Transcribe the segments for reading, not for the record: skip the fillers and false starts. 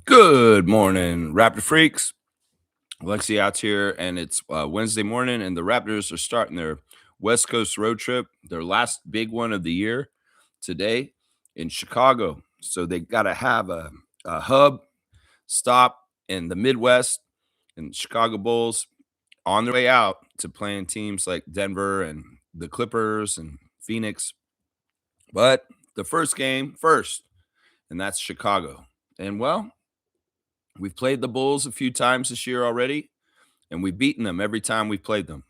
Good morning, Raptor freaks. Lexi out here, and it's Wednesday morning, and the Raptors are starting their West Coast road trip, their last big one of the year today in Chicago. So they got to have a hub stop in the Midwest, and Chicago Bulls on their way out to playing teams like Denver and the Clippers and Phoenix. But the first game first, and that's Chicago. And well, we've played the Bulls a few times this year already, and we've beaten them every time we've played them.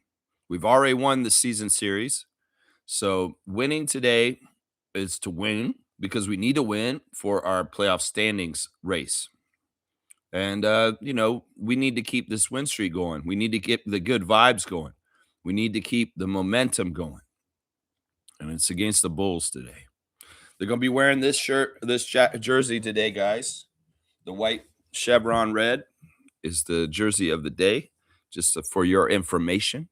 We've already won the season series. So winning today is to win because we need to win for our playoff standings race. And, we need to keep this win streak going. We need to get the good vibes going. We need to keep the momentum going. And it's against the Bulls today. They're going to be wearing this jersey today, guys. The white chevron red is the jersey of the day, just for your information.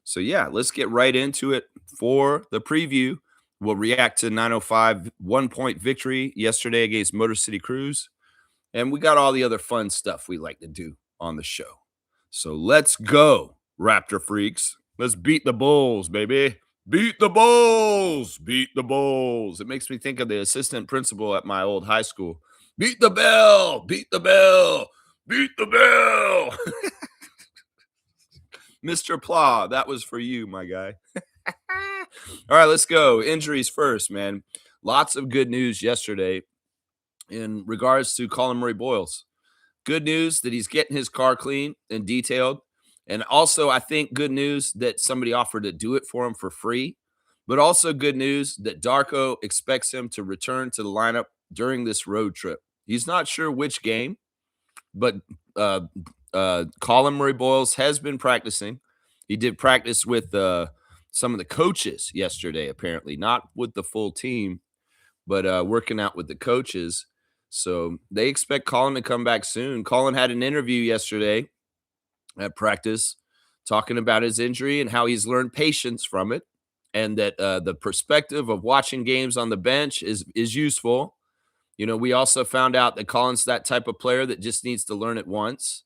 So, yeah, let's get right into it for the preview. We'll react to 905 1-point victory yesterday against Motor City Cruise. And we got all the other fun stuff we like to do on the show. So let's go, Raptor freaks. Let's beat the Bulls, baby. Beat the Bulls. Beat the Bulls. It makes me think of the assistant principal at my old high school. Beat the bell. Beat the bell. Beat the bell. Mr. Plaw, that was for you, my guy. All right, let's go. Injuries first, man. Lots of good news yesterday in regards to Colin Murray-Boyles. Good news that he's getting his car clean and detailed. And also, I think good news that somebody offered to do it for him for free. But also good news that Darko expects him to return to the lineup during this road trip. He's not sure which game, but Colin Murray-Boyles has been practicing. He did practice with some of the coaches yesterday, apparently, not with the full team, but working out with the coaches. So they expect Colin to come back soon. Colin had an interview yesterday at practice talking about his injury and how he's learned patience from it, and that the perspective of watching games on the bench is useful. We also found out that Colin's that type of player that just needs to learn it once,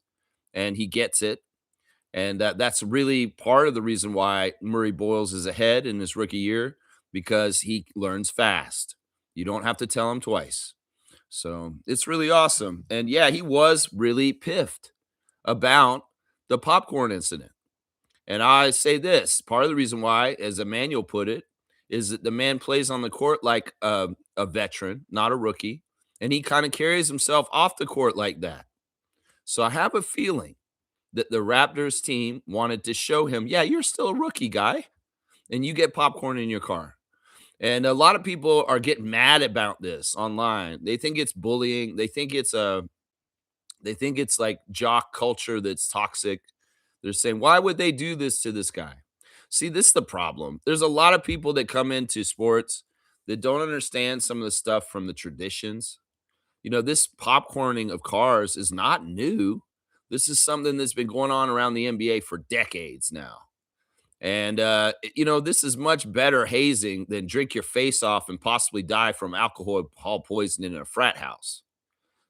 and he gets it. And that's really part of the reason why Murray-Boyles is ahead in his rookie year, because he learns fast. You don't have to tell him twice. So it's really awesome. And yeah, he was really piffed about the popcorn incident. And I say this, part of the reason why, as Emmanuel put it, is that the man plays on the court like a veteran, not a rookie. And he kind of carries himself off the court like that. So I have a feeling that the Raptors team wanted to show him, yeah, you're still a rookie guy, and you get popcorn in your car. And a lot of people are getting mad about this online. They think it's bullying. They think it's like jock culture that's toxic. They're saying, why would they do this to this guy? See, this is the problem. There's a lot of people that come into sports that don't understand some of the stuff from the traditions. This popcorning of cars is not new. This is something that's been going on around the NBA for decades now. And, this is much better hazing than drink your face off and possibly die from alcohol poisoning in a frat house.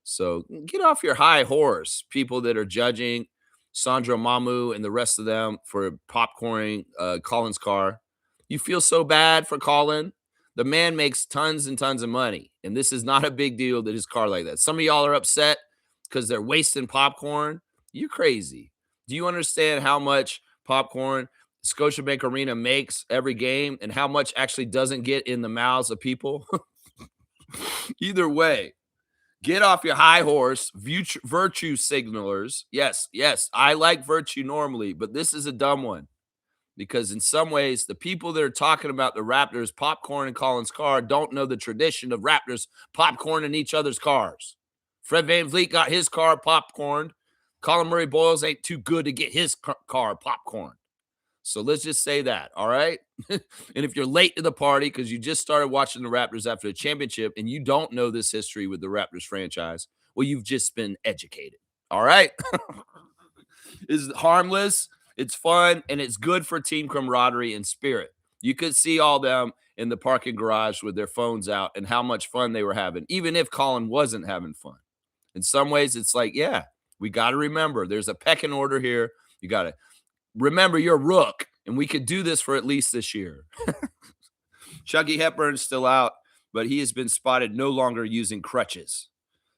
So get off your high horse, people that are judging Sandro Mamu and the rest of them for popcorning Colin's car. You feel so bad for Colin. The man makes tons and tons of money, and this is not a big deal that his car like that. Some of y'all are upset because they're wasting popcorn. You're crazy. Do you understand how much popcorn Scotiabank Arena makes every game and how much actually doesn't get in the mouths of people? Either way, get off your high horse, virtue signalers. Yes, I like virtue normally, but this is a dumb one. Because in some ways, the people that are talking about the Raptors popcorn in Colin's car don't know the tradition of Raptors popcorn in each other's cars. Fred VanVleet got his car popcorned. Colin Murray-Boyles ain't too good to get his car popcorn. So let's just say that, all right? And if you're late to the party because you just started watching the Raptors after the championship and you don't know this history with the Raptors franchise, well, you've just been educated, all right? It's harmless, it's fun, and it's good for team camaraderie and spirit. You could see all them in the parking garage with their phones out and how much fun they were having, even if Colin wasn't having fun. In some ways, it's like, yeah, we got to remember there's a pecking order here. You got to remember you're Rook, and we could do this for at least this year. Chucky Hepburn's still out, but he has been spotted no longer using crutches.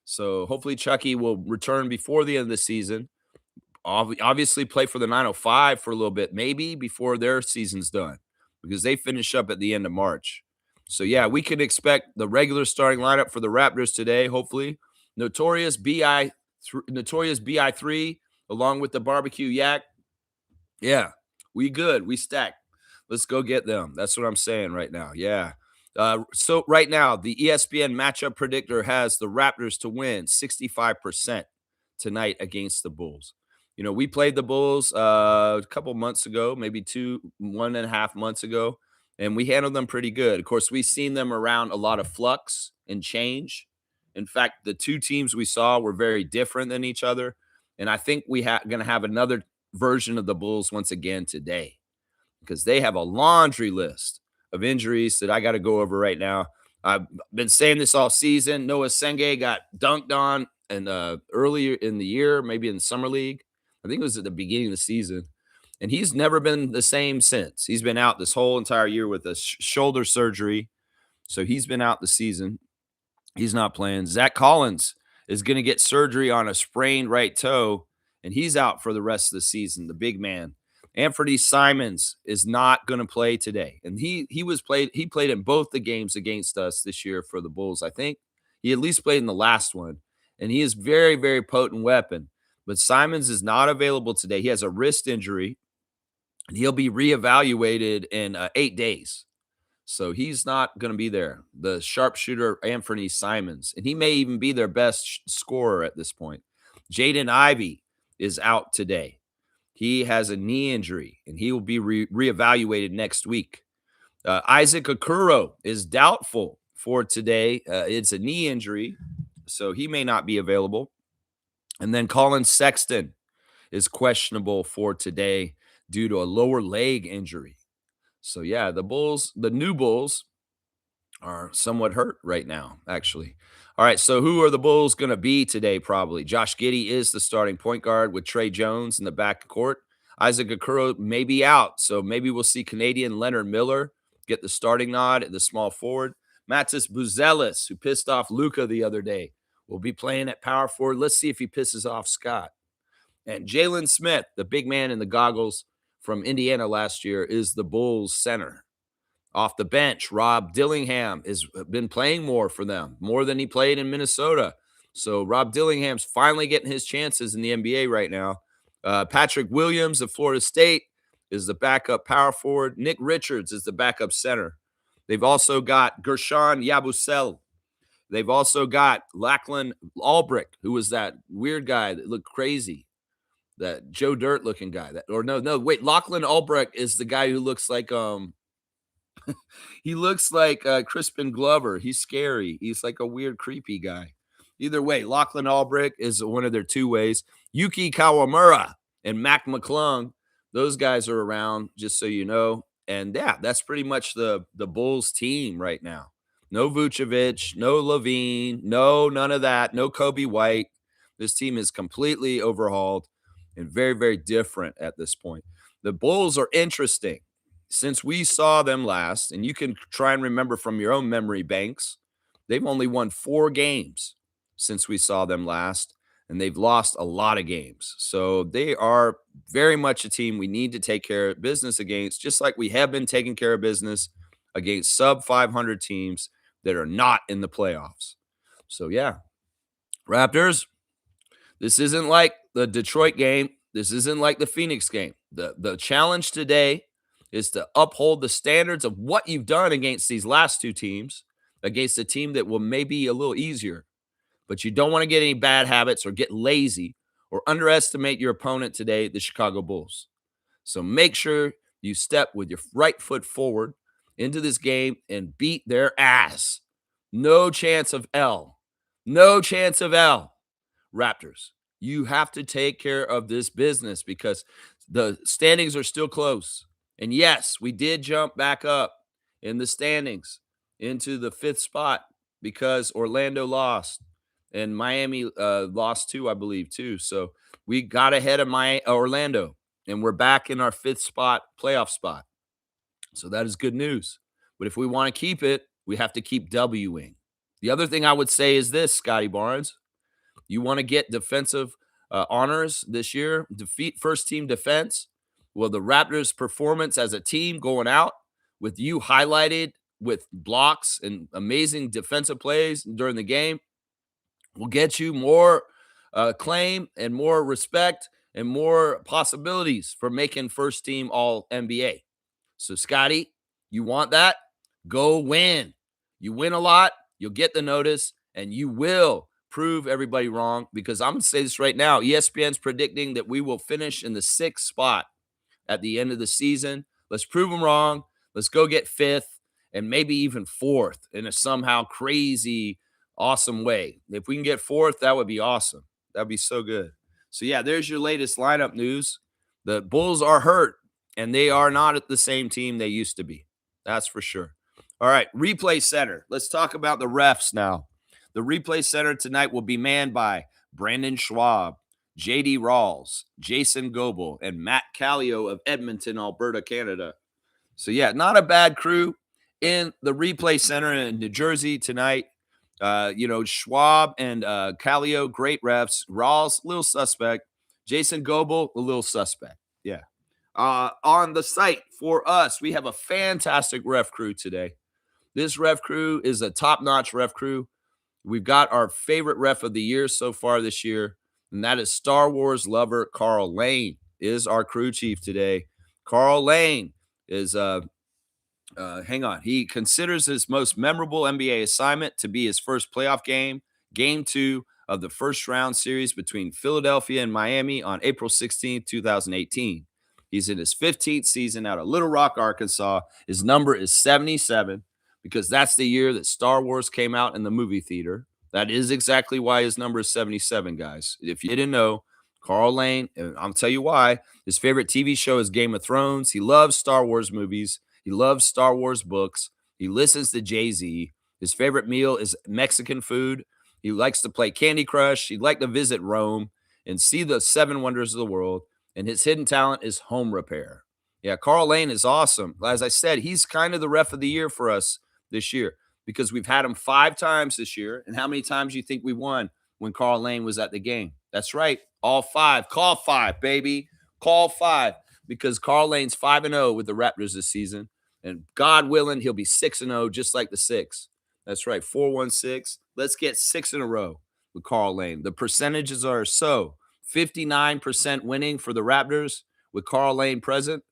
So hopefully Chucky will return before the end of the season. Obviously play for the 905 for a little bit, maybe before their season's done, because they finish up at the end of March. So yeah, we can expect the regular starting lineup for the Raptors today. Hopefully, Notorious Bi3, along with the barbecue yak. Yeah, we good. We stacked. Let's go get them. That's what I'm saying right now. Yeah. So right now, the ESPN matchup predictor has the Raptors to win 65% tonight against the Bulls. You know, we played the Bulls a couple months ago, maybe 1.5 months ago, and we handled them pretty good. Of course, we've seen them around a lot of flux and change. In fact, the two teams we saw were very different than each other. And I think we are going to have another version of the Bulls once again today, because they have a laundry list of injuries that I got to go over right now. I've been saying this all season. Noah Senge got dunked on and earlier in the year, maybe in the summer league. I think it was at the beginning of the season. And he's never been the same since. He's been out this whole entire year with a shoulder surgery. So he's been out the season. He's not playing. Zach Collins is going to get surgery on a sprained right toe, and he's out for the rest of the season, the big man. Anthony Simons is not going to play today. And he played in both the games against us this year for the Bulls, I think. He at least played in the last one. And he is very, very potent weapon. But Simons is not available today. He has a wrist injury, and he'll be reevaluated in 8 days. So he's not going to be there. The sharpshooter, Anthony Simons, and he may even be their best scorer at this point. Jaden Ivey is out today. He has a knee injury, and he will be reevaluated next week. Isaac Okoro is doubtful for today. It's a knee injury, so he may not be available. And then Colin Sexton is questionable for today due to a lower leg injury. So yeah, the new Bulls are somewhat hurt right now, actually. All right, so who are the Bulls going to be today? Probably Josh Giddey is the starting point guard with Trey Jones in the back court. Isaac Okoro may be out, so maybe we'll see Canadian Leonard Miller get the starting nod at the small forward. Matis Buzelis, who pissed off Luka the other day, will be playing at power forward. Let's see if he pisses off Scott. And Jalen Smith, the big man in the goggles from Indiana last year, is the Bulls center. Off the bench, Rob Dillingham has been playing more for them, more than he played in Minnesota. So Rob Dillingham's finally getting his chances in the NBA right now. Patrick Williams of Florida State is the backup power forward. Nick Richards is the backup center. They've also got Gershon Yabusele. They've also got Lachlan Albrecht, who was that weird guy that looked crazy, that Joe Dirt looking guy. Lachlan Albrecht is the guy who looks like he looks like Crispin Glover. He's scary. He's like a weird, creepy guy. Either way, Lachlan Albrecht is one of their two ways. Yuki Kawamura and Mac McClung, those guys are around, just so you know. And yeah, that's pretty much the Bulls team right now. No Vucevic, no Levine, none of that. No Kobe White. This team is completely overhauled and very, very different at this point. The Bulls are interesting. Since we saw them last, and you can try and remember from your own memory banks, they've only won 4 games since we saw them last, and they've lost a lot of games. So they are very much a team we need to take care of business against, just like we have been taking care of business against sub 500 teams that are not in the playoffs. So yeah, Raptors, this isn't like the Detroit game. This isn't like the Phoenix game. The challenge today is to uphold the standards of what you've done against these last 2 teams, against a team that will maybe a little easier. But you don't want to get any bad habits or get lazy or underestimate your opponent today, the Chicago Bulls. So make sure you step with your right foot forward into this game and beat their ass. No chance of L. No chance of L. Raptors, you have to take care of this business because the standings are still close. And yes, we did jump back up in the standings into the 5th spot because Orlando lost. and Miami lost 2, I believe, too. So we got ahead of Orlando, and we're back in our 5th spot, playoff spot. So that is good news. But if we want to keep it, we have to keep Wing. The other thing I would say is this, Scotty Barnes. You want to get defensive honors this year, defeat first team defense. Well, the Raptors' performance as a team going out with you highlighted with blocks and amazing defensive plays during the game will get you more claim and more respect and more possibilities for making first team All NBA. So, Scotty, you want that? Go win. You win a lot, you'll get the notice, and you will prove everybody wrong, because I'm going to say this right now. ESPN's predicting that we will finish in the 6th spot at the end of the season. Let's prove them wrong. Let's go get 5th and maybe even 4th in a somehow crazy, awesome way. If we can get 4th, that would be awesome. That'd be so good. So, yeah, there's your latest lineup news. The Bulls are hurt, and they are not at the same team they used to be. That's for sure. All right, replay center. Let's talk about the refs now. The replay center tonight will be manned by Brandon Schwab, J.D. Rawls, Jason Goebel, and Matt Callio of Edmonton, Alberta, Canada. So, yeah, not a bad crew in the replay center in New Jersey tonight. Schwab and Callio, great refs. Rawls, little suspect. Jason Goebel, a little suspect. Yeah. On the site for us, we have a fantastic ref crew today. This ref crew is a top-notch ref crew. We've got our favorite ref of the year so far this year, and that is Star Wars lover Carl Lane is our crew chief today. Carl Lane is he considers his most memorable NBA assignment to be his first playoff game, Game 2 of the first round series between Philadelphia and Miami on April 16, 2018. He's in his 15th season out of Little Rock, Arkansas. His number is 77 because that's the year that Star Wars came out in the movie theater. That is exactly why his number is 77, guys. If you didn't know, Carl Lane, and I'll tell you why, his favorite TV show is Game of Thrones. He loves Star Wars movies. He loves Star Wars books. He listens to Jay-Z. His favorite meal is Mexican food. He likes to play Candy Crush. He'd like to visit Rome and see the 7 wonders of the world. And his hidden talent is home repair. Yeah, Carl Lane is awesome. As I said, he's kind of the ref of the year for us this year because we've had him 5 times this year. And how many times do you think we won when Carl Lane was at the game? That's right, all 5. Call 5, baby. Call 5 because Carl Lane's 5-0 with the Raptors this season. And God willing, he'll be 6-0 just like the 6. That's right, 4-1-6. Let's get 6 in a row with Carl Lane. The percentages are 59% winning for the Raptors with Carl Lane present,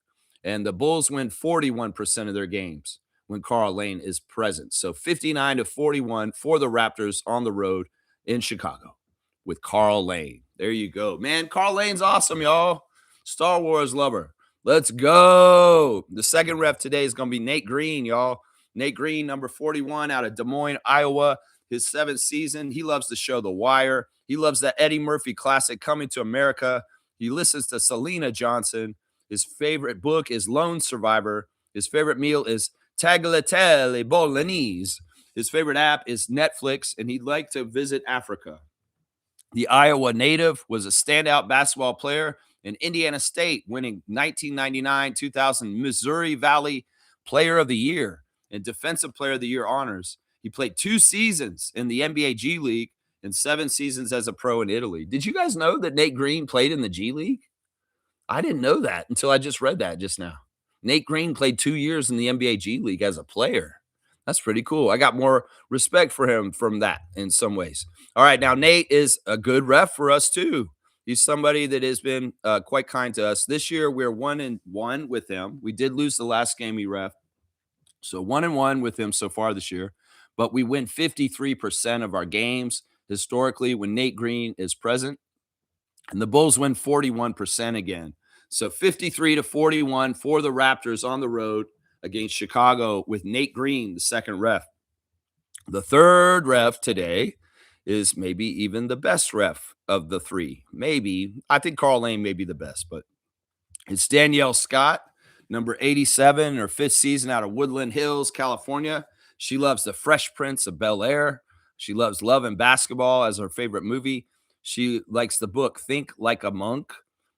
and the Bulls win 41% of their games when Carl Lane is present. So 59-41 for the Raptors on the road in Chicago with Carl Lane. There you go. Man, Carl Lane's awesome, y'all. Star Wars lover. Let's go. The second ref today is going to be Nate Green, y'all. Nate Green, number 41 out of Des Moines, Iowa. His 7th season. He loves the show The Wire. He loves that Eddie Murphy classic, Coming to America. He listens to Selena Johnson. His favorite book is Lone Survivor. His favorite meal is tagliatelle bolognese. His favorite app is Netflix, and he'd like to visit Africa. The Iowa native was a standout basketball player in Indiana State, winning 1999-2000 Missouri Valley Player of the Year and Defensive Player of the Year honors. He played 2 seasons in the NBA G League and 7 seasons as a pro in Italy. Did you guys know that Nate Green played in the G League? I didn't know that until I just read that just now. Nate Green played 2 years in the NBA G League as a player. That's pretty cool. I got more respect for him from that in some ways. All right, now Nate is a good ref for us too. He's somebody that has been quite kind to us. This year, we're 1-1 with him. We did lose the last game he ref. So 1-1 with him so far this year. But we win 53% of our games historically when Nate Green is present. And the Bulls win 41% again. So 53-41 for the Raptors on the road against Chicago with Nate Green, the second ref. The third ref today is maybe even the best ref of the 3. Maybe. I think Carl Lane may be the best, but it's Danielle Scott, number 87, her 5th season out of Woodland Hills, California. She loves the Fresh Prince of Bel-Air. She loves Love and Basketball as her favorite movie. She likes the book Think Like a Monk.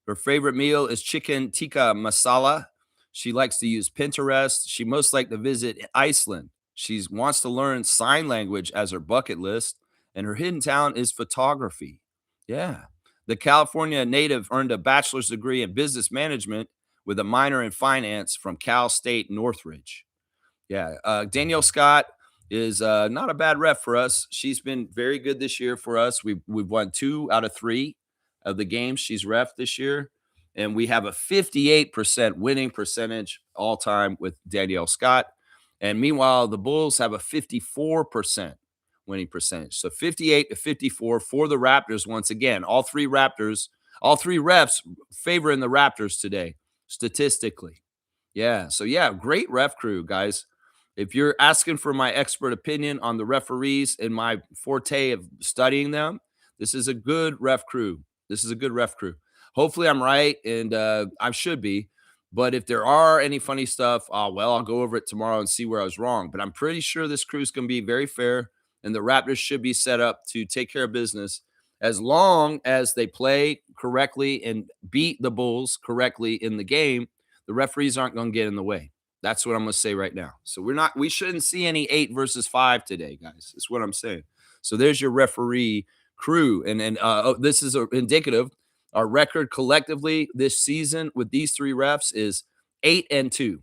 Her favorite meal is chicken tikka masala. She likes to use Pinterest. She most like to visit Iceland. She wants to learn sign language as her bucket list, and her hidden talent is photography. Yeah. The California native earned a bachelor's degree in business management with a minor in finance from Cal State Northridge. Yeah, Danielle Scott is not a bad ref for us. She's been very good this year for us. We've won 2 out of 3 of the games she's ref this year, and we have a 58% winning percentage all time with Danielle Scott. And meanwhile, the Bulls have a 54% winning percentage. So 58 to 54 for the Raptors once again. All three refs favoring the Raptors today statistically. Yeah. So yeah, great ref crew, guys. If you're asking for my expert opinion on the referees and my forte of studying them, this is a good ref crew. This is a good ref crew. Hopefully, I'm right, and I should be. But if there are any funny stuff, well, I'll go over it tomorrow and see where I was wrong. But I'm pretty sure this crew is going to be very fair, and the Raptors should be set up to take care of business as long as they play correctly and beat the Bulls correctly in the game. The referees aren't going to get in the way. That's what I'm going to say right now. So we shouldn't see any 8 versus 5 today, guys. That's what I'm saying. So there's your referee crew. And this is indicative. Our record collectively this season with these 3 refs is 8-2.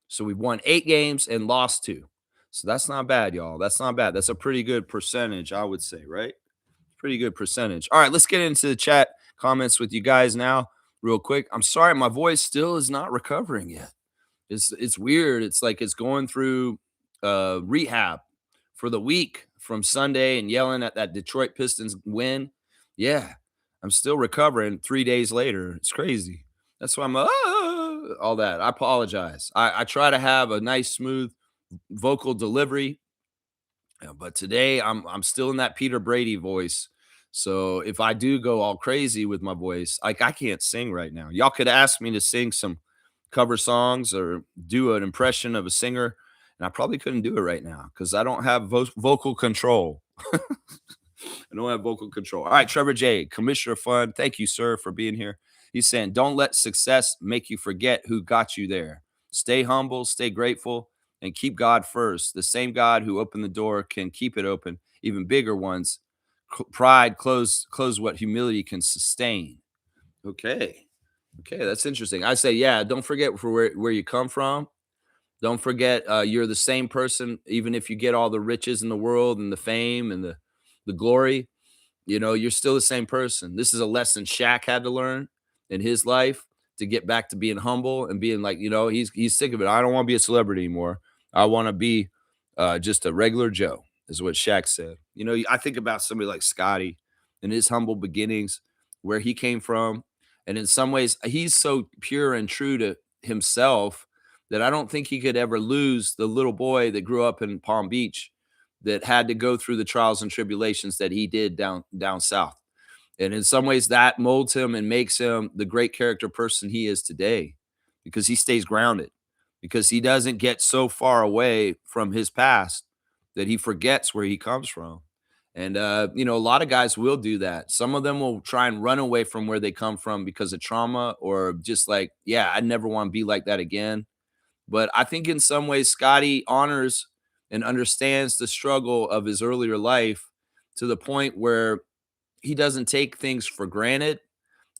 So we've won 8 games and lost 2. So that's not bad, y'all. That's not bad. That's a pretty good percentage, I would say, right? Pretty good percentage. All right, let's get into the chat comments with you guys now real quick. I'm sorry, my voice still is not recovering yet. It's weird. It's like it's going through rehab for the week from Sunday and yelling at that Detroit Pistons win. Yeah, I'm still recovering 3 days later. It's crazy. That's why I'm all that. I apologize. I try to have a nice, smooth vocal delivery, but today I'm still in that Peter Brady voice. So if I do go all crazy with my voice, like I can't sing right now. Y'all could ask me to sing some cover songs or do an impression of a singer, and I probably couldn't do it right now because I don't have vocal control. I don't have vocal control. All right, Trevor J, Commissioner Fun, thank you, sir, for being here. He's saying, don't let success make you forget who got you there. Stay humble, stay grateful, and keep God first. The same God who opened the door can keep it open. Even bigger ones. Pride close what humility can sustain. Okay, that's interesting. I say, yeah, don't forget where you come from. Don't forget you're the same person, even if you get all the riches in the world and the fame and the glory. You're still the same person. This is a lesson Shaq had to learn in his life to get back to being humble and being like, he's sick of it. I don't want to be a celebrity anymore. I want to be just a regular Joe, is what Shaq said. I think about somebody like Scotty and his humble beginnings, where he came from. And in some ways, he's so pure and true to himself that I don't think he could ever lose the little boy that grew up in Palm Beach that had to go through the trials and tribulations that he did down south. And in some ways, that molds him and makes him the great character person he is today, because he stays grounded, because he doesn't get so far away from his past that he forgets where he comes from. And, a lot of guys will do that. Some of them will try and run away from where they come from because of trauma, or just like, yeah, I never want to be like that again. But I think in some ways, Scotty honors and understands the struggle of his earlier life to the point where he doesn't take things for granted.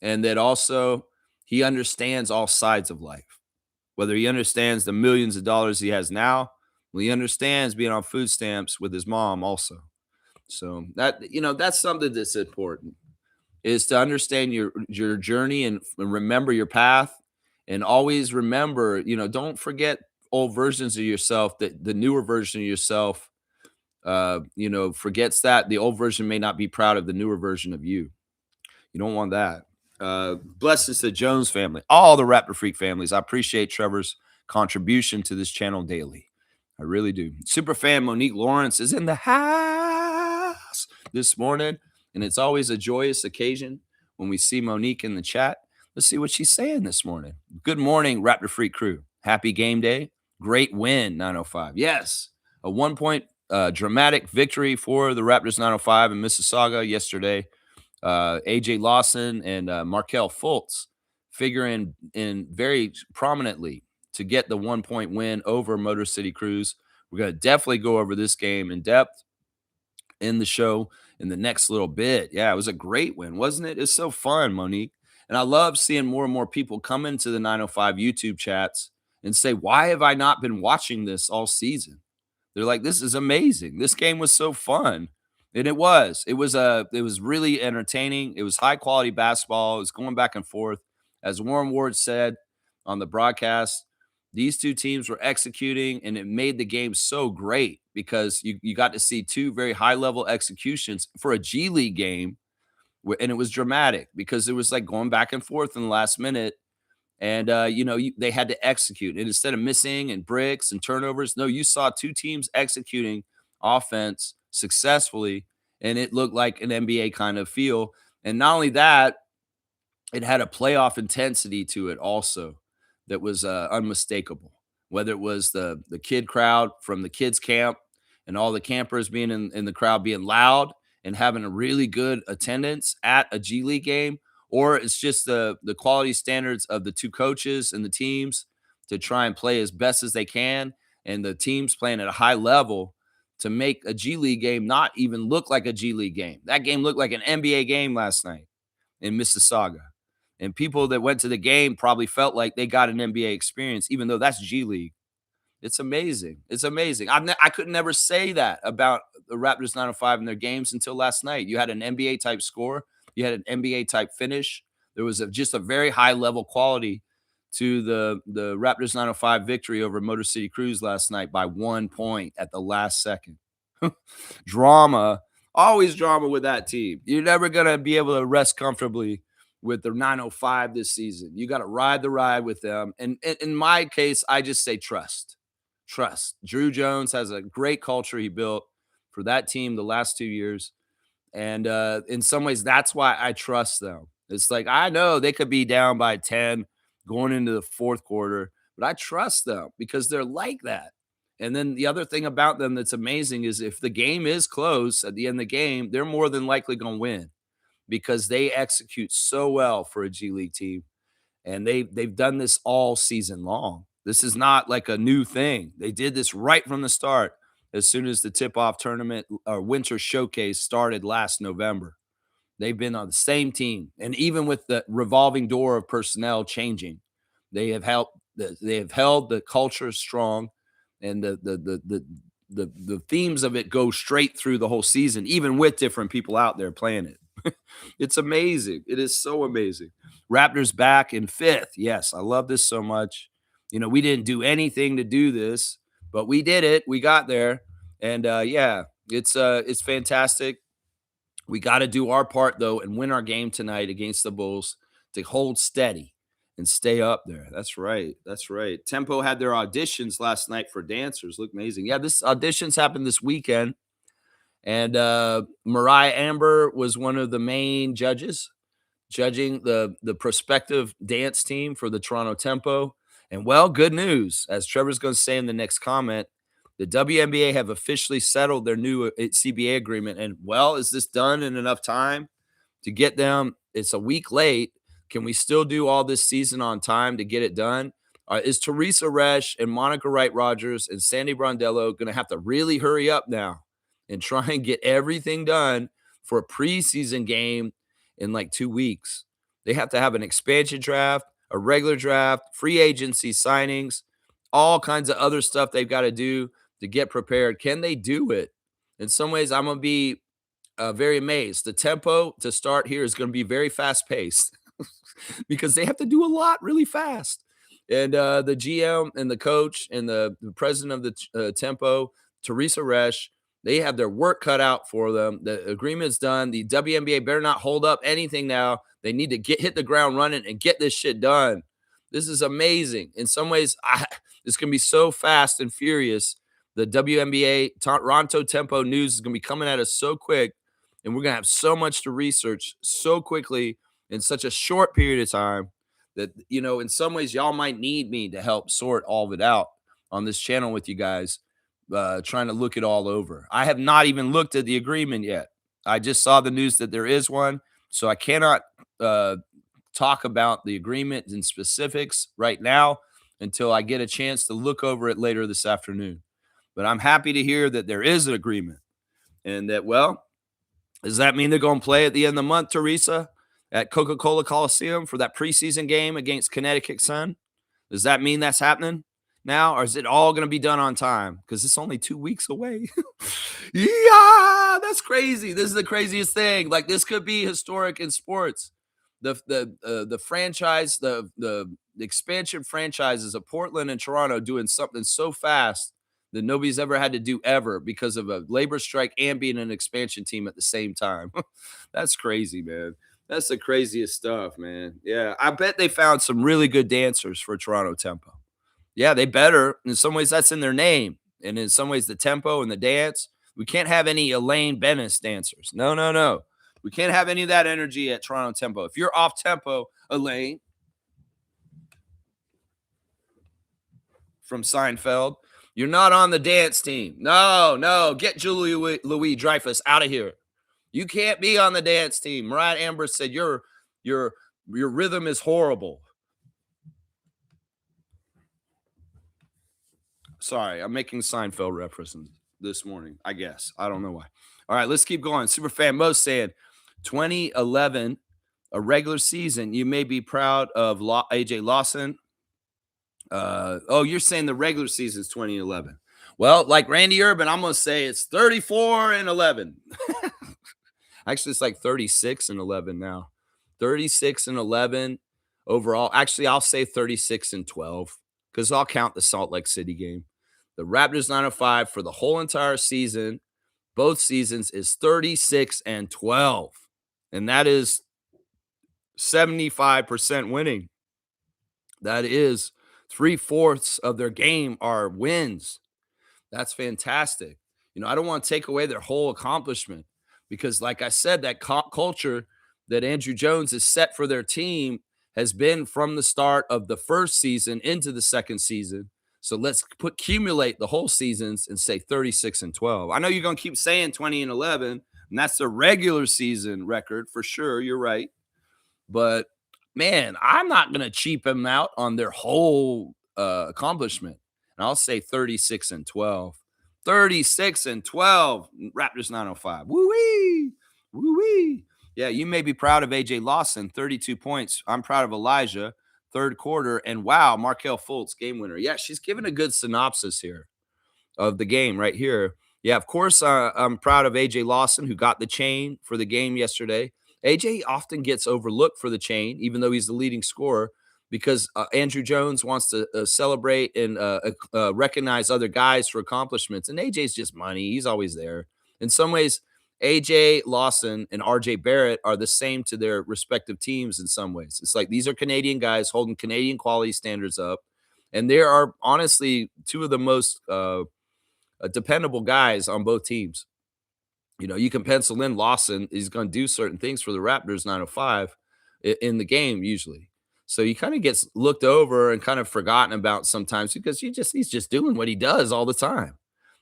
And that also he understands all sides of life, whether he understands the millions of dollars he has now. Well, he understands being on food stamps with his mom also. So that's something that's important, is to understand your journey and remember your path, and always remember, don't forget old versions of yourself, that the newer version of yourself, forgets that the old version may not be proud of the newer version of you. You don't want that. Blessings to the Jones family, all the Raptor Freak families. I appreciate Trevor's contribution to this channel daily. I really do. Super fan Monique Lawrence is in the house this morning, and it's always a joyous occasion when we see Monique in the chat. Let's see what she's saying this morning. Good morning, Raptor Freak crew. Happy game day. Great win, 905. Yes, a 1-point dramatic victory for the Raptors 905 in Mississauga yesterday. AJ Lawson and Markel Fultz figuring in very prominently to get the 1 point win over Motor City Cruise. We're going to definitely go over this game in depth in the show in the next little bit. Yeah, it was a great win, wasn't it? It's so fun, Monique. And I love seeing more and more people come into the 905 YouTube chats and say, why have I not been watching this all season? They're like, this is amazing. This game was so fun. And it was. It was really entertaining. It was high quality basketball. It was going back and forth. As Warren Ward said on the broadcast, these two teams were executing, and it made the game so great because you got to see two very high level executions for a G League game, and it was dramatic because it was like going back and forth in the last minute. And they had to execute, and instead of missing and bricks and turnovers, no, you saw two teams executing offense successfully, and it looked like an NBA kind of feel. And not only that, it had a playoff intensity to it also that was unmistakable. Whether it was the kid crowd from the kids camp and all the campers being in the crowd being loud and having a really good attendance at a G League game, or it's just the quality standards of the two coaches and the teams to try and play as best as they can, and the teams playing at a high level to make a G League game not even look like a G League game. That game looked like an NBA game last night in Mississauga. And people that went to the game probably felt like they got an NBA experience, even though that's G League. It's amazing. It's amazing. I could never say that about the Raptors 905 in their games until last night. You had an NBA type score. You had an NBA type finish. There was just a very high level quality to the Raptors 905 victory over Motor City Cruise last night by 1 point at the last second. Drama, always drama with that team. You're never going to be able to rest comfortably with the 905 this season. You got to ride the ride with them. And in my case, I just say trust. Trust. Drew Jones has a great culture he built for that team the last 2 years. And in some ways, that's why I trust them. It's like, I know they could be down by 10 going into the fourth quarter, but I trust them because they're like that. And then the other thing about them that's amazing is if the game is close at the end of the game, they're more than likely going to win because they execute so well for a G League team. And they've done this all season long. This is not like a new thing. They did this right from the start as soon as the tip-off tournament or winter showcase started last November. They've been on the same team. And even with the revolving door of personnel changing, they have held the culture strong, and the themes of it go straight through the whole season, even with different people out there playing it. It's amazing. It is so amazing. Raptors back in fifth. Yes, I love this so much. We didn't do anything to do this, but we did it. We got there. And it's fantastic. We got to do our part, though, and win our game tonight against the Bulls to hold steady and stay up there. That's right. That's right. Tempo had their auditions last night for dancers. Look amazing. Yeah, this auditions happened this weekend. And Mariah Amber was one of the main judges judging the prospective dance team for the Toronto Tempo. And, well, good news, as Trevor's going to say in the next comment, the WNBA have officially settled their new CBA agreement. And, well, is this done in enough time to get them? It's a week late. Can we still do all this season on time to get it done? Is Teresa Resch and Monica Wright-Rogers and Sandy Brondello going to have to really hurry up now and try and get everything done for a preseason game in like 2 weeks? They have to have an expansion draft, a regular draft, free agency signings, all kinds of other stuff they've got to do to get prepared. Can they do it? In some ways, I'm going to be very amazed. The tempo to start here is going to be very fast-paced because they have to do a lot really fast. And the GM and the coach and the president of the Tempo, Teresa Resch, they have their work cut out for them. The agreement's done. The WNBA better not hold up anything now. They need to hit the ground running and get this shit done. This is amazing. In some ways, it's going to be so fast and furious. The WNBA Toronto Tempo news is going to be coming at us so quick, and we're going to have so much to research so quickly in such a short period of time that, in some ways, y'all might need me to help sort all of it out on this channel with you guys. trying to look it all over. I have not even looked at the agreement yet. I just saw the news that there is one, so I cannot talk about the agreement in specifics right now until I get a chance to look over it later this afternoon. But I'm happy to hear that there is an agreement and that, well, does that mean they're going to play at the end of the month, Teresa, at Coca-Cola Coliseum for that preseason game against Connecticut Sun? Does that mean that's happening now, or is it all going to be done on time? Because it's only 2 weeks away. Yeah, that's crazy. This is the craziest thing. Like, this could be historic in sports. The franchise, the expansion franchises of Portland and Toronto doing something so fast that nobody's ever had to do ever because of a labor strike and being an expansion team at the same time. That's crazy, man. That's the craziest stuff, man. Yeah, I bet they found some really good dancers for Toronto Tempo. Yeah, they better. In some ways, that's in their name. And in some ways, the tempo and the dance. We can't have any Elaine Bennis dancers. No, no, no. We can't have any of that energy at Toronto Tempo. If you're off tempo, Elaine from Seinfeld, you're not on the dance team. No, no. Get Julie Louis Dreyfus out of here. You can't be on the dance team. Mariah Amber said your rhythm is horrible. Sorry, I'm making Seinfeld references this morning, I guess. I don't know why. All right, let's keep going. Superfan Mo saying 2011, a regular season. You may be proud of AJ Lawson. Oh, you're saying the regular season is 2011. Well, like Randy Urban, I'm going to say it's 34-11. Actually, it's like 36-11 now. 36-11 overall. Actually, I'll say 36-12 because I'll count the Salt Lake City game. The Raptors 905 for the whole entire season, both seasons, is 36-12. And that is 75% winning. That is 3/4 of their game are wins. That's fantastic. I don't want to take away their whole accomplishment because, like I said, that culture that Andrew Jones has set for their team has been from the start of the first season into the second season. So let's accumulate the whole seasons and say 36-12. I know you're going to keep saying 20-11, and that's the regular season record for sure. You're right. But, man, I'm not going to cheap them out on their whole accomplishment. And I'll say 36-12. 36-12. Raptors 905. Woo-wee. Woo-wee. Yeah, you may be proud of AJ Lawson, 32 points. I'm proud of Elijah, third quarter. And wow, Markelle Fultz, game winner. Yeah, she's given a good synopsis here of the game right here. Yeah, of course, I'm proud of AJ Lawson, who got the chain for the game yesterday. AJ often gets overlooked for the chain, even though he's the leading scorer, because Andrew Jones wants to celebrate and recognize other guys for accomplishments. And AJ's just money. He's always there. In some ways, AJ Lawson and RJ Barrett are the same to their respective teams in some ways. It's like these are Canadian guys holding Canadian quality standards up. And they are honestly two of the most dependable guys on both teams. You can pencil in Lawson. He's going to do certain things for the Raptors 905 in the game usually. So he kind of gets looked over and kind of forgotten about sometimes because he's just doing what he does all the time.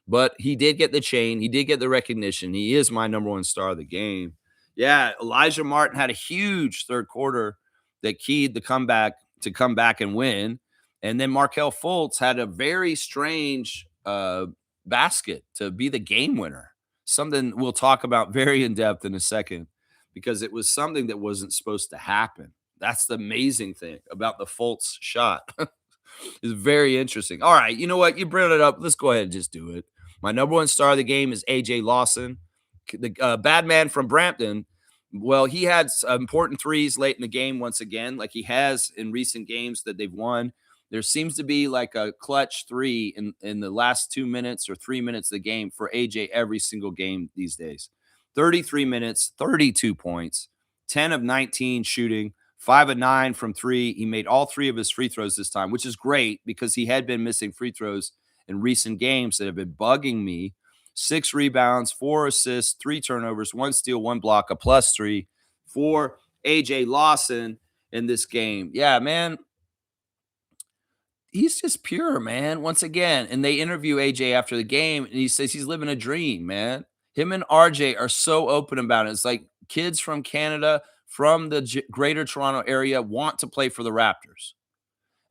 But he did get the chain. He did get the recognition. He is my number one star of the game. Yeah, Elijah Martin had a huge third quarter that keyed the comeback to come back and win. And then Markelle Fultz had a very strange basket to be the game winner. Something we'll talk about very in depth in a second because it was something that wasn't supposed to happen. That's the amazing thing about the Fultz shot. It's very interesting. All right, you know what? You brought it up. Let's go ahead and just do it. My number one star of the game is AJ Lawson, the bad man from Brampton. Well, he had important threes late in the game once again, like he has in recent games that they've won. There seems to be like a clutch three in the last 2 minutes or 3 minutes of the game for AJ every single game these days. 33 minutes, 32 points, 10 of 19 shooting, 5 of 9 from three. He made all 3 of his free throws this time, which is great because he had been missing free throws in recent games that have been bugging me. 6 rebounds, 4 assists, 3 turnovers, 1 steal, 1 block, a +3 for AJ Lawson in this game. Yeah, man. he's just pure, man, once again, and they interview AJ after the game, and he says he's living a dream, man. Him and RJ are so open about it. It's like kids from Canada, from the greater Toronto area want to play for the Raptors.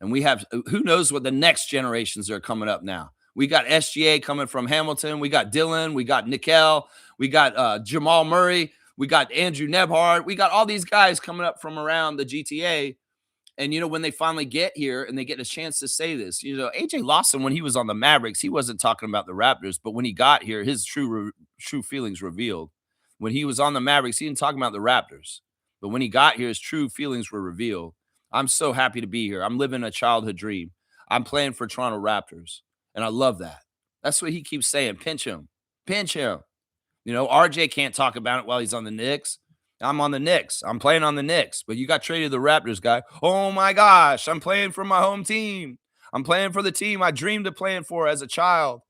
And we have who knows what the next generations are coming up now. We got SGA coming from Hamilton. We got Dylan. We got Nickel. We got Jamal Murray. We got Andrew Nebhard. We got all these guys coming up from around the GTA. And, when they finally get here and they get a chance to say this, AJ Lawson, when he was on the Mavericks, he wasn't talking about the Raptors. But when he got here, his true feelings revealed. When he was on the Mavericks, he didn't talk about the Raptors. But when he got here, his true feelings were revealed. I'm so happy to be here. I'm living a childhood dream. I'm playing for Toronto Raptors, and I love that. That's what he keeps saying. Pinch him. Pinch him. RJ can't talk about it while he's on the Knicks. I'm on the Knicks. I'm playing on the Knicks, but you got traded to the Raptors, guy. Oh, my gosh. I'm playing for my home team. I'm playing for the team I dreamed of playing for as a child.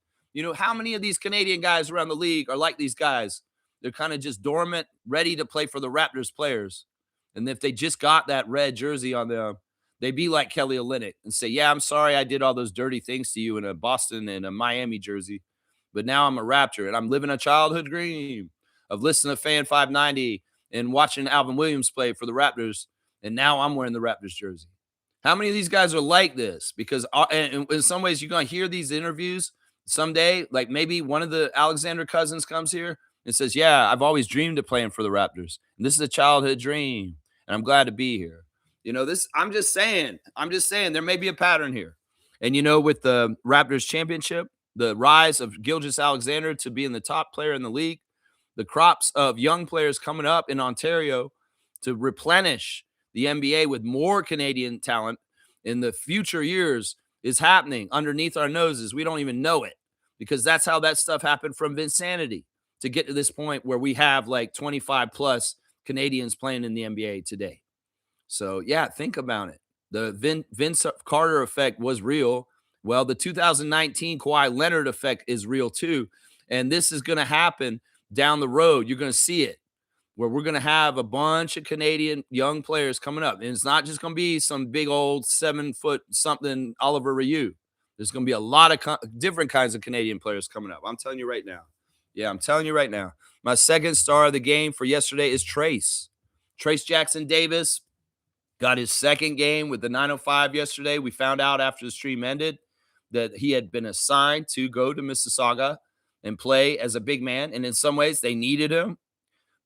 How many of these Canadian guys around the league are like these guys? They're kind of just dormant, ready to play for the Raptors players. And if they just got that red jersey on them, they'd be like Kelly Olynyk and say, yeah, I'm sorry I did all those dirty things to you in a Boston and a Miami jersey, but now I'm a Raptor and I'm living a childhood dream of listening to Fan 590 and watching Alvin Williams play for the Raptors, and now I'm wearing the Raptors jersey. How many of these guys are like this? Because in some ways, you're going to hear these interviews someday, like maybe one of the Alexander cousins comes here and says, yeah, I've always dreamed of playing for the Raptors, and this is a childhood dream. And I'm glad to be here. I'm just saying there may be a pattern here. And, with the Raptors championship, the rise of Gilgeous-Alexander to being the top player in the league, the crops of young players coming up in Ontario to replenish the NBA with more Canadian talent in the future years is happening underneath our noses. We don't even know it because that's how that stuff happened from Vinsanity to get to this point where we have like 25 plus Canadians playing in the NBA today. So, yeah, think about it. The Vince Carter effect was real. Well, the 2019 Kawhi Leonard effect is real too. And this is going to happen down the road. You're going to see it where we're going to have a bunch of Canadian young players coming up. And it's not just going to be some big old 7-foot something Oliver Ryu. There's going to be a lot of different kinds of Canadian players coming up. I'm telling you right now. Yeah, I'm telling you right now. My second star of the game for yesterday is Trace Jackson Davis. Got his second game with the 905 yesterday. We found out after the stream ended that he had been assigned to go to Mississauga and play as a big man. And in some ways, they needed him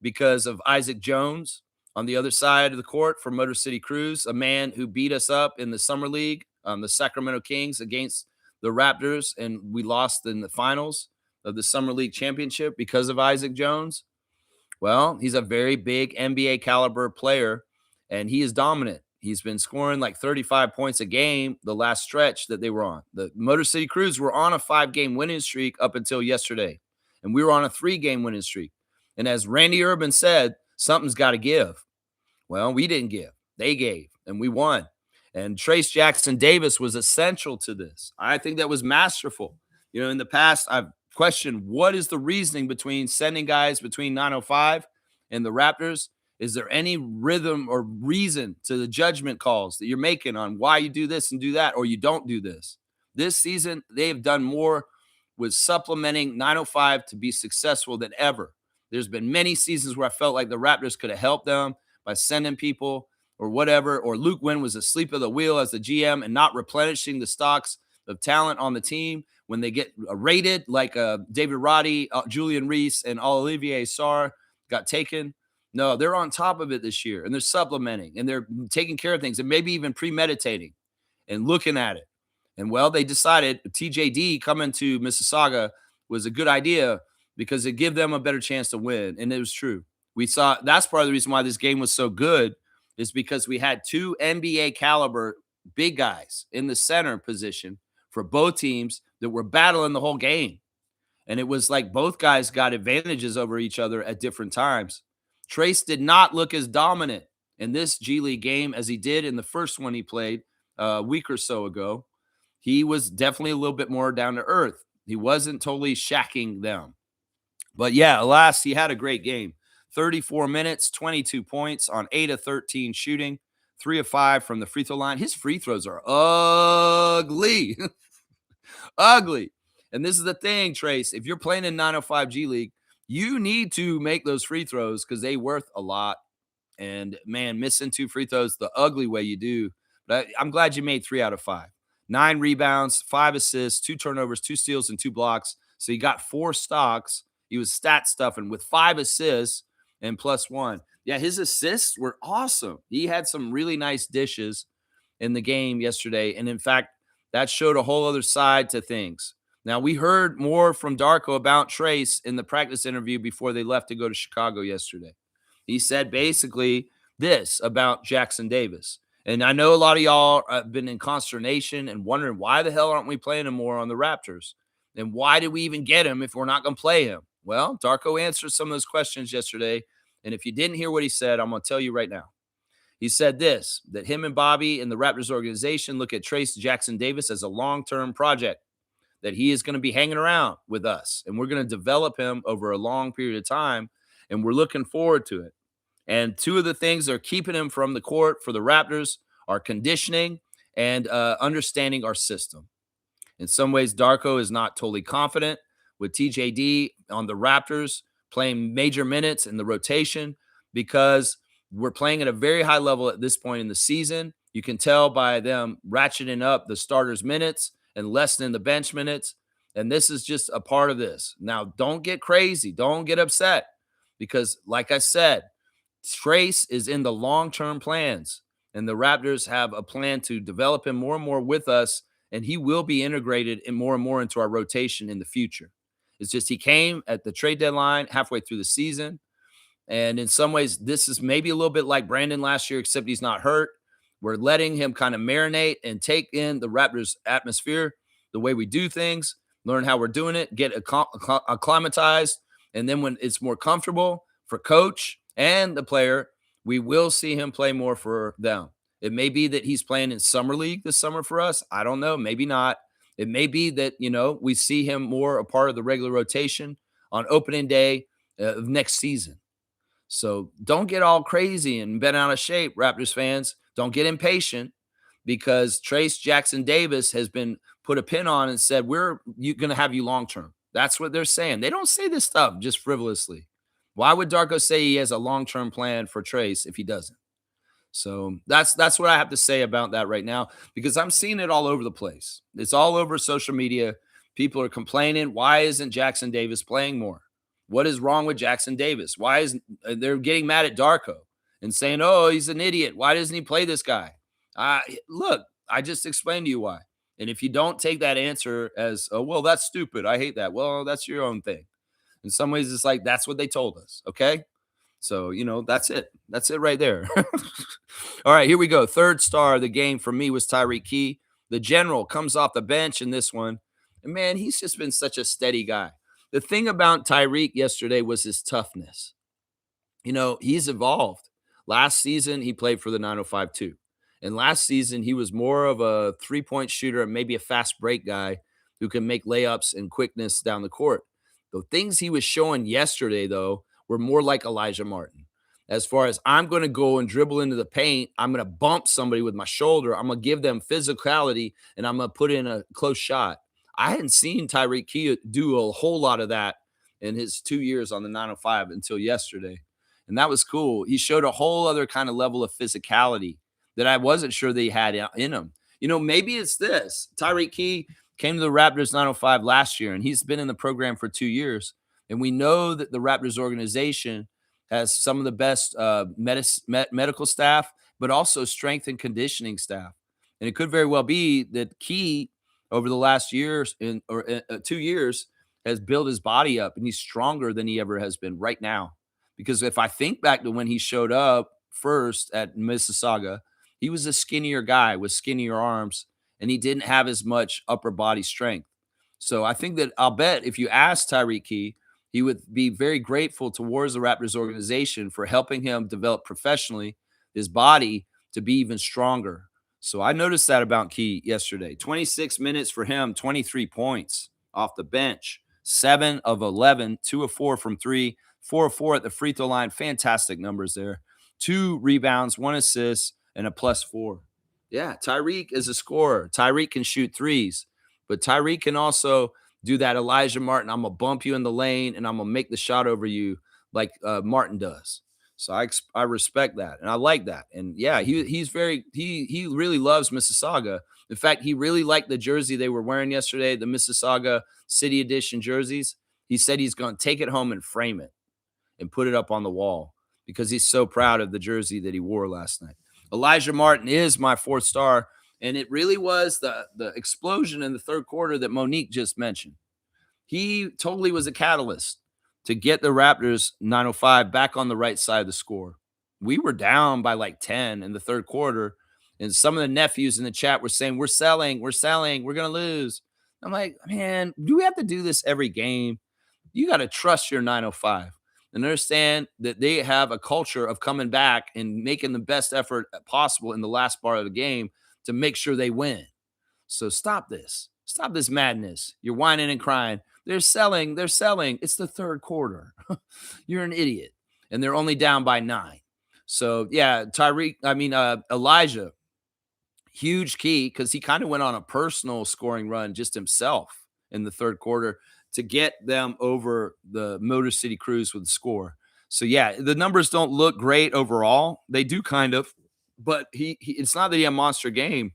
because of Isaac Jones on the other side of the court for Motor City Cruise, a man who beat us up in the Summer League, the Sacramento Kings against the Raptors, and we lost in the finals of the Summer League championship because of Isaac Jones. Well, he's a very big NBA caliber player, and he is dominant. He's been scoring like 35 points a game the last stretch that they were on. The Motor City Cruise were on a 5-game winning streak up until yesterday, and we were on a 3-game winning streak. And as Randy Urban said, something's got to give. Well, we didn't give. They gave, and we won. And Trace Jackson Davis was essential to this. I think that was masterful. In the past, I've questioned what is the reasoning between sending guys between 905 and the Raptors. Is there any rhythm or reason to the judgment calls that you're making on why you do this and do that, or you don't do this? This season, they have done more with supplementing 905 to be successful than ever. There's been many seasons where I felt like the Raptors could have helped them by sending people or whatever, or Luke Wynn was asleep at the wheel as the GM and not replenishing the stocks of talent on the team when they get rated, like David Roddy, Julian Reese, and Olivier Sarr got taken. No, they're on top of it this year, and they're supplementing, and they're taking care of things, and maybe even premeditating and looking at it. And, well, they decided TJD coming to Mississauga was a good idea because it gave them a better chance to win, and it was true. We saw that's part of the reason why this game was so good is because we had 2 NBA caliber big guys in the center position for both teams that were battling the whole game. And it was like both guys got advantages over each other at different times. Trace did not look as dominant in this G League game as he did in the first one he played a week or so ago. He was definitely a little bit more down to earth. He wasn't totally shacking them. But, yeah, alas, he had a great game. 34 minutes, 22 points on 8 of 13 shooting, 3 of 5 from the free throw line. His free throws are ugly. Ugly. And this is the thing, Trace. If you're playing in 905 G League, you need to make those free throws because they worth a lot. And man, missing 2 free throws the ugly way you do. But I'm glad you made 3 out of 5. 9 rebounds, 5 assists, 2 turnovers, 2 steals, and 2 blocks. So he got 4 stocks. He was stat stuffing with 5 assists and +1. Yeah, his assists were awesome. He had some really nice dishes in the game yesterday. And in fact, that showed a whole other side to things. Now, we heard more from Darko about Trace in the practice interview before they left to go to Chicago yesterday. He said basically this about Jackson Davis. And I know a lot of y'all have been in consternation and wondering why the hell aren't we playing him more on the Raptors? And why did we even get him if we're not going to play him? Well, Darko answered some of those questions yesterday. And if you didn't hear what he said, I'm going to tell you right now. He said this, that him and Bobby and the Raptors organization look at Trace Jackson Davis as a long-term project, that he is going to be hanging around with us. And we're going to develop him over a long period of time. And we're looking forward to it. And 2 of the things that are keeping him from the court for the Raptors are conditioning and understanding our system. In some ways, Darko is not totally confident with TJD on the Raptors playing major minutes in the rotation because we're playing at a very high level at this point in the season. You can tell by them ratcheting up the starters' minutes and lessening the bench minutes. And this is just a part of this. Now, don't get crazy. Don't get upset because, like I said, Trace is in the long-term plans, and the Raptors have a plan to develop him more and more with us, and he will be integrated in more and more into our rotation in the future. It's just he came at the trade deadline halfway through the season, and in some ways, this is maybe a little bit like Brandon last year, except he's not hurt. We're letting him kind of marinate and take in the Raptors atmosphere, the way we do things, learn how we're doing it, get acclimatized, and then when it's more comfortable for coach and the player, we will see him play more for them. It may be that he's playing in summer league this summer for us. I don't know. Maybe not. It may be that, we see him more a part of the regular rotation on opening day of next season. So don't get all crazy and bent out of shape, Raptors fans. Don't get impatient because Trace Jackson Davis has been put a pin on and said, we're going to have you long-term. That's what they're saying. They don't say this stuff just frivolously. Why would Darko say he has a long-term plan for Trace if he doesn't? So that's what I have to say about that right now because I'm seeing it all over the place. It's all over social media. People are complaining, why isn't Jackson Davis playing more? What is wrong with Jackson Davis? Why is they're getting mad at Darko and saying, oh, he's an idiot. Why doesn't he play this guy? Look, I just explained to you why. And if you don't take that answer as, oh, well, that's stupid, I hate that. Well, that's your own thing. In some ways, it's like, that's what they told us. Okay. So, that's it. That's it right there. All right, here we go. Third star of the game for me was Tyreke Key. The general comes off the bench in this one. And man, he's just been such a steady guy. The thing about Tyreke yesterday was his toughness. He's evolved. Last season, he played for the 905 too. And last season, he was more of a three-point shooter and maybe a fast break guy who can make layups and quickness down the court. The things he was showing yesterday, though, were more like Elijah Martin. As far as I'm going to go and dribble into the paint, I'm going to bump somebody with my shoulder. I'm going to give them physicality, and I'm going to put in a close shot. I hadn't seen Tyreke Key do a whole lot of that in his 2 years on the 905 until yesterday. And that was cool. He showed a whole other kind of level of physicality that I wasn't sure that he had in him. Maybe it's this. Tyreke Key came to the Raptors 905 last year, and he's been in the program for 2 years. And we know that the Raptors organization has some of the best medical staff, but also strength and conditioning staff. And it could very well be that Key over the last 2 years has built his body up, and he's stronger than he ever has been right now. Because if I think back to when he showed up first at Mississauga, he was a skinnier guy with skinnier arms, and he didn't have as much upper body strength. So I think that I'll bet if you ask Tyreke Key, he would be very grateful towards the Raptors organization for helping him develop professionally his body to be even stronger. So I noticed that about Key yesterday. 26 minutes for him, 23 points off the bench, 7 of 11, 2 of 4 from 3, 4 of 4 at the free throw line. Fantastic numbers there. 2 rebounds, 1 assist, and a +4. Yeah, Tyreek is a scorer. Tyreek can shoot threes, but Tyreek can also do that Elijah Martin, I'm gonna bump you in the lane and I'm gonna make the shot over you like Martin does. So I respect that and I like that. And yeah, he really loves Mississauga. In fact, he really liked the jersey they were wearing yesterday, the Mississauga City Edition jerseys. He said he's going to take it home and frame it and put it up on the wall because he's so proud of the jersey that he wore last night. Elijah Martin is my 4th star, and it really was the explosion in the 3rd quarter that Monique just mentioned. He totally was a catalyst to get the Raptors 905 back on the right side of the score. We were down by like 10 in the 3rd quarter, and some of the nephews in the chat were saying, we're selling, we're going to lose. I'm like, man, do we have to do this every game? You got to trust your 905 and understand that they have a culture of coming back and making the best effort possible in the last part of the game to make sure they win. So stop this. Stop this madness. You're whining and crying. They're selling. They're selling. It's the 3rd quarter. You're an idiot. And they're only down by 9. So, yeah, Elijah, huge key because he kind of went on a personal scoring run just himself in the 3rd quarter to get them over the Motor City Cruise with the score. So, yeah, the numbers don't look great overall. They do kind of, but it's not that he had a monster game.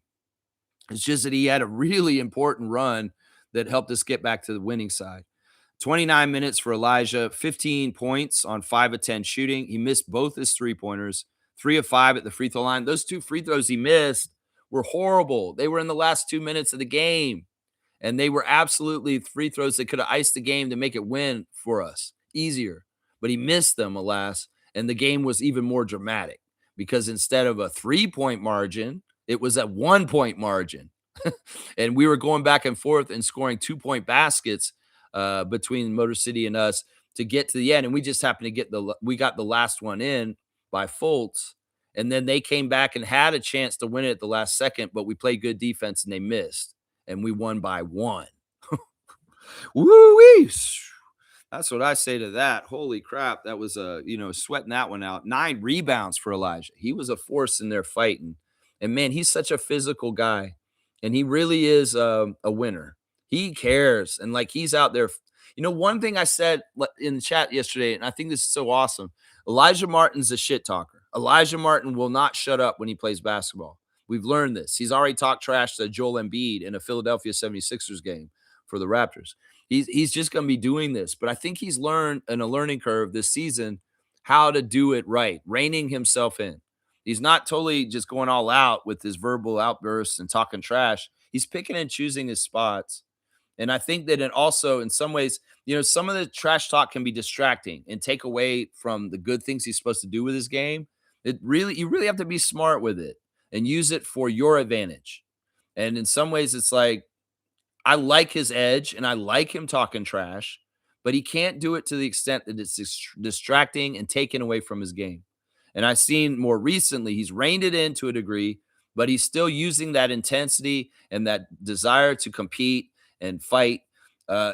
It's just that he had a really important run that helped us get back to the winning side. 29 minutes for Elijah, 15 points on 5 of 10 shooting. He missed both his 3-pointers, 3 of 5 at the free throw line. Those 2 free throws he missed were horrible. They were in the last 2 minutes of the game, and they were absolutely free throws that could have iced the game to make it win for us easier. But he missed them, alas, and the game was even more dramatic because instead of a 3-point margin, it was a 1-point margin. And we were going back and forth and scoring 2-point baskets between Motor City and us to get to the end. And we just happened to got the last one in by Fultz. And then they came back and had a chance to win it at the last second, but we played good defense and they missed. And we won by 1. Woo-wee! That's what I say to that. Holy crap. That was sweating that one out. 9 rebounds for Elijah. He was a force in there fighting. And man, he's such a physical guy. And he really is a winner. He cares. And like he's out there. One thing I said in the chat yesterday, and I think this is so awesome. Elijah Martin's a shit talker. Elijah Martin will not shut up when he plays basketball. We've learned this. He's already talked trash to Joel Embiid in a Philadelphia 76ers game for the Raptors. He's just going to be doing this. But I think he's learned in a learning curve this season how to do it right, reining himself in. He's not totally just going all out with his verbal outbursts and talking trash. He's picking and choosing his spots. And I think that it also, in some ways, some of the trash talk can be distracting and take away from the good things he's supposed to do with his game. You really have to be smart with it and use it for your advantage. And in some ways, it's like, I like his edge and I like him talking trash, but he can't do it to the extent that it's distracting and taken away from his game. And I've seen more recently, he's reined it in to a degree, but he's still using that intensity and that desire to compete and fight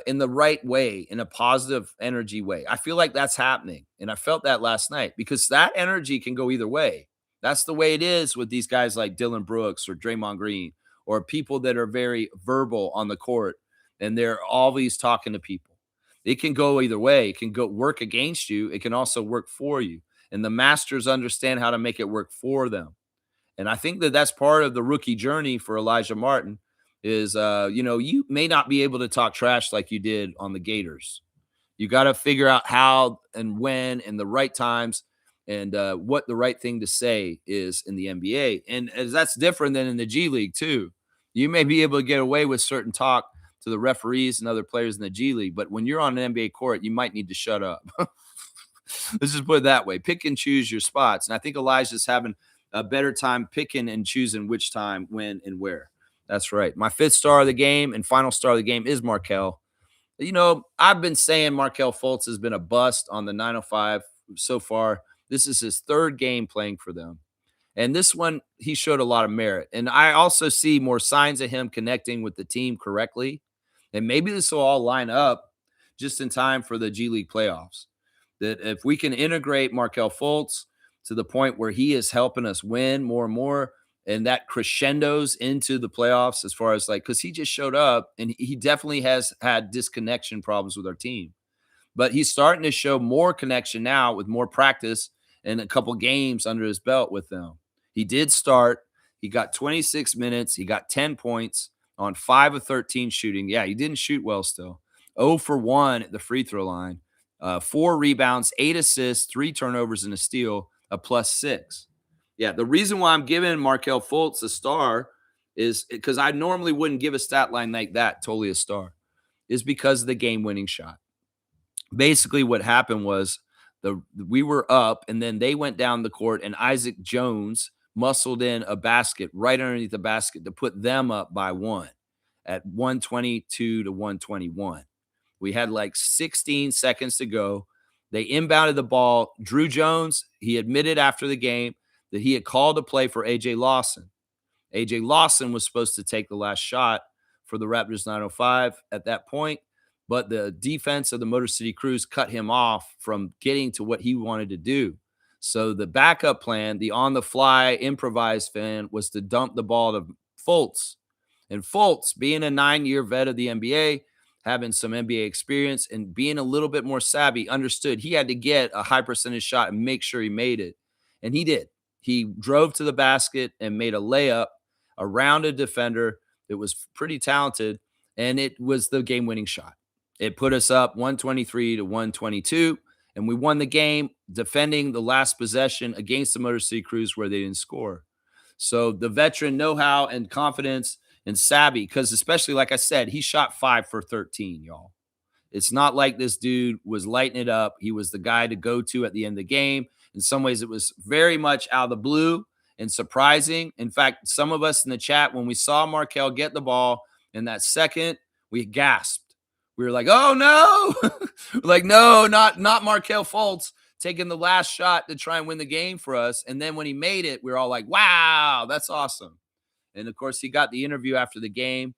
in the right way, in a positive energy way. I feel like that's happening. And I felt that last night because that energy can go either way. That's the way it is with these guys like Dylan Brooks or Draymond Green or people that are very verbal on the court and they're always talking to people. It can go either way. It can go work against you. It can also work for you. And the masters understand how to make it work for them. And I think that that's part of the rookie journey for Elijah Martin is, you may not be able to talk trash like you did on the Gators. You got to figure out how and when and the right times and what the right thing to say is in the NBA. And that's different than in the G League too. You may be able to get away with certain talk to the referees and other players in the G League, but when you're on an NBA court, you might need to shut up. Let's just put it that way. Pick and choose your spots. And I think Elijah's having a better time picking and choosing which time, when, and where. That's right. My 5th star of the game and final star of the game is Markelle. I've been saying Markelle Fultz has been a bust on the 905 so far. This is his 3rd game playing for them. And this one, he showed a lot of merit. And I also see more signs of him connecting with the team correctly. And maybe this will all line up just in time for the G League playoffs. That if we can integrate Markelle Fultz to the point where he is helping us win more and more. And that crescendos into the playoffs as far as like, because he just showed up and he definitely has had disconnection problems with our team. But he's starting to show more connection now with more practice and a couple games under his belt with them. He did start. He got 26 minutes. He got 10 points on 5 of 13 shooting. Yeah, he didn't shoot well still. 0 for 1 at the free throw line. 4 rebounds, 8 assists, 3 turnovers, and a steal, a +6. Yeah, the reason why I'm giving Markelle Fultz a star is because I normally wouldn't give a stat line like that totally a star, is because of the game-winning shot. Basically what happened was we were up and then they went down the court and Isaac Jones muscled in a basket right underneath the basket to put them up by 1 at 122 to 121. We had like 16 seconds to go. They inbounded the ball. Drew Jones, he admitted after the game that he had called a play for AJ Lawson. AJ Lawson was supposed to take the last shot for the Raptors 905 at that point, but the defense of the Motor City Cruise cut him off from getting to what he wanted to do. So the backup plan, the on-the-fly improvised plan, was to dump the ball to Fultz. And Fultz, being a 9-year vet of the NBA, having some NBA experience and being a little bit more savvy, understood he had to get a high percentage shot and make sure he made it. And he did. He drove to the basket and made a layup around a defender that was pretty talented, and it was the game-winning shot. It put us up 123 to 122, and we won the game defending the last possession against the Motor City Cruise where they didn't score. So the veteran know-how and confidence and savvy, because especially like I said, he shot 5 for 13, y'all. It's not like this dude was lighting it up. He was the guy to go to at the end of the game. In some ways, it was very much out of the blue and surprising. In fact, some of us in the chat, when we saw Markelle get the ball in that second, we gasped. We were like, oh, no. Like, no, not Markelle Fultz taking the last shot to try and win the game for us. And then when he made it, we were all like, wow, that's awesome. And, of course, he got the interview after the game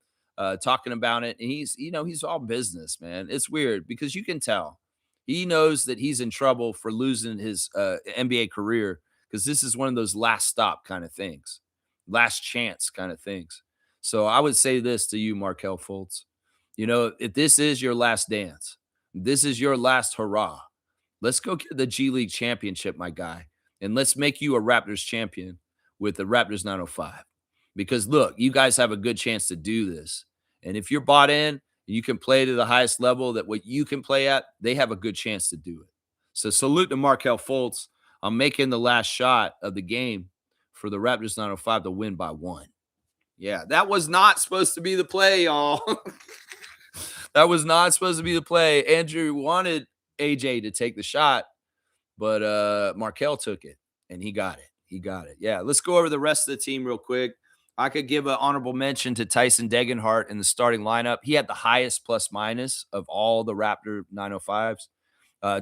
talking about it. And he's all business, man. It's weird because you can tell. He knows that he's in trouble for losing his NBA career because this is one of those last stop kind of things, last chance kind of things. So I would say this to you, Markelle Fultz. If this is your last dance, this is your last hurrah, let's go get the G League championship, my guy. And let's make you a Raptors champion with the Raptors 905. Because, look, you guys have a good chance to do this. And if you're bought in, you can play to the highest level that what you can play at, they have a good chance to do it. So salute to Markelle Fultz on making the last shot of the game for the Raptors 905 to win by 1. Yeah, that was not supposed to be the play, y'all. That was not supposed to be the play. Andrew wanted AJ to take the shot, but Markelle took it, and he got it. He got it. Yeah, let's go over the rest of the team real quick. I could give an honorable mention to Tyson Degenhart in the starting lineup. He had the highest plus-minus of all the Raptor 905s.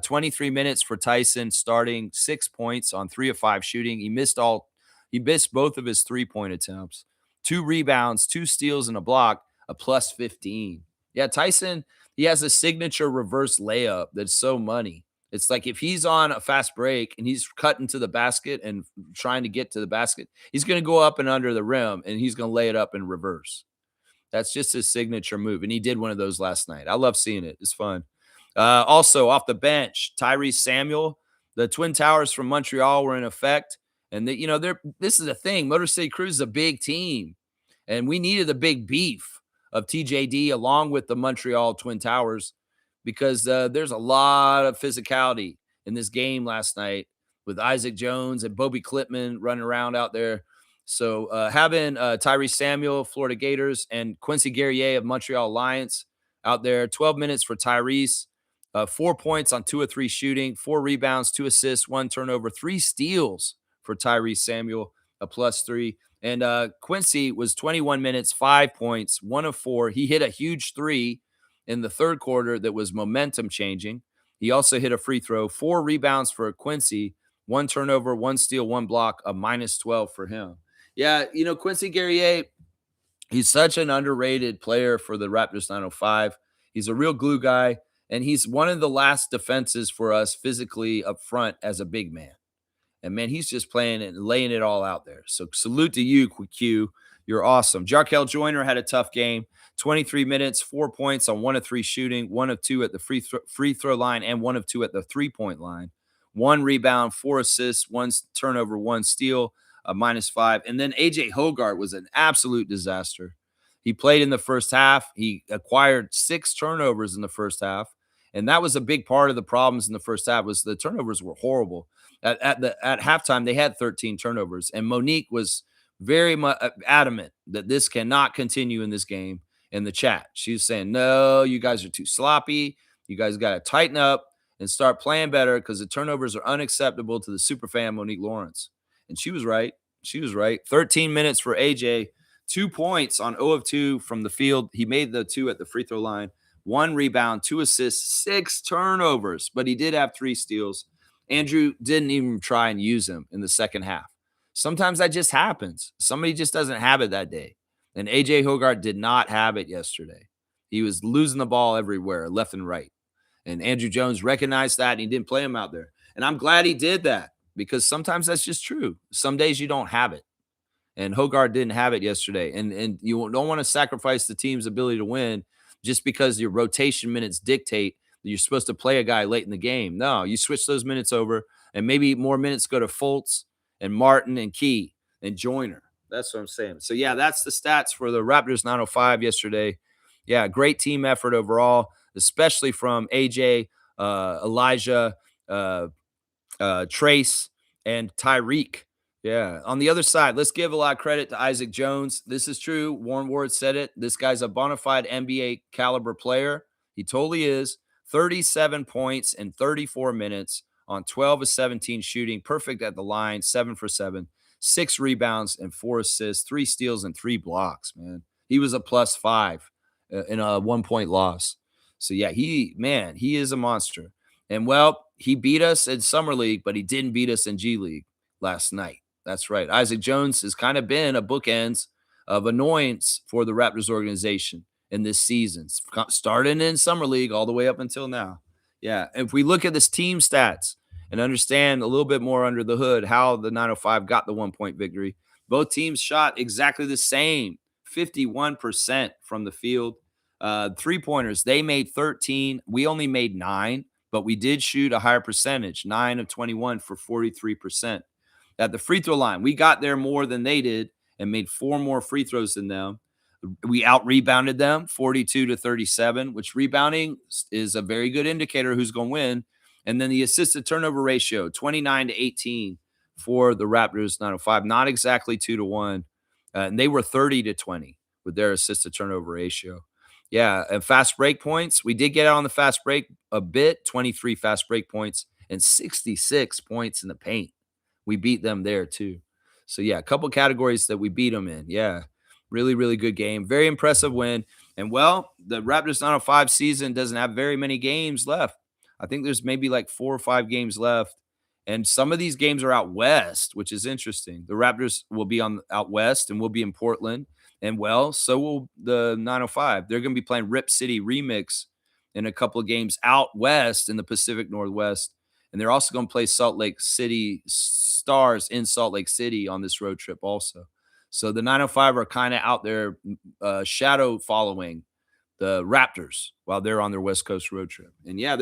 23 minutes for Tyson, starting 6 points on 3 of 5 shooting. He missed both of his 3-point attempts. 2 rebounds, 2 steals, and a block, a +15. Yeah, Tyson, he has a signature reverse layup that's so money. It's like if he's on a fast break and he's cutting to the basket and trying to get to the basket, he's going to go up and under the rim and he's going to lay it up in reverse. That's just his signature move. And he did one of those last night. I love seeing it. It's fun. Also, off the bench, Tyrese Samuel. The Twin Towers from Montreal were in effect. And, this is the thing. Motor City Cruise is a big team. And we needed the big beef of TJD along with the Montreal Twin Towers because there's a lot of physicality in this game last night with Isaac Jones and Bobby Klitman running around out there. So having Tyrese Samuel, Florida Gators, and Quincy Guerrier of Montreal Alliance out there, 12 minutes for Tyrese, 4 points on 2 of 3 shooting, 4 rebounds, 2 assists, 1 turnover, 3 steals for Tyrese Samuel, a +3. And Quincy was 21 minutes, 5 points, 1 of 4. He hit a huge 3 in the third quarter that was momentum changing. He also hit a free throw, 4 rebounds for Quincy, 1 turnover, 1 steal, 1 block, a -12 for him. Yeah, Quincy Guerrier, he's such an underrated player for the Raptors 905. He's a real glue guy, and he's one of the last defenses for us physically up front as a big man. And man, he's just playing and laying it all out there. So salute to you, Q. You're awesome. Jarkel Joyner had a tough game. 23 minutes, 4 points on 1 of 3 shooting, 1 of 2 at the free throw line, and 1 of 2 at the 3-point line. 1 rebound, 4 assists, 1 turnover, 1 steal, -5. And then AJ Hogarth was an absolute disaster. He played in the first half. He acquired 6 turnovers in the first half. And that was a big part of the problems in the first half was the turnovers were horrible. At halftime, they had 13 turnovers, and Monique was very much adamant that this cannot continue in this game in the chat. She was saying, no, you guys are too sloppy. You guys got to tighten up and start playing better because the turnovers are unacceptable to the superfan Monique Lawrence. And she was right. She was right. 13 minutes for AJ, 2 points on 0 of 2 from the field. He made the 2 at the free throw line, 1 rebound, 2 assists, 6 turnovers, but he did have 3 steals. Andrew didn't even try and use him in the second half. Sometimes that just happens. Somebody just doesn't have it that day. And AJ Hogarth did not have it yesterday. He was losing the ball everywhere, left and right. And Andrew Jones recognized that and he didn't play him out there. And I'm glad he did that because sometimes that's just true. Some days you don't have it. And Hogarth didn't have it yesterday. And you don't want to sacrifice the team's ability to win just because your rotation minutes dictate that you're supposed to play a guy late in the game. No, you switch those minutes over, and maybe more minutes go to Fultz and Martin and Key and Joyner. That's what I'm saying. So, yeah, that's the stats for the Raptors 905 yesterday. Yeah, great team effort overall, especially from AJ, Elijah, Trace, and Tyreek. Yeah. On the other side, let's give a lot of credit to Isaac Jones. This is true. Warren Ward said it. This guy's a bona fide NBA caliber player. He totally is. 37 points in 34 minutes on 12 of 17 shooting. Perfect at the line. 7 for 7. 6 rebounds and 4 assists. 3 steals and 3 blocks, man. He was a +5 in a 1-point loss. So, yeah, he is a monster. And, well, he beat us in Summer League, but he didn't beat us in G League last night. That's right. Isaac Jones has kind of been a bookends of annoyance for the Raptors organization in this season, starting in Summer League all the way up until now. Yeah. If we look at this team stats and understand a little bit more under the hood how the 905 got the 1-point victory, both teams shot exactly the same, 51% from the field. 3-pointers, they made 13. We only made 9, but we did shoot a higher percentage, 9 of 21 for 43%. At the free throw line, we got there more than they did and made 4 more free throws than them. We out-rebounded them 42-37, which rebounding is a very good indicator who's going to win. And then the assisted turnover ratio, 29-18 for the Raptors 905, not exactly 2-1. And they were 30-20 with their assisted turnover ratio. Yeah, and fast break points, we did get out on the fast break a bit, 23 fast break points and 66 points in the paint. We beat them there too. So, yeah, a couple categories that we beat them in. Yeah, really, really good game. Very impressive win. And, well, the Raptors 905 season doesn't have very many games left. I think there's maybe like 4 or 5 games left. And some of these games are out west, which is interesting. The Raptors will be out west and we'll be in Portland. And, well, so will the 905. They're going to be playing Rip City Remix in a couple of games out west in the Pacific Northwest. And they're also going to play Salt Lake City Stars in Salt Lake City on this road trip also. So the 905 are kind of out there shadow following the Raptors while they're on their West Coast road trip. And, yeah,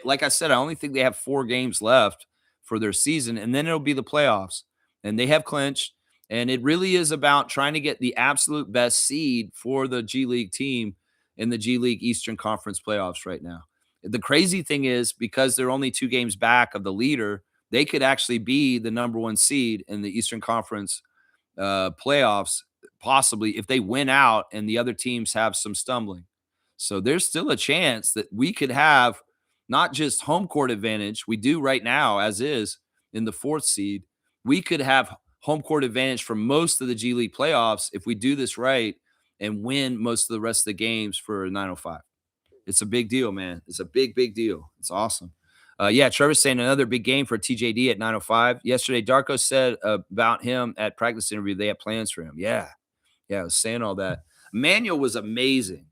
like I said, I only think they have 4 games left for their season, and then it'll be the playoffs. And they have clinched. And it really is about trying to get the absolute best seed for the G League team in the G League Eastern Conference playoffs right now. The crazy thing is because they're only 2 games back of the leader, they could actually be the number 1 seed in the Eastern Conference playoffs, possibly if they win out and the other teams have some stumbling. So there's still a chance that we could have not just home court advantage, we do right now as is in the 4th seed. We could have home court advantage for most of the G League playoffs if we do this right and win most of the rest of the games for 905. It's a big deal, man. It's a big, big deal. It's awesome. Yeah, Trevor's saying another big game for TJD at 905. Yesterday, Darko said about him at practice interview, they have plans for him. Yeah, I was saying all that. Emmanuel was amazing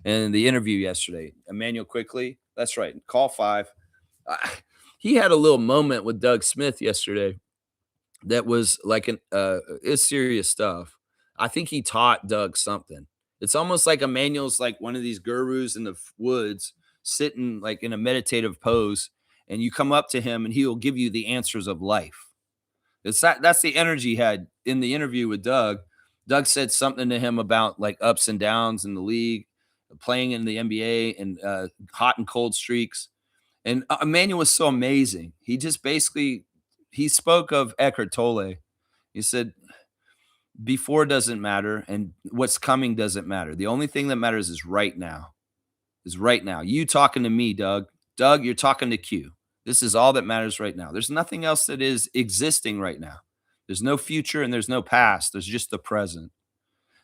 in the interview yesterday. Emmanuel quickly. That's right. Call 5. He had a little moment with Doug Smith yesterday. that was like it's serious stuff. I think he taught Doug something. It's almost like Emmanuel's like one of these gurus in the woods, sitting like in a meditative pose, and you come up to him and he'll give you the answers of life. That's the energy he had in the interview with Doug. Doug said something to him about like ups and downs in the league, playing in the NBA, and hot and cold streaks. And Emmanuel was so amazing. He just basically he spoke of Eckhart Tolle. He said, "Before doesn't matter, and what's coming doesn't matter. The only thing that matters is right now. Is right now. You talking to me, Doug. Doug, you're talking to Q. This is all that matters right now. There's nothing else that is existing right now. There's no future and there's no past. There's just the present."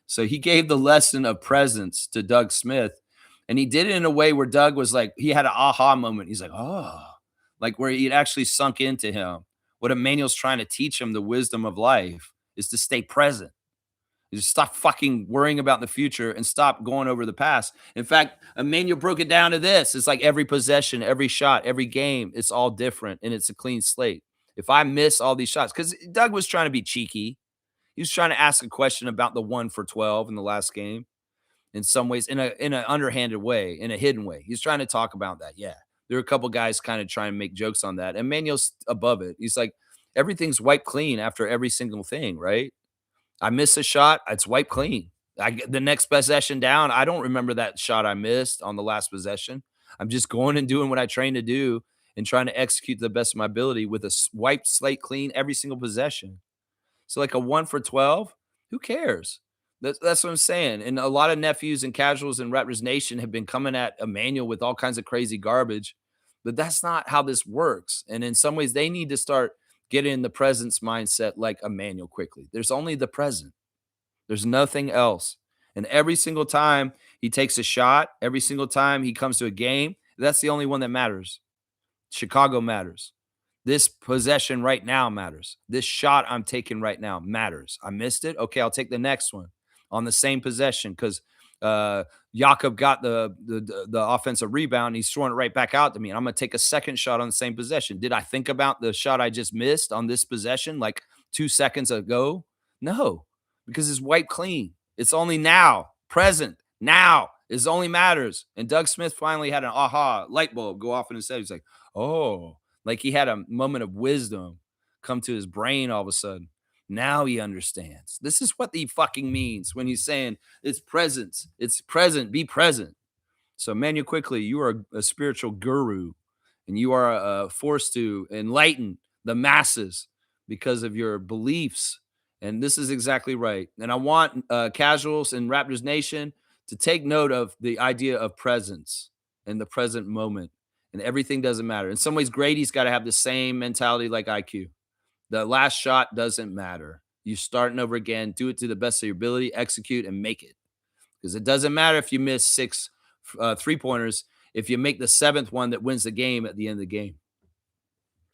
So he gave the lesson of presence to Doug Smith. And he did it in a way where Doug was like, he had an aha moment. He's like, oh, like where it actually sunk into him. What Emmanuel's trying to teach him, the wisdom of life, is to stay present. Just stop fucking worrying about the future and stop going over the past. In fact, Emmanuel broke it down to this. It's like every possession, every shot, every game, it's all different and it's a clean slate. If I miss all these shots, because Doug was trying to be cheeky. He was trying to ask a question about the 1 for 12 in the last game in some ways, in an underhanded way, in a hidden way. He's trying to talk about that. Yeah. There are a couple guys kind of trying to make jokes on that. And Emmanuel's above it. He's like, everything's wiped clean after every single thing, right? I miss a shot, it's wiped clean. The next possession down, I don't remember that shot I missed on the last possession. I'm just going and doing what I trained to do and trying to execute the best of my ability with a wiped slate clean every single possession. So like a 1 for 12, who cares? That's what I'm saying. And a lot of nephews and casuals in Raptors Nation have been coming at Emmanuel with all kinds of crazy garbage, but that's not how this works. And in some ways, they need to start getting in the presence mindset like Emmanuel quickly. There's only the present. There's nothing else. And every single time he takes a shot, every single time he comes to a game, that's the only one that matters. Chicago matters. This possession right now matters. This shot I'm taking right now matters. I missed it. Okay, I'll take the next one on the same possession because Jakob got the offensive rebound. And he's throwing it right back out to me. And I'm going to take a second shot on the same possession. Did I think about the shot I just missed on this possession like 2 seconds ago? No, because it's wiped clean. It's only now, present, now is only matters. And Doug Smith finally had an aha light bulb go off in his head. He's like, oh, like he had a moment of wisdom come to his brain all of a sudden. Now he understands. This is what he fucking means when he's saying it's presence. It's present. Be present. So, Manuel, quickly, you are a spiritual guru and you are a force to enlighten the masses because of your beliefs. And this is exactly right. And I want casuals in Raptors Nation to take note of the idea of presence and the present moment. And everything doesn't matter. In some ways, Grady's got to have the same mentality like IQ. The last shot doesn't matter. You starting over again, do it to the best of your ability, execute, and make it. Because it doesn't matter if you miss 6 3-pointers if you make the 7th one that wins the game at the end of the game.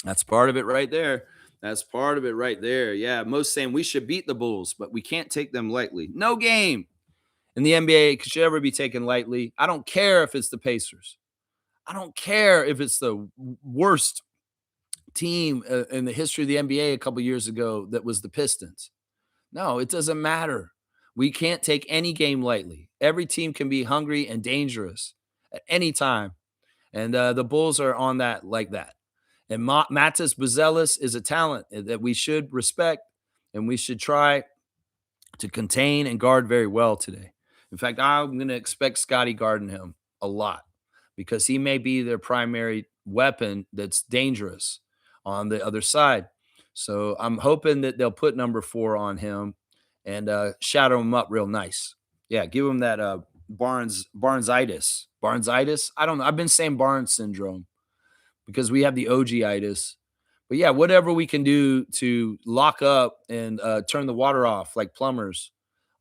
That's part of it right there. That's part of it right there. Yeah, most saying we should beat the Bulls, but we can't take them lightly. No game in the NBA should ever be taken lightly. I don't care if it's the Pacers. I don't care if it's the worst team in the history of the NBA a couple years ago that was the Pistons. No, it doesn't matter. We can't take any game lightly. Every team can be hungry and dangerous at any time. And the Bulls are on that like that. And Matas Buzelis is a talent that we should respect and we should try to contain and guard very well today. In fact, I'm going to expect Scotty guarding him a lot because he may be their primary weapon that's dangerous on the other side. So I'm hoping that they'll put number 4 on him and shadow him up real nice. Yeah, give him that Barnesitis. Barnesitis? I don't know. I've been saying Barnes syndrome because we have the OG-itis. But yeah, whatever we can do to lock up and turn the water off like plumbers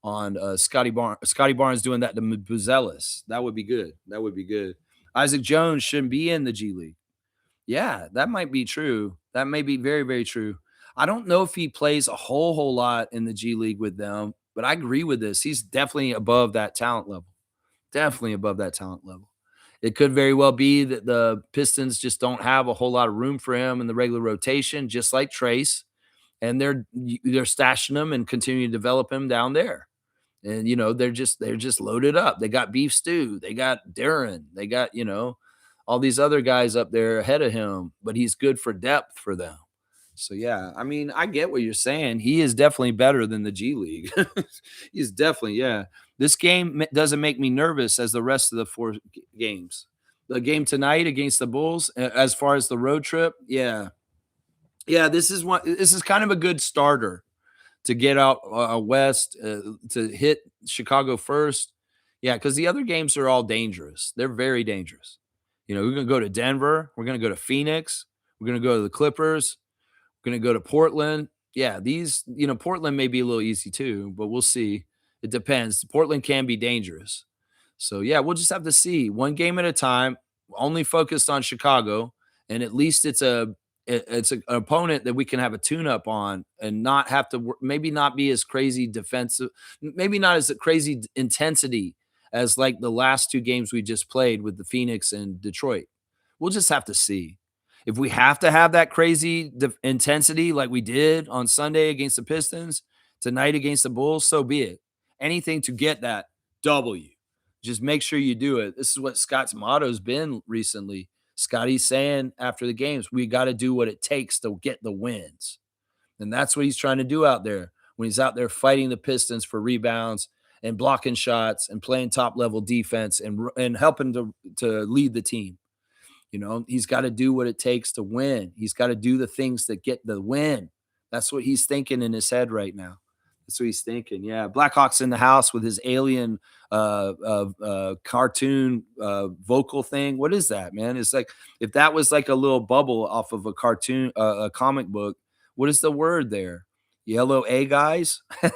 on Scotty Barnes. Scotty Barnes doing that to Buzelis. That would be good. That would be good. Isaac Jones shouldn't be in the G League. Yeah, that might be true. That may be very, very true. I don't know if he plays a whole lot in the G League with them, but I agree with this. He's definitely above that talent level. Definitely above that talent level. It could very well be that the Pistons just don't have a whole lot of room for him in the regular rotation, just like Trace. and they're stashing them and continuing to develop him down there. And they're just loaded up. They got Beef Stew, they got Darren, they got all these other guys up there ahead of him, but he's good for depth for them. So yeah, I mean, I get what you're saying. He is definitely better than the G League. He's definitely, yeah. This game doesn't make me nervous as the rest of the four games. The game tonight against the Bulls, as far as the road trip, yeah, yeah. This is kind of a good starter to get out west, to hit Chicago first. Yeah, because the other games are all dangerous. They're very dangerous. We're going to go to Denver. We're going to go to Phoenix. We're going to go to the Clippers. We're going to go to Portland. Yeah, Portland may be a little easy too, but we'll see. It depends. Portland can be dangerous. So, yeah, we'll just have to see. One game at a time, only focused on Chicago, and at least it's an opponent that we can have a tune-up on and not have to maybe not be as crazy defensive, maybe not as a crazy intensity as like the last two games we just played with the Phoenix and Detroit. We'll just have to see. If we have to have that crazy intensity like we did on Sunday against the Pistons, tonight against the Bulls, so be it. Anything to get that W. Just make sure you do it. This is what Scott's motto's been recently. Scotty's saying after the games, we got to do what it takes to get the wins. And that's what he's trying to do out there when he's out there fighting the Pistons for rebounds and blocking shots and playing top-level defense and helping to lead the team. He's got to do what it takes to win. He's got to do the things that get the win. That's what he's thinking in his head right now. That's what he's thinking. Yeah, Blackhawk's in the house with his alien cartoon vocal thing. What is that, man? It's like if that was like a little bubble off of a cartoon, a comic book. What is the word there? Yellow A guys? I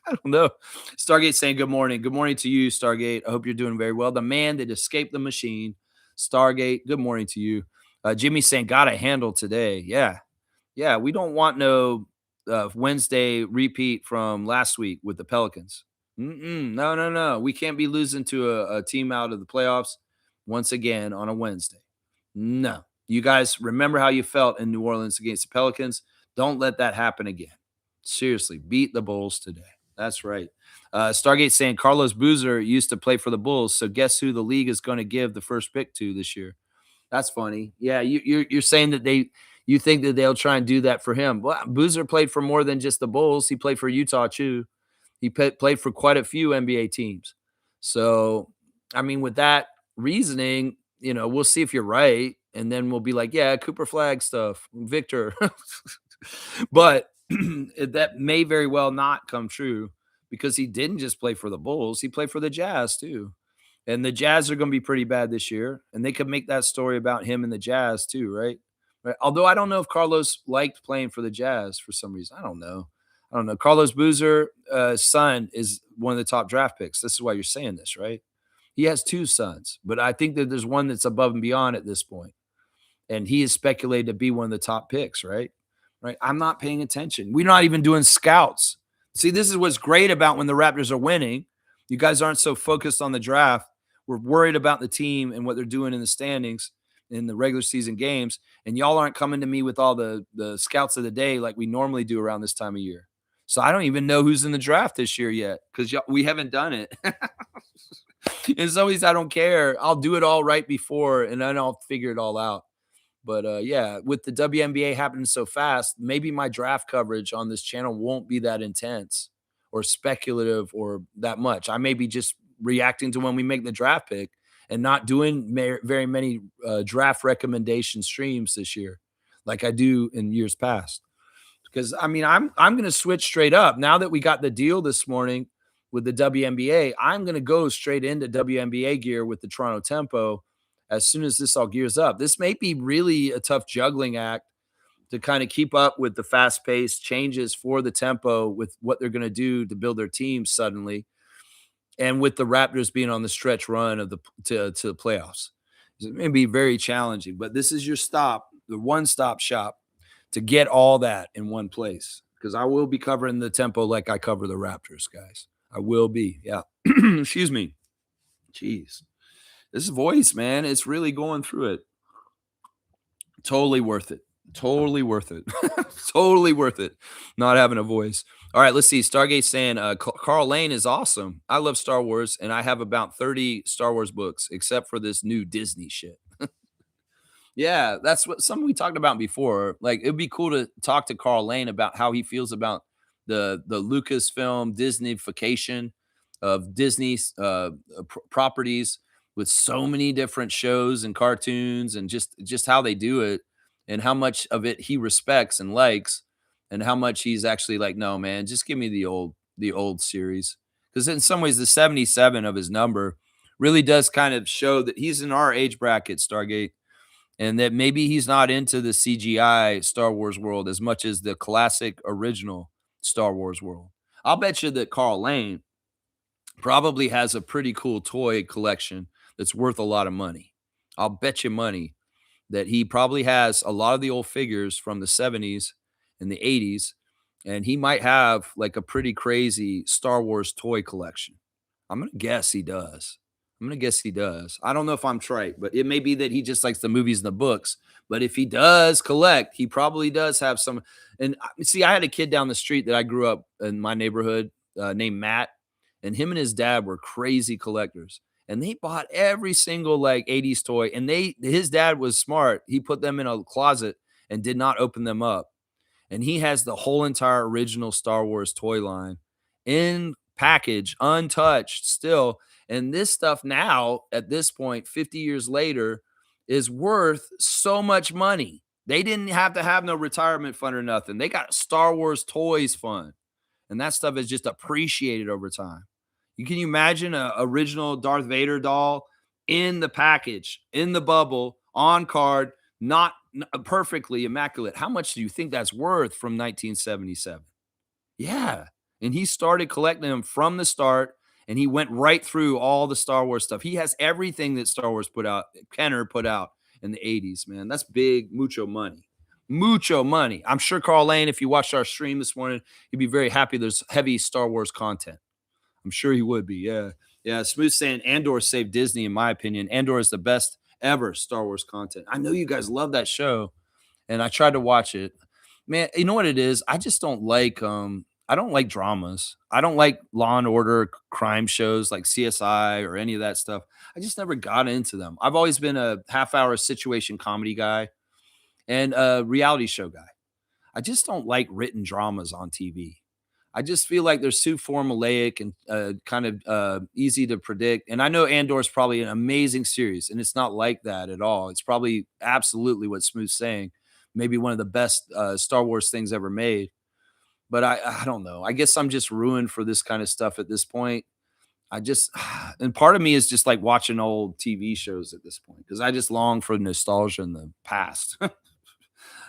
don't know. Stargate saying good morning. Good morning to you, Stargate. I hope you're doing very well. The man that escaped the machine. Stargate, good morning to you. Jimmy saying, got a handle today. Yeah. Yeah, we don't want no Wednesday repeat from last week with the Pelicans. No, no, no. We can't be losing to a team out of the playoffs once again on a Wednesday. No. You guys remember how you felt in New Orleans against the Pelicans. Don't let that happen again. Seriously, beat the Bulls today. That's right. Stargate saying Carlos Boozer used to play for the Bulls, so guess who the league is going to give the first pick to this year? That's funny. Yeah, you're saying that you think that they'll try and do that for him. Well, Boozer played for more than just the Bulls. He played for Utah too. He played for quite a few NBA teams. So, I mean, with that reasoning, we'll see if you're right, and then we'll be like, yeah, Cooper Flag stuff, Victor. But that may very well not come true because he didn't just play for the Bulls. He played for the Jazz too. And the Jazz are going to be pretty bad this year. And they could make that story about him and the Jazz too, right? Although I don't know if Carlos liked playing for the Jazz for some reason. I don't know. Carlos Boozer, son is one of the top draft picks. This is why you're saying this, right? He has two sons, but I think that there's one that's above and beyond at this point. And he is speculated to be one of the top picks, right? Right. I'm not paying attention. We're not even doing scouts. See, this is what's great about when the Raptors are winning. You guys aren't so focused on the draft. We're worried about the team and what they're doing in the standings in the regular season games. And y'all aren't coming to me with all the scouts of the day like we normally do around this time of year. So I don't even know who's in the draft this year yet because we haven't done it. As always, I don't care. I'll do it all right before and then I'll figure it all out. But yeah, with the WNBA happening so fast, maybe my draft coverage on this channel won't be that intense or speculative or that much. I may be just reacting to when we make the draft pick and not doing very many draft recommendation streams this year like I do in years past. Because, I mean, I'm going to switch straight up. Now that we got the deal this morning with the WNBA, I'm going to go straight into WNBA gear with the Toronto Tempo as soon as this all gears up. This may be really a tough juggling act to kind of keep up with the fast-paced changes for the Tempo with what they're going to do to build their team suddenly, and with the Raptors being on the stretch run of to the playoffs. It may be very challenging, but this is your stop, the one-stop shop to get all that in one place, because I will be covering the Tempo like I cover the Raptors, guys. I will be, yeah. Excuse me. Jeez. This voice, man, it's really going through it. Totally worth it. Totally worth it. Totally worth it not having a voice. All right, let's see. Stargate saying, Carl Lane is awesome. I love Star Wars, and I have about 30 Star Wars books, except for this new Disney shit. Yeah, that's what something we talked about before. Like, it'd be cool to talk to Carl Lane about how he feels about the Lucasfilm Disneyfication of Disney's properties with so many different shows and cartoons and just how they do it and how much of it he respects and likes and how much he's actually like, no, man, just give me the old series. Because in some ways, the 77 of his number really does kind of show that he's in our age bracket, Stargate, and that maybe he's not into the CGI Star Wars world as much as the classic original Star Wars world. I'll bet you that Carl Lane probably has a pretty cool toy collection that's worth a lot of money. I'll bet you money that he probably has a lot of the old figures from the 70s and the 80s, and he might have like a pretty crazy Star Wars toy collection. I'm gonna guess he does. I'm gonna guess he does. I don't know if I'm trite, but it may be that he just likes the movies and the books. But if he does collect, he probably does have some. And see, I had a kid down the street that I grew up in my neighborhood named Matt, and him and his dad were crazy collectors. And they bought every single like 80s toy. And his dad was smart. He put them in a closet and did not open them up, and he has the whole entire original Star Wars toy line in package, untouched still. And this stuff now, at this point, 50 years later, is worth so much money. They didn't have to have no retirement fund or nothing. They got Star Wars toys fund, and that stuff is just appreciated over time. Can you imagine a original Darth Vader doll in the package, in the bubble, on card, not perfectly immaculate? How much do you think that's worth from 1977? Yeah. And he started collecting them from the start, and he went right through all the Star Wars stuff. He has everything that Star Wars put out, Kenner put out in the 80s, man. That's big, mucho money. Mucho money. I'm sure Carl Lane, if you watched our stream this morning, he'd be very happy there's heavy Star Wars content. I'm sure he would be. Yeah. Yeah. Smooth saying Andor saved Disney, in my opinion. Andor is the best ever Star Wars content. I know you guys love that show, and I tried to watch it. Man, you know what it is? I don't like dramas. I don't like Law and Order crime shows like CSI or any of that stuff. I just never got into them. I've always been a half-hour situation comedy guy and a reality show guy. I just don't like written dramas on TV. I just feel like they're too formulaic and kind of easy to predict. And I know Andor is probably an amazing series, and it's not like that at all. It's probably absolutely what Smooth's saying, maybe one of the best Star Wars things ever made. But I don't know. I guess I'm just ruined for this kind of stuff at this point. I just and part of me is just like watching old TV shows at this point because I just long for nostalgia in the past.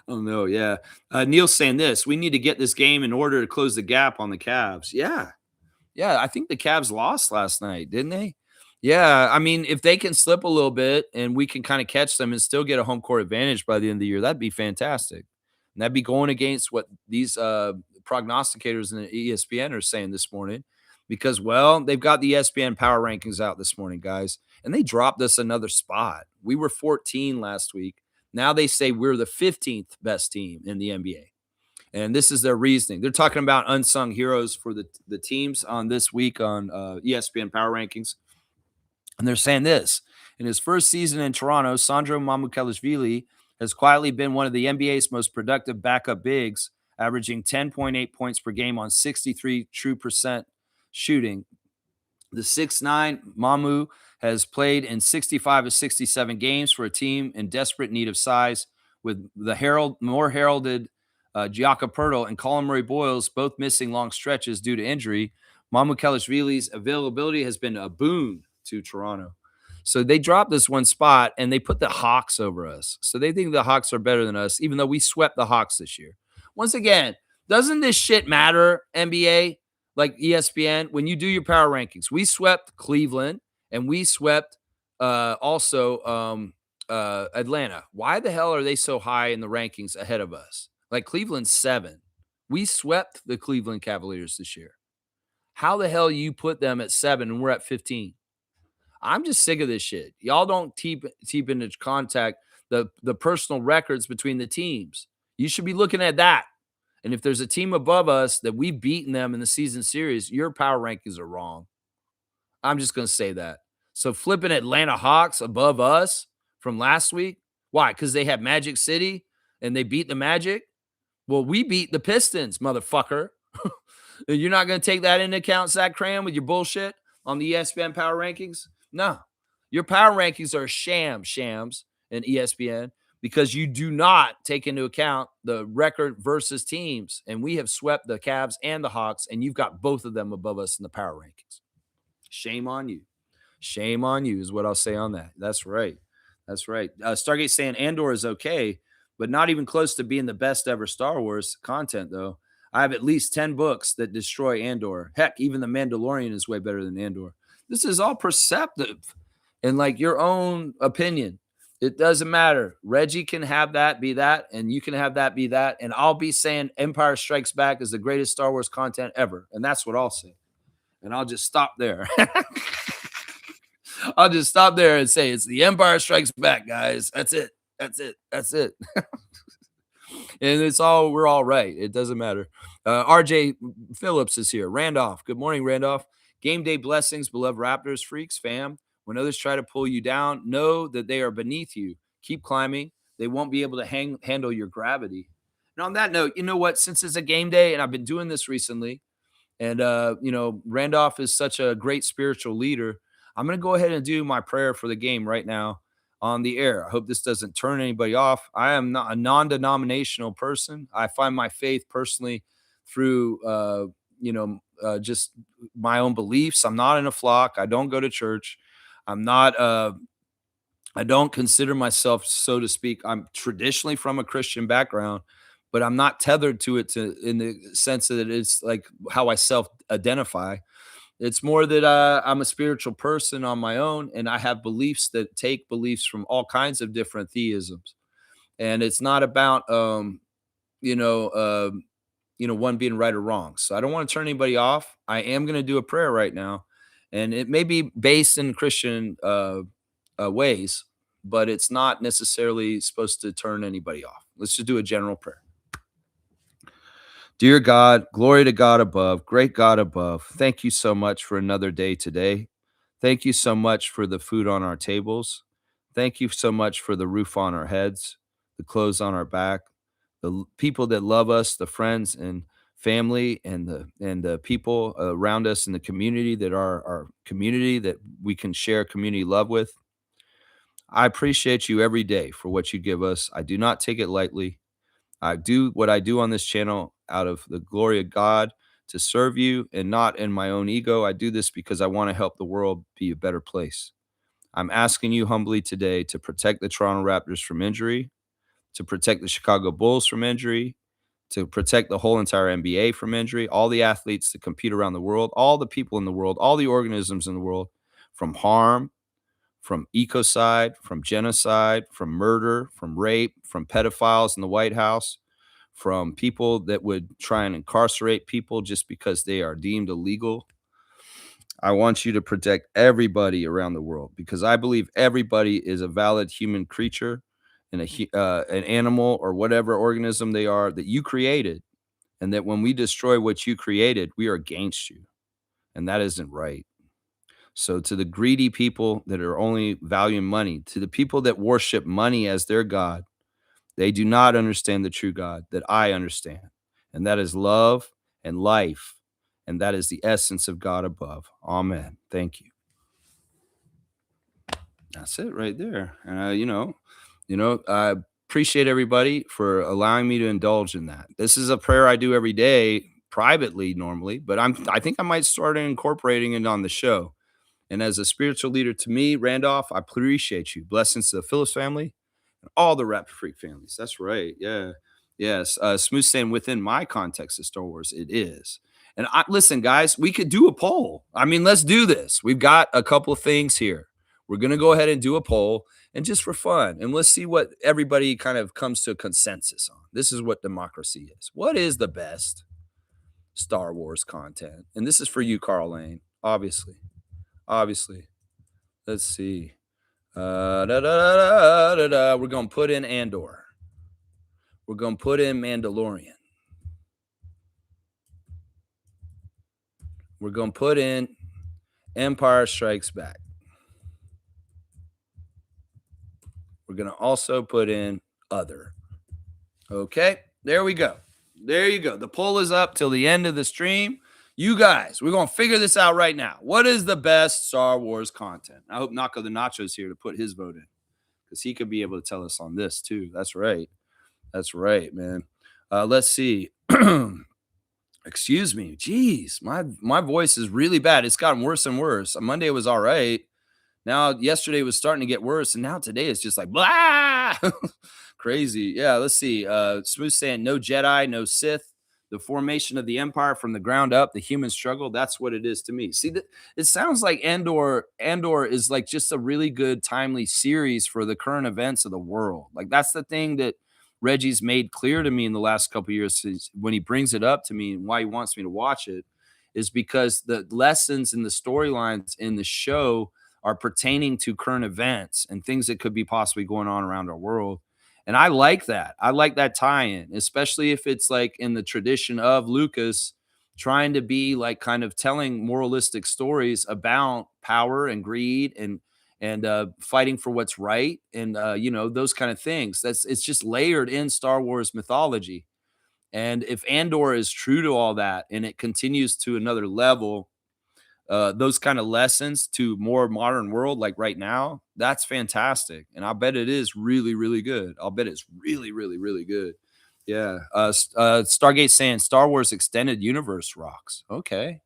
Oh no, yeah. Neil's saying this. We need to get this game in order to close the gap on the Cavs. Yeah. Yeah. I think the Cavs lost last night, didn't they? Yeah. I mean, if they can slip a little bit and we can kind of catch them and still get a home court advantage by the end of the year, that'd be fantastic. And that'd be going against what these prognosticators in the ESPN are saying this morning. Because, well, they've got the ESPN power rankings out this morning, guys, and they dropped us another spot. We were 14 last week. Now they say we're the 15th best team in the NBA. And this is their reasoning. They're talking about unsung heroes for the teams on this week on ESPN Power Rankings. And they're saying this. In his first season in Toronto, Sandro Mamukelashvili has quietly been one of the NBA's most productive backup bigs, averaging 10.8 points per game on 63 true percent shooting. The 6'9 Mamu has played in 65 of 67 games for a team in desperate need of size, with the more heralded Jakob Poeltl and Colin Murray-Boyles both missing long stretches due to injury. Mamukelashvili's availability has been a boon to Toronto. So they dropped this one spot, and they put the Hawks over us. So they think the Hawks are better than us, even though we swept the Hawks this year. Once again, doesn't this shit matter, NBA? Like ESPN, when you do your power rankings, we swept Cleveland and we swept also Atlanta. Why the hell are they so high in the rankings ahead of us? Like Cleveland's 7. We swept the Cleveland Cavaliers this year. How the hell you put them at 7 and we're at 15? I'm just sick of this shit. Y'all don't keep into contact the personal records between the teams. You should be looking at that. And if there's a team above us that we've beaten them in the season series, your power rankings are wrong. I'm just going to say that. So flipping Atlanta Hawks above us from last week. Why? Because they have Magic City and they beat the Magic. Well, we beat the Pistons, motherfucker. You're not going to take that into account, Zach Cram, with your bullshit on the ESPN power rankings? No. Your power rankings are shams in ESPN because you do not take into account the record versus teams. And we have swept the Cavs and the Hawks, and you've got both of them above us in the power rankings. Shame on you. Shame on you is what I'll say on that. That's right. That's right. Stargate saying Andor is okay, but not even close to being the best ever Star Wars content, though. I have at least 10 books that destroy Andor. Heck, even The Mandalorian is way better than Andor. This is all perceptive and like your own opinion. It doesn't matter. Reggie can have that be that, and you can have that be that. And I'll be saying Empire Strikes Back is the greatest Star Wars content ever. And that's what I'll say. And I'll just stop there. I'll just stop there and say it's The Empire Strikes Back, guys. That's it. That's it. That's it. And we're all right. It doesn't matter. RJ Phillips is here. Randolph. Good morning, Randolph. Game day blessings, beloved Raptors freaks, fam. When others try to pull you down, know that they are beneath you. Keep climbing. They won't be able to handle your gravity. And on that note, you know what? Since it's a game day, and I've been doing this recently, and Randolph is such a great spiritual leader, I'm going to go ahead and do my prayer for the game right now on the air. I hope this doesn't turn anybody off. I am not a non-denominational person. I find my faith personally through, just my own beliefs. I'm not in a flock. I don't go to church. I'm not, I don't consider myself, so to speak, I'm traditionally from a Christian background, but I'm not tethered to it in the sense that it's like how I self-identify. It's more that I'm a spiritual person on my own, and I have beliefs that take beliefs from all kinds of different theisms. And it's not about, one being right or wrong. So I don't want to turn anybody off. I am going to do a prayer right now, and it may be based in Christian ways, but it's not necessarily supposed to turn anybody off. Let's just do a general prayer. Dear God, glory to God above, great God above. Thank you so much for another day today. Thank you so much for the food on our tables. Thank you so much for the roof on our heads, the clothes on our back, the people that love us, the friends and family, and the people around us in the community that are our community that we can share community love with. I appreciate you every day for what you give us. I do not take it lightly. I do what I do on this channel out of the glory of God to serve you and not in my own ego. I do this because I want to help the world be a better place. I'm asking you humbly today to protect the Toronto Raptors from injury, to protect the Chicago Bulls from injury, to protect the whole entire NBA from injury, all the athletes that compete around the world, all the people in the world, all the organisms in the world from harm, from ecocide, from genocide, from murder, from rape, from pedophiles in the White House, from people that would try and incarcerate people just because they are deemed illegal. I want you to protect everybody around the world because I believe everybody is a valid human creature and an animal or whatever organism they are that you created, and that when we destroy what you created, we are against you, and that isn't right. So to the greedy people that are only valuing money, to the people that worship money as their God, they do not understand the true God that I understand. And that is love and life. And that is the essence of God above. Amen. Thank you. That's it right there. I appreciate everybody for allowing me to indulge in that. This is a prayer I do every day privately normally, but I think I might start incorporating it on the show. And as a spiritual leader to me, Randolph, I appreciate you. Blessings to the Phillips family and all the Raptor Freak families. That's right. Yeah. Yes. Smooth saying within my context of Star Wars, it is. And listen, guys, we could do a poll. I mean, let's do this. We've got a couple of things here. We're going to go ahead and do a poll and just for fun. And let's see what everybody kind of comes to a consensus on. This is what democracy is. What is the best Star Wars content? And this is for you, Carl Lane, obviously. Let's see. We're going to put in Andor. We're going to put in Mandalorian. We're going to put in Empire Strikes Back. We're going to also put in Other. Okay, there we go. There you go. The poll is up till the end of the stream. You guys, we're going to figure this out right now. What is the best Star Wars content? I hope Naco the Nacho's here to put his vote in because he could be able to tell us on this too. That's right. That's right, man. Let's see. Excuse me. Jeez, my voice is really bad. It's gotten worse and worse. Monday was all right. Now, yesterday was starting to get worse, and now today it's just like blah, crazy. Yeah, let's see. Smooth saying no Jedi, no Sith. The formation of the Empire from the ground up, the human struggle. That's what it is to me. See, it sounds like Andor is like just a really good, timely series for the current events of the world. Like that's the thing that Reggie's made clear to me in the last couple of years when he brings it up to me and why he wants me to watch it is because the lessons and the storylines in the show are pertaining to current events and things that could be possibly going on around our world. And I like that. I like that tie-in, especially if it's like in the tradition of Lucas trying to be like kind of telling moralistic stories about power and greed and fighting for what's right and those kind of things. It's just layered in Star Wars mythology. And if Andor is true to all that and it continues to another level, those kind of lessons to more modern world like right now, that's fantastic. And I bet it is really, really good. I'll bet it's really, really, really good. Yeah. Stargate saying Star Wars Extended Universe rocks. Okay.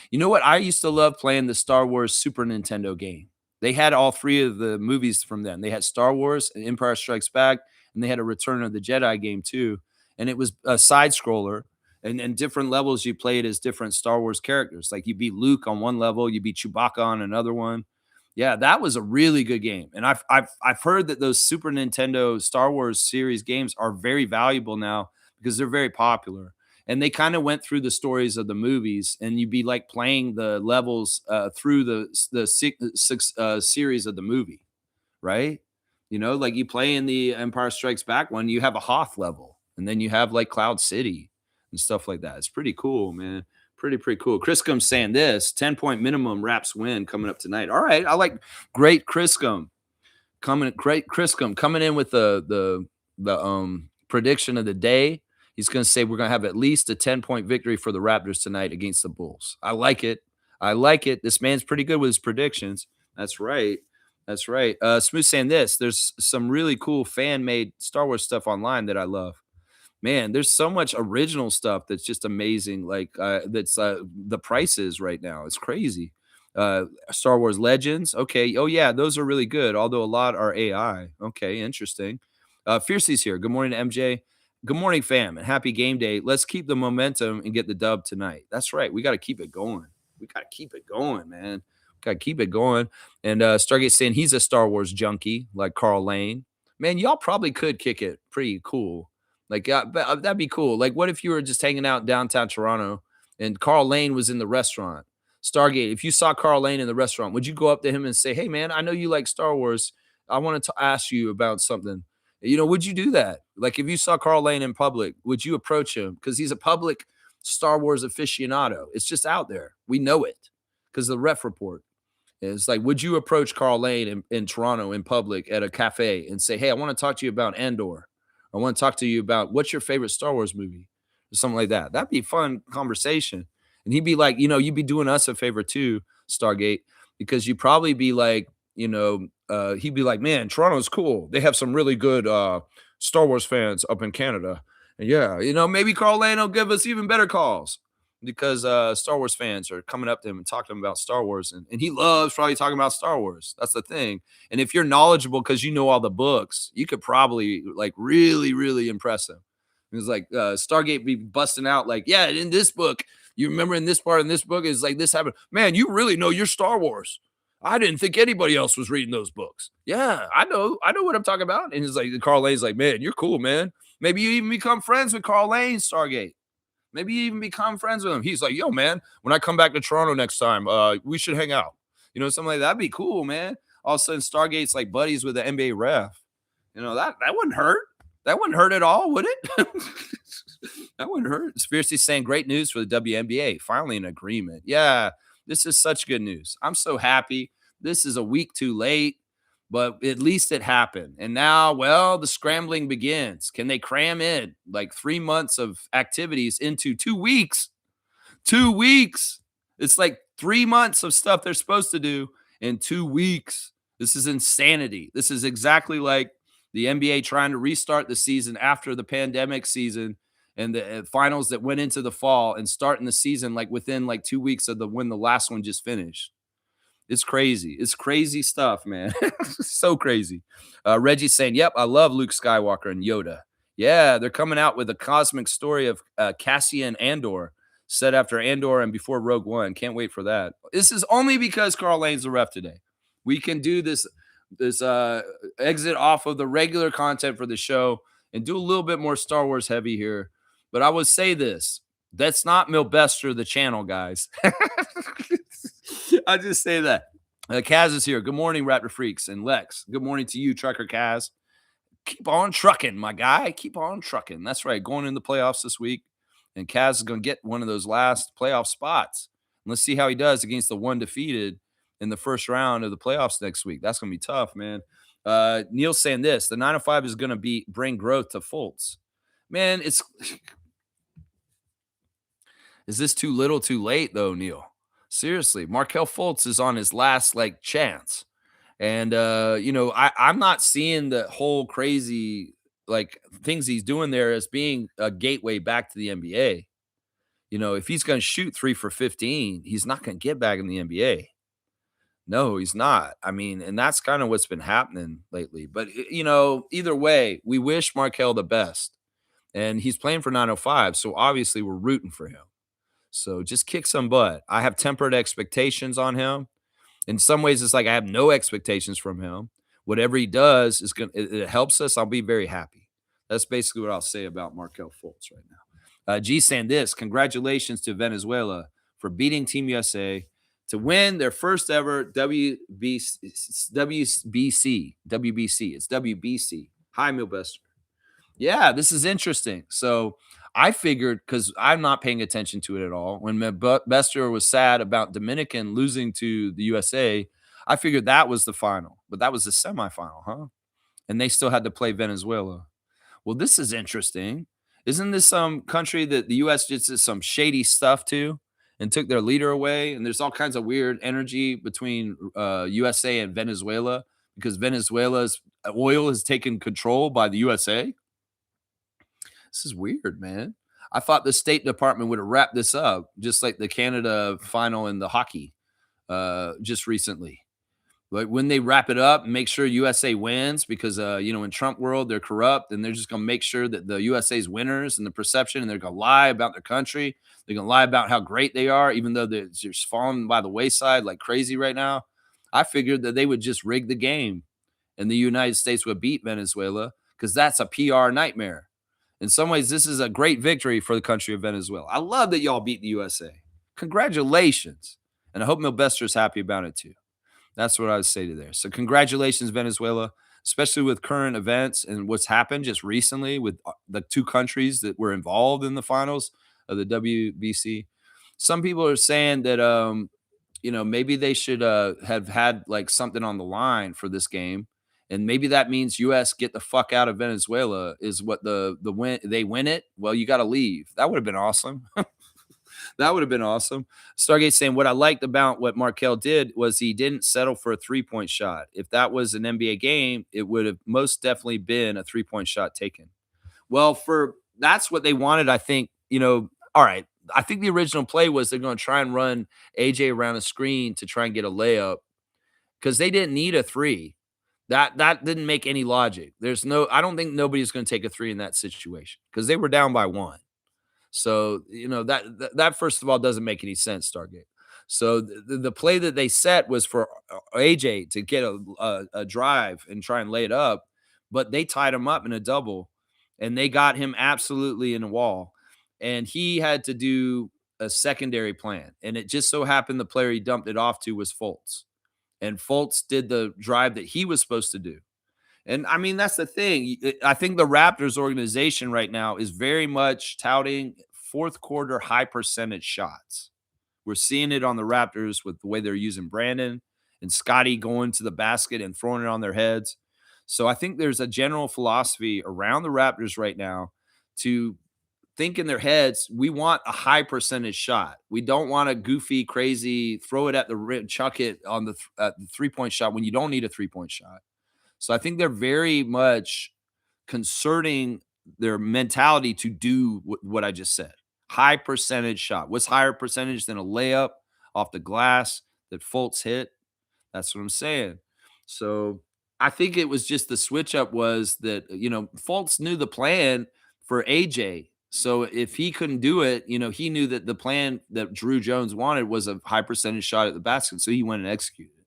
You know what? I used to love playing the Star Wars Super Nintendo game. They had all three of the movies from them. They had Star Wars, Empire Strikes Back, and they had a Return of the Jedi game too. And it was a side scroller. And different levels you played as different Star Wars characters. Like you beat Luke on one level, you beat Chewbacca on another one. Yeah, that was a really good game. And I've heard that those Super Nintendo Star Wars series games are very valuable now because they're very popular. And they kind of went through the stories of the movies, and you'd be like playing the levels through the six series of the movie, right? You know, like you play in the Empire Strikes Back one, you have a Hoth level, and then you have like Cloud City and stuff like that. It's pretty cool, man. Pretty cool. Criscom's saying this 10-point minimum Raps win coming up tonight. All right. I like great Criscom coming in with the prediction of the day. He's going to say we're going to have at least a 10-point victory for the Raptors tonight against the Bulls. I like it. This man's pretty good with his predictions. That's right. Smooth saying this. There's some really cool fan-made Star Wars stuff online that I love. Man, there's so much original stuff that's just amazing. Like that's the prices right now. It's crazy. Star Wars Legends. Okay. Oh yeah, those are really good. Although a lot are AI. Okay, interesting. Fiercey's here. Good morning, MJ. Good morning, fam, and happy game day. Let's keep the momentum and get the dub tonight. That's right. We got to keep it going. Man. Got to keep it going. And Stargate saying he's a Star Wars junkie like Carl Lane. Man, y'all probably could kick it pretty cool. Like, that'd be cool. Like, what if you were just hanging out downtown Toronto and Carl Lane was in the restaurant? Stargate, if you saw Carl Lane in the restaurant, would you go up to him and say, hey, man, I know you like Star Wars. I wanted to ask you about something. You know, would you do that? Like, if you saw Carl Lane in public, would you approach him? Because he's a public Star Wars aficionado. It's just out there. We know it because the ref report. It's like, would you approach Carl Lane in Toronto in public at a cafe and say, hey, I want to talk to you about Andor. I want to talk to you about what's your favorite Star Wars movie or something like that. That'd be a fun conversation. And he'd be like, you know, you'd be doing us a favor too, Stargate, because you'd probably be like, you know, he'd be like, man, Toronto's cool. They have some really good Star Wars fans up in Canada. And yeah, you know, maybe Carl Lane will give us even better calls because Star Wars fans are coming up to him and talking to him about Star Wars. And he loves probably talking about Star Wars. That's the thing. And if you're knowledgeable because you know all the books, you could probably like really, really impress him. It's like Stargate be busting out like, yeah, in this book, you remember in this part in this book is like this happened. Man, you really know your Star Wars. I didn't think anybody else was reading those books. Yeah, I know what I'm talking about. And he's like, Carl Lane's like, man, you're cool, man. Maybe you even become friends with Carl Lane, Stargate. Maybe you even become friends with him. He's like, yo, man, when I come back to Toronto next time, we should hang out. You know, something like that. That'd be cool, man. All of a sudden, Stargate's like buddies with the NBA ref. You know, that wouldn't hurt. That wouldn't hurt at all, would it? That wouldn't hurt. Conspiracy saying great news for the WNBA. Finally an agreement. Yeah, this is such good news. I'm so happy. This is a week too late, but at least it happened. And now, well, the scrambling begins. Can they cram in like 3 months of activities into 2 weeks? 2 weeks. It's like 3 months of stuff they're supposed to do in 2 weeks. This is insanity. This is exactly like the NBA trying to restart the season after the pandemic season and the finals that went into the fall and starting the season like within like 2 weeks of the when the last one just finished. It's crazy. It's crazy stuff, man. So crazy. Reggie's saying, "Yep, I love Luke Skywalker and Yoda." Yeah, they're coming out with a cosmic story of Cassian Andor, set after Andor and before Rogue One. Can't wait for that. This is only because Carl Lane's the ref today. We can do this exit off of the regular content for the show and do a little bit more Star Wars heavy here. But I would say this: that's not Milbester the channel, guys. I just say that. Kaz is here. Good morning, Raptor Freaks and Lex. Good morning to you, Trucker Kaz. Keep on trucking, my guy. Keep on trucking. That's right. Going in the playoffs this week, and Kaz is going to get one of those last playoff spots. And let's see how he does against the one defeated in the first round of the playoffs next week. That's going to be tough, man. Neil's saying this: the 905 is going to bring growth to Fultz. Man, it's is this too little, too late though, Neil? Seriously, Markelle Fultz is on his last like chance. And I'm not seeing the whole crazy like things he's doing there as being a gateway back to the NBA. If he's going to shoot 3 for 15, he's not going to get back in the NBA. No, he's not. I mean, and that's kind of what's been happening lately. But either way, we wish Markelle the best. And he's playing for 905, so obviously we're rooting for him. So just kick some butt. I have tempered expectations on him. In some ways, it's like I have no expectations from him. Whatever he does is it helps us. I'll be very happy. That's basically what I'll say about Markelle Fultz right now. G saying this: congratulations to Venezuela for beating Team USA to win their first ever WBC. It's WBC. Hi, Milbester. Yeah, this is interesting. So I figured, because I'm not paying attention to it at all, when Bester was sad about Dominican losing to the USA, I figured that was the final, but that was the semifinal, huh? And they still had to play Venezuela. Well, this is interesting. Isn't this some country that the U.S. just did some shady stuff to and took their leader away? And there's all kinds of weird energy between USA and Venezuela because Venezuela's oil is taken control by the USA. This is weird, man. I thought the State Department would have wrapped this up, just like the Canada final in the hockey just recently. Like when they wrap it up and make sure USA wins, because in Trump world they're corrupt and they're just gonna make sure that the USA's winners and the perception, and they're gonna lie about their country. They're gonna lie about how great they are, even though they're just falling by the wayside like crazy right now. I figured that they would just rig the game and the United States would beat Venezuela because that's a PR nightmare. In some ways, this is a great victory for the country of Venezuela. I love that y'all beat the USA. Congratulations. And I hope Milbester's happy about it too. That's what I would say to there. So congratulations, Venezuela, especially with current events and what's happened just recently with the two countries that were involved in the finals of the WBC. Some people are saying that, maybe they should have had like something on the line for this game. And maybe that means U.S. get the fuck out of Venezuela is what the win. They win it. Well, you got to leave. That would have been awesome. That would have been awesome. Stargate saying what I liked about what Markelle did was he didn't settle for a 3-point shot. If that was an NBA game, it would have most definitely been a 3-point shot taken. Well, that's what they wanted. I think, all right. I think the original play was they're going to try and run AJ around a screen to try and get a layup because they didn't need a 3. That didn't make any logic. I don't think nobody's going to take a 3 in that situation because they were down by 1. So, that first of all doesn't make any sense, Stargate. So the play that they set was for AJ to get a drive and try and lay it up, but they tied him up in a double and they got him absolutely in a wall. And he had to do a secondary plan. And it just so happened the player he dumped it off to was Fultz. And Fultz did the drive that he was supposed to do. And I mean, that's the thing. I think the Raptors organization right now is very much touting fourth quarter high percentage shots. We're seeing it on the Raptors with the way they're using Brandon and Scotty going to the basket and throwing it on their heads. So I think there's a general philosophy around the Raptors right now to think in their heads, we want a high percentage shot. We don't want a goofy, crazy, throw it at the rim, chuck it on the 3-point shot when you don't need a 3-point shot. So I think they're very much concerting their mentality to do what I just said. High percentage shot. What's higher percentage than a layup off the glass that Fultz hit? That's what I'm saying. So I think it was just the switch up was that, Fultz knew the plan for AJ. So if he couldn't do it, he knew that the plan that Drew Jones wanted was a high percentage shot at the basket. So he went and executed it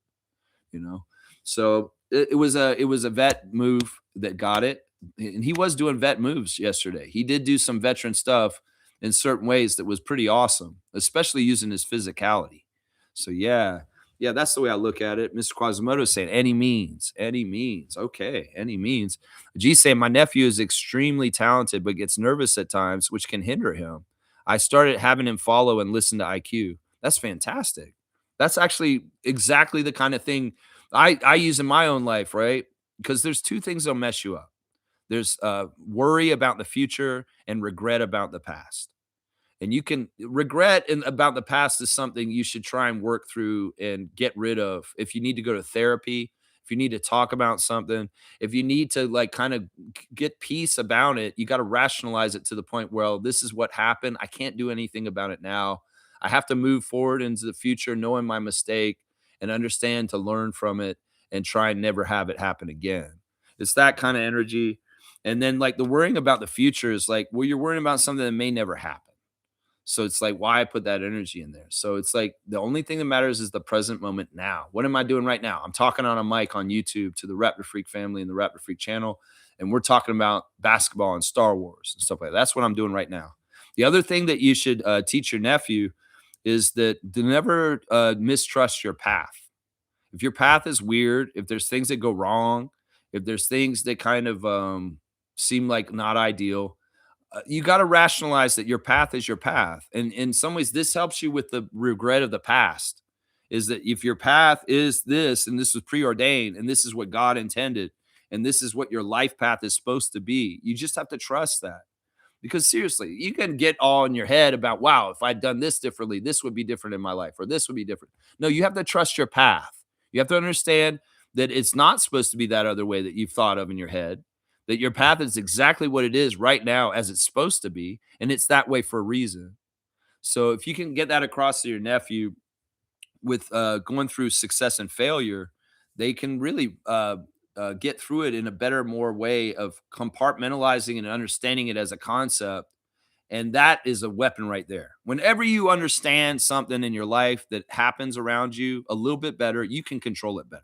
you know. So it was a vet move that got it, and he was doing vet moves yesterday. He did do some veteran stuff in certain ways that was pretty awesome, especially using his physicality. So yeah, that's the way I look at it. Mr. Quasimodo is saying any means, okay, any means. G saying my nephew is extremely talented, but gets nervous at times, which can hinder him. I started having him follow and listen to IQ. That's fantastic. That's actually exactly the kind of thing I use in my own life, right? Because there's two things that'll mess you up. There's worry about the future and regret about the past. And you can regret about the past is something you should try and work through and get rid of. If you need to go to therapy, if you need to talk about something, if you need to like kind of get peace about it, you got to rationalize it to the point where, well, this is what happened. I can't do anything about it now. I have to move forward into the future, knowing my mistake and understand to learn from it and try and never have it happen again. It's that kind of energy. And then like the worrying about the future is like, well, you're worrying about something that may never happen. So it's like why I put that energy in there. So it's like the only thing that matters is the present moment now. What am I doing right now? I'm talking on a mic on YouTube to the Raptor Freak family and the Raptor Freak channel, and we're talking about basketball and Star Wars and stuff like that. That's what I'm doing right now. The other thing that you should teach your nephew is that to never mistrust your path. If your path is weird, if there's things that go wrong, if there's things that kind of seem like not ideal, you got to rationalize that your path is your path. And in some ways, this helps you with the regret of the past. Is that if your path is this and this was preordained and this is what God intended and this is what your life path is supposed to be, you just have to trust that. Because seriously, you can get all in your head about, wow, if I'd done this differently, this would be different in my life, or this would be different. No, you have to trust your path. You have to understand that it's not supposed to be that other way that you've thought of in your head, that your path is exactly what it is right now as it's supposed to be. And it's that way for a reason. So if you can get that across to your nephew with going through success and failure, they can really get through it in a better, more way of compartmentalizing and understanding it as a concept. And that is a weapon right there. Whenever you understand something in your life that happens around you a little bit better, you can control it better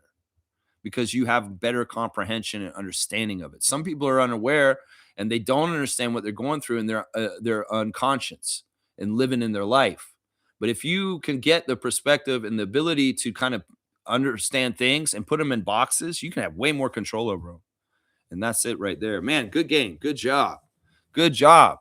because you have better comprehension and understanding of it. Some people are unaware and they don't understand what they're going through, and they're unconscious and living in their life. But if you can get the perspective and the ability to kind of understand things and put them in boxes, you can have way more control over them. And that's it right there. Man, good game. Good job. Good job.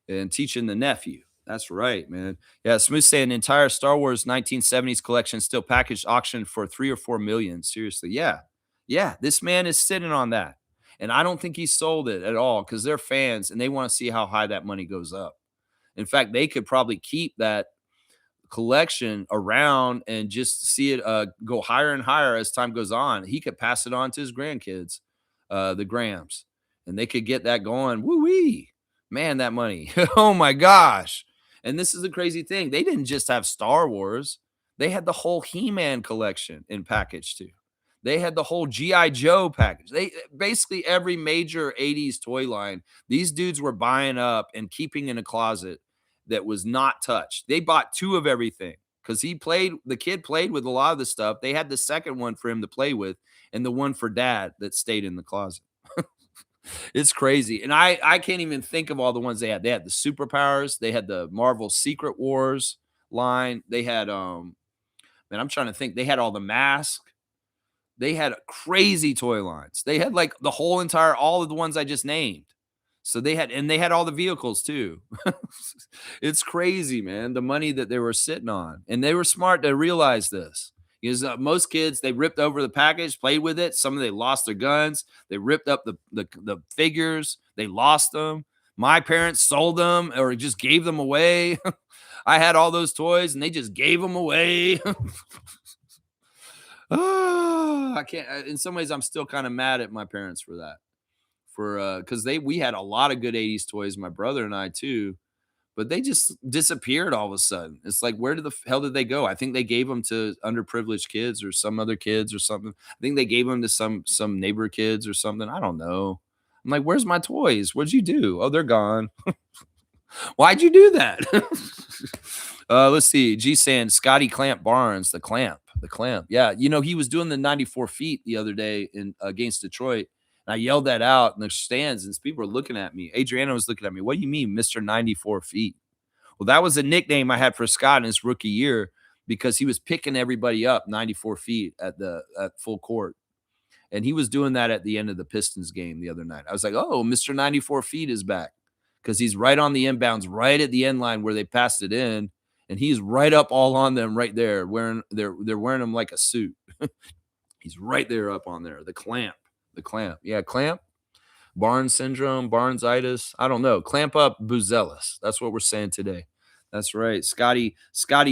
And teaching the nephew. That's right, man. Yeah, Smooth saying entire Star Wars 1970s collection still packaged auction for 3 or 4 million. Seriously. Yeah. Yeah, this man is sitting on that. And I don't think he sold it at all because they're fans and they want to see how high that money goes up. In fact, they could probably keep that collection around and just see it go higher and higher as time goes on. He could pass it on to his grandkids, the Grams, and they could get that going. Woo wee, man, that money. Oh my gosh. And this is the crazy thing. They didn't just have Star Wars. They had the whole He-Man collection in package too. They had the whole G.I. Joe package. They basically every major 80s toy line, these dudes were buying up and keeping in a closet that was not touched. They bought 2 of everything because the kid played with a lot of the stuff. They had the second one for him to play with and the one for dad that stayed in the closet. It's crazy. And I can't even think of all the ones they had. They had the superpowers. They had the Marvel Secret Wars line. They had, man, I'm trying to think. They had all the masks. They had crazy toy lines. They had like the whole entire, all of the ones I just named. So they had all the vehicles too. It's crazy, man, the money that they were sitting on. And they were smart to realize this. Because most kids, they ripped over the package, played with it. Some of they lost their guns. They ripped up the figures. They lost them. My parents sold them or just gave them away. I had all those toys and they just gave them away. I can't. In some ways, I'm still kind of mad at my parents for that. Because we had a lot of good 80s toys, my brother and I too, but they just disappeared all of a sudden. It's like, where the hell did they go? I think they gave them to underprivileged kids or some other kids or something. I think they gave them to some neighbor kids or something. I don't know. I'm like, where's my toys? What'd you do? Oh, they're gone. Why'd you do that? Let's see. G saying Scotty Clamp Barnes, the clamp. Yeah, he was doing the 94 feet the other day against Detroit. And I yelled that out in the stands, and people were looking at me. Adriana was looking at me. What do you mean, Mr. 94 feet? Well, that was a nickname I had for Scott in his rookie year because he was picking everybody up 94 feet at full court. And he was doing that at the end of the Pistons game the other night. I was like, oh, Mr. 94 feet is back because he's right on the inbounds, right at the end line where they passed it in. And he's right up all on them right there. They're wearing him like a suit. He's right there up on there. The clamp. Yeah, clamp. Barnes syndrome, Barnesitis. I don't know. Clamp up Buzelis. That's what we're saying today. That's right. Scotty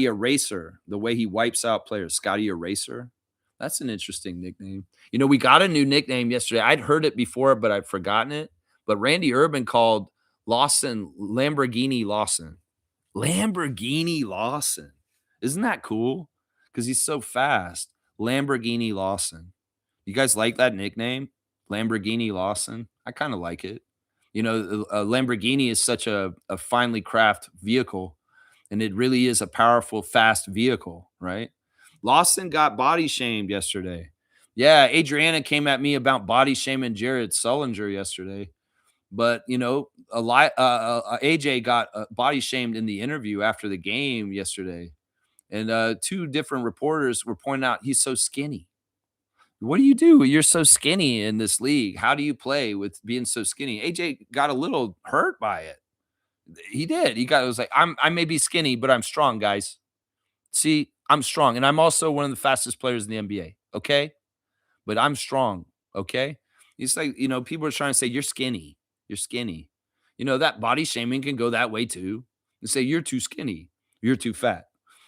Eraser. The way he wipes out players. Scotty Eraser. That's an interesting nickname. We got a new nickname yesterday. I'd heard it before, but I'd forgotten it. But Randy Urban called Lawson Lamborghini Lawson. Lamborghini Lawson. Isn't that cool? Because he's so fast. Lamborghini Lawson. You guys like that nickname? Lamborghini Lawson? I kind of like it. A Lamborghini is such a finely crafted vehicle, and it really is a powerful, fast vehicle, right? Lawson got body shamed yesterday. Yeah, Adriana came at me about body shaming Jared Sullinger yesterday. But, AJ got body shamed in the interview after the game yesterday. And two different reporters were pointing out he's so skinny. What do you do? You're so skinny in this league. How do you play with being so skinny? AJ got a little hurt by it. He did. Was like, I may be skinny, but I'm strong, guys. See, I'm strong. And I'm also one of the fastest players in the NBA. Okay. But I'm strong. Okay. It's like, people are trying to say you're skinny. You're skinny. That body shaming can go that way too. And say you're too skinny. You're too fat.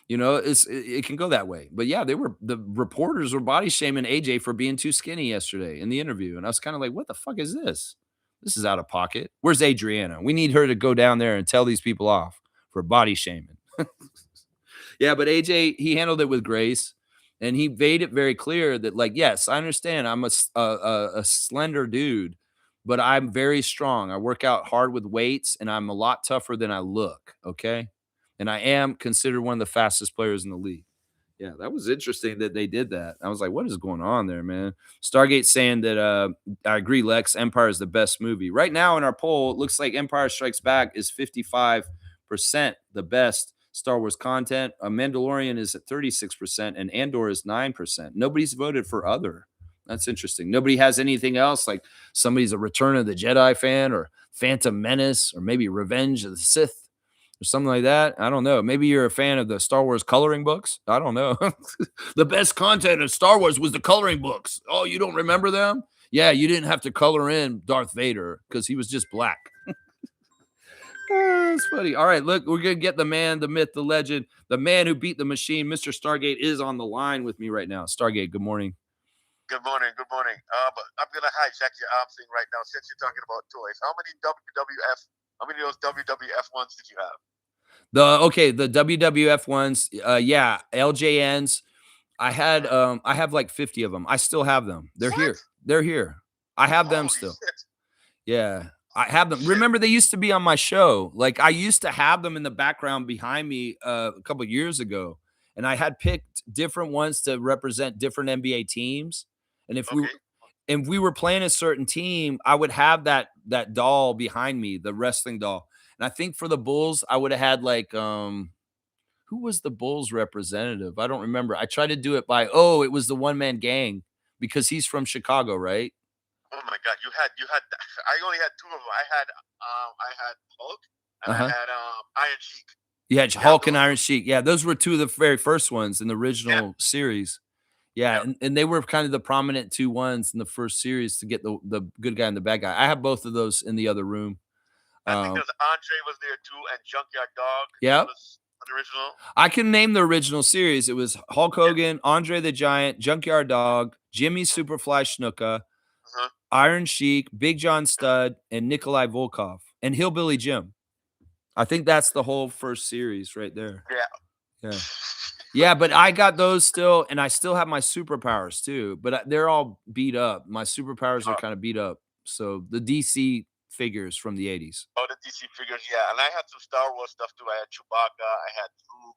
It can go that way. But yeah, the reporters were body shaming AJ for being too skinny yesterday in the interview. And I was kind of like, what the fuck is this? This is out of pocket. Where's Adriana? We need her to go down there and tell these people off for body shaming. Yeah, but AJ, he handled it with grace. And he made it very clear that, like, yes, I understand I'm a slender dude, but I'm very strong. I work out hard with weights, and I'm a lot tougher than I look, okay? And I am considered one of the fastest players in the league. Yeah, that was interesting that they did that. I was like, what is going on there, man? Stargate saying that I agree, Lex, Empire is the best movie. Right now in our poll, it looks like Empire Strikes Back is 55% the best Star Wars content. A Mandalorian is at 36%, and Andor is 9%. Nobody's voted for other. That's interesting. Nobody has anything else, like somebody's a Return of the Jedi fan or Phantom Menace or maybe Revenge of the Sith or something like that. I don't know. Maybe you're a fan of the Star Wars coloring books. I don't know. The best content of Star Wars was the coloring books. Oh, you don't remember them? Yeah, you didn't have to color in Darth Vader because he was just black. Oh, it's funny. All right, look, we're going to get the man, the myth, the legend, the man who beat the machine. Mr. Stargate is on the line with me right now. Stargate, good morning. Good morning. But I'm going to hijack your arm thing right now since you're talking about toys. How many of those WWF ones did you have? The WWF ones, yeah, LJNs. I have like 50 of them. I still have them. They're here. I have them still. Shit. Yeah. I have them. Remember, they used to be on my show. Like, I used to have them in the background behind me a couple of years ago, and I had picked different ones to represent different NBA teams. And if we were playing a certain team, I would have that doll behind me, the wrestling doll. And I think for the Bulls, I would have had like who was the Bulls representative? I don't remember. I tried to do it by it was the One Man Gang. because he's from Chicago, right? Oh my God, you had. I only had two of them. I had Hulk and I Uh-huh. had Iron Sheik. Yeah, You have Hulk and those? Iron Sheik. Yeah, those were two of the very first ones in the Yeah, original series. Yeah, yeah. and they were kind of the prominent 2 ones in the first series to get the good guy and the bad guy. I have both of those in the other room. I think Um, there's Andre was there too, and Junkyard Dog. He yep. was an original. I can name the original series. It was Hulk Yeah. Hogan, Andre the Giant, Junkyard Dog, Jimmy Mhm, Superfly Snuka, uh-huh. Iron Sheik, Big John Studd, and Nikolai Volkov, and Hillbilly Jim. I think that's the whole first series right there. Yeah. Yeah. Yeah, but I got those still, and I still have my superpowers too, but they're all beat up. My superpowers are Oh, kinda beat up. So, the DC figures from the '80s. oh, the DC figures, yeah. And I had some Star Wars stuff too. I had Chewbacca. I had Luke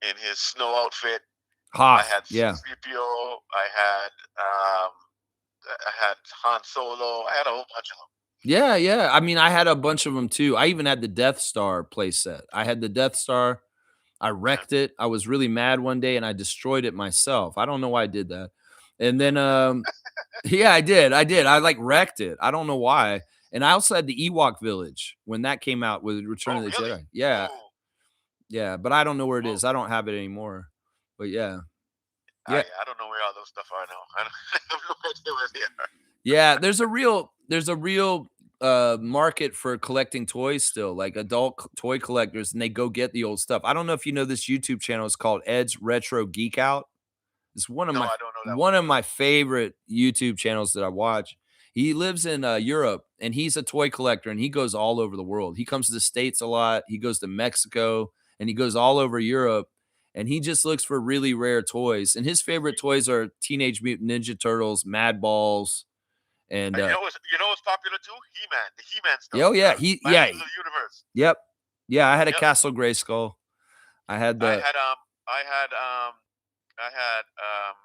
in his snow outfit. I Hoth, had yeah. C-3PO. I had Han Solo. I had a whole bunch of them. Yeah, yeah. I mean, I had a bunch of them too. I even had the Death Star playset. I had the Death Star. I Yeah. wrecked it. I was really mad one day and I destroyed it myself. I don't know why I did that. And then, yeah, I did. I did. I like wrecked it. I don't know why. And I also had the Ewok Village when that came out with Return Oh, of the really? Jedi. Yeah, Oh, yeah. But I don't know where it oh. is. I don't have it anymore. But yeah, I yeah, I don't know where all those stuff are now. I, don't, I have no idea where they are. yeah. There's a real market for collecting toys still, like adult toy collectors, and they go get the old stuff. I don't know if you know this YouTube channel. It's called Ed's Retro Geek Out. It's No, I don't know that one. one of my favorite YouTube channels that I watch. He lives in Europe and he's a toy collector and he goes all over the world. He comes to the States a lot. He goes to Mexico and he goes all over Europe and he just looks for really rare toys. And his favorite toys are Teenage Mutant Ninja Turtles, Mad Balls, and You know what's popular too? He-Man, the He-Man stuff. oh yeah, yeah, Masters of the Universe. yep. Yeah, I had a Yep. Castle Grayskull. I had I the had I had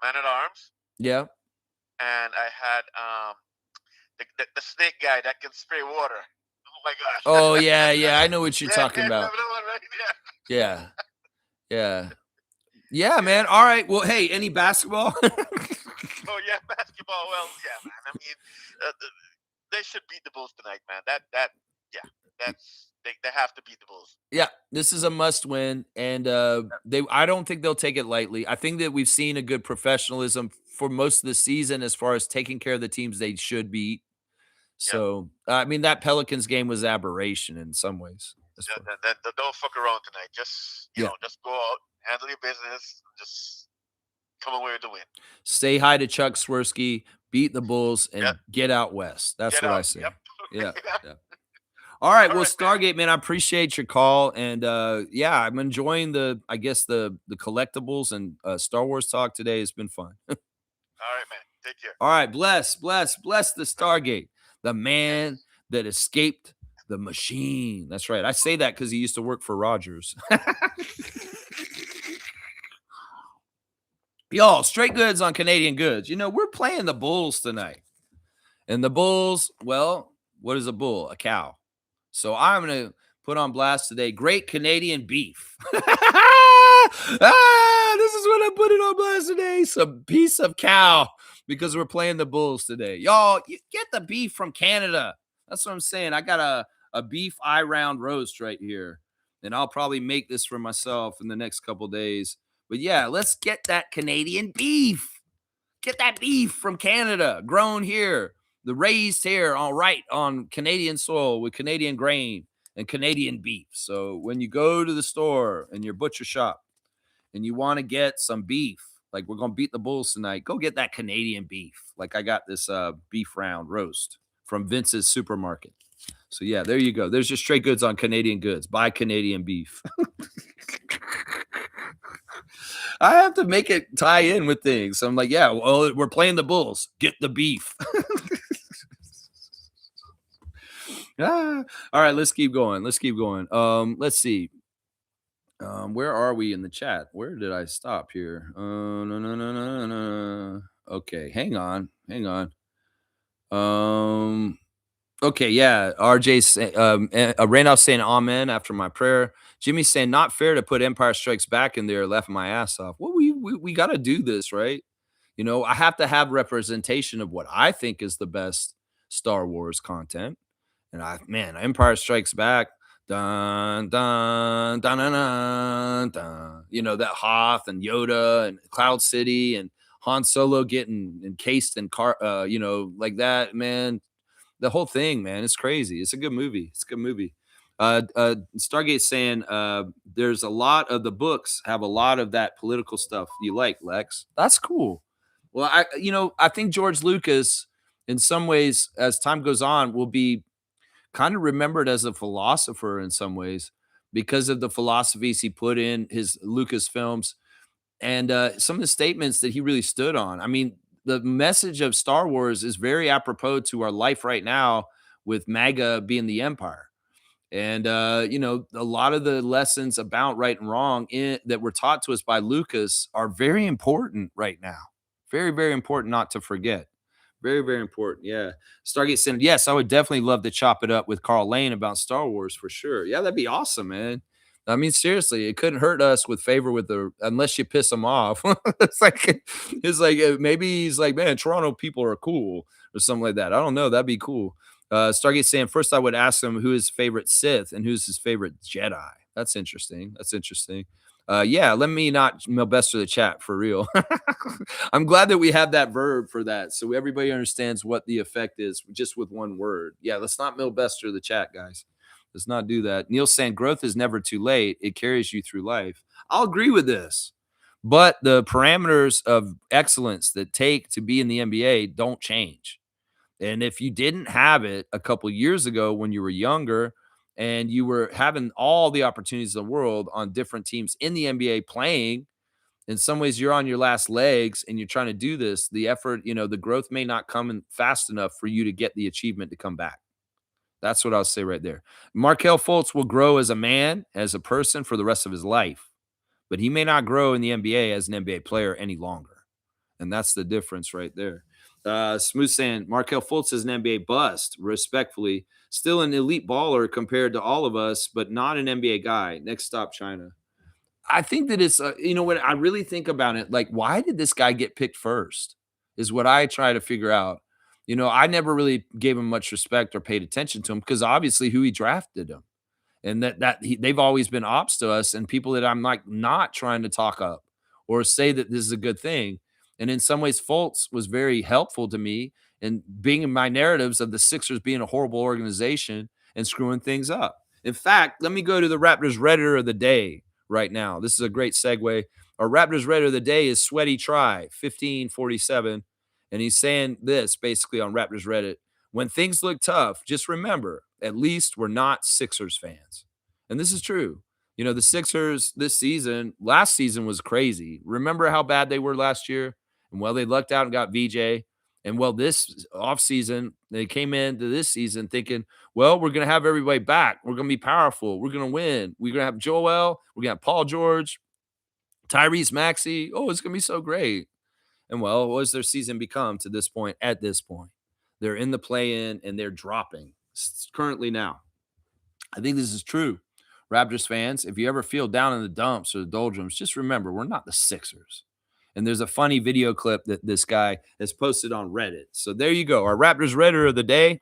Man at Arms, yeah. and I had the snake guy that can spray water. Oh my gosh. Oh yeah, yeah. I know what you're Yeah, talking about. remember that one, right? Yeah. Yeah. Yeah. Yeah, man. All right. Well, hey, any basketball? Oh yeah, basketball. Well, yeah, man. I mean, they should beat the Bulls tonight, man. Yeah, they have to beat the Bulls. Yeah, this is a must win, and I don't think they'll take it lightly. I think that we've seen a good professionalism for most of the season as far as taking care of the teams they should beat. Yep. So, I mean, that Pelicans game was aberration in some ways. As far, Don't fuck around tonight. Just yeah, just go out, handle your business, just come away with the win. say hi to Chuck Swirsky, beat the Bulls, Yep. and get out west. That's Get what I out. say. Yep. Yeah, yeah. All right, All well, right, man. Stargate, man, I appreciate your call, and yeah, I'm enjoying I guess the collectibles and Star Wars talk today has been fun. All right, man. Take care. All right, bless the Stargate, the man that escaped the machine. That's right. I say that because he used to work for Rogers. Y'all, straight goods on Canadian goods. You know, we're playing the Bulls tonight. And the Bulls, well, what is a bull? A cow. So I'm going to put on blast today great Canadian beef. This is what I'm putting on blast today. Some piece of cow because we're playing the Bulls today. Y'all, you get the beef from Canada. That's what I'm saying. I got a beef eye round roast right here. And I'll probably make this for myself in the next couple days. But yeah, let's get that Canadian beef. Get that beef from Canada, grown here, the raised here, all right, on Canadian soil with Canadian grain and Canadian beef. So when you go to the store and your butcher shop and you want to get some beef, like we're going to beat the Bulls tonight, go get that Canadian beef. Like I got this beef round roast from Vince's Supermarket. So yeah, there you go. There's just straight goods on Canadian goods. Buy Canadian beef. I have to make it tie in with things. So I'm like, yeah, well, we're playing the Bulls. Get the beef. All right, let's keep going. Let's keep going. Let's see. Where are we in the chat? Where did I stop here? No. Okay, hang on. Okay, yeah. RJ Randolph saying amen after my prayer. Jimmy saying not fair to put Empire Strikes Back in there, laughing my ass off. Well, we got to do this, right? You know, I have to have representation of what I think is the best Star Wars content. And man, Empire Strikes Back, dun dun dun dun dun, dun. You know, that Hoth and Yoda and Cloud City and Han Solo getting encased in you know, like that, man. The whole thing, man, it's crazy. It's a good movie. It's a good movie. Stargate saying there's a lot of the books have a lot of that political stuff you like, Lex. That's cool. Well, I think George Lucas, in some ways, as time goes on, will be kind of remembered as a philosopher in some ways because of the philosophies he put in his Lucas films and some of the statements that he really stood on. I mean, the message of Star Wars is very apropos to our life right now with MAGA being the empire. And a lot of the lessons about right and wrong that were taught to us by Lucas are very important right now. Very, very important not to forget. Very, very important. Yeah. Stargate Center. Yes, I would definitely love to chop it up with Carl Lane about Star Wars for sure. Yeah, that'd be awesome, man. I mean, seriously, it couldn't hurt us with favor with the unless you piss him off. It's like maybe he's like, man, Toronto people are cool or something like that. I don't know. That'd be cool. Stargate saying first I would ask him who his favorite Sith and who's his favorite Jedi. That's interesting. That's interesting. Yeah, let me not Melbester the chat for real. I'm glad that we have that verb for that, so everybody understands what the effect is just with one word. Yeah, let's not Melbester the chat, guys. Let's not do that. Neil saying growth is never too late. It carries you through life. I'll agree with this, but the parameters of excellence that take to be in the NBA don't change. And if you didn't have it a couple years ago when you were younger and you were having all the opportunities in the world on different teams in the NBA playing, in some ways you're on your last legs and you're trying to do this, the effort, the growth may not come in fast enough for you to get the achievement to come back. That's what I'll say right there. Markel Fultz will grow as a man, as a person for the rest of his life, but he may not grow in the NBA as an NBA player any longer. And that's the difference right there. Smooth saying Markel Fultz is an NBA bust, respectfully. Still an elite baller compared to all of us, but not an NBA guy. Next stop, China. I think that it's, when I really think about it, like, why did this guy get picked first? Is what I try to figure out. I never really gave him much respect or paid attention to him because obviously who he drafted him and they've always been ops to us and people that I'm like not trying to talk up or say that this is a good thing. And in some ways, Fultz was very helpful to me in being in my narratives of the Sixers being a horrible organization and screwing things up. In fact, let me go to the Raptors Redditor of the day right now. This is a great segue. Our Raptors Redditor of the day is Sweaty Try 1547. And he's saying this basically on Raptors Reddit. When things look tough, just remember, at least we're not Sixers fans. And this is true. The Sixers last season was crazy. Remember how bad they were last year? And they lucked out and got VJ. And this offseason, they came into this season thinking, we're going to have everybody back. We're going to be powerful. We're going to win. We're going to have Joel. We're going to have Paul George, Tyrese Maxey. Oh, it's going to be so great. And what has their season become to this point? At this point, they're in the play-in and they're dropping currently now. I think this is true. Raptors fans, if you ever feel down in the dumps or the doldrums, just remember we're not the Sixers. And there's a funny video clip that this guy has posted on Reddit. So there you go. Our Raptors Redditor of the day,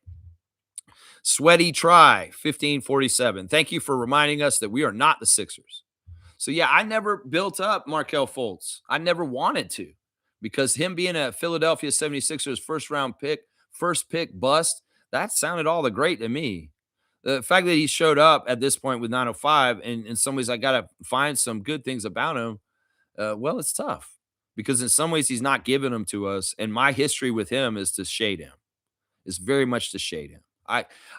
Sweaty Try 1547. Thank you for reminding us that we are not the Sixers. So yeah, I never built up Markel Fultz. I never wanted to because him being a Philadelphia 76ers first pick bust, that sounded all the great to me. The fact that he showed up at this point with 905, and in some ways I got to find some good things about him. It's tough because in some ways he's not giving them to us. And my history with him is to shade him. It's very much to shade him.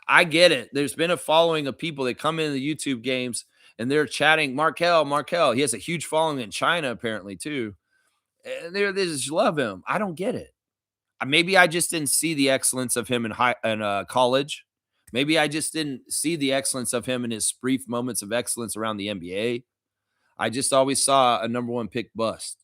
I get it. There's been a following of people that come into the YouTube games and they're chatting Markel. He has a huge following in China apparently too. And they just love him. I don't get it. Maybe I just didn't see the excellence of him in college. Maybe I just didn't see the excellence of him in his brief moments of excellence around the NBA. I just always saw a number one pick bust.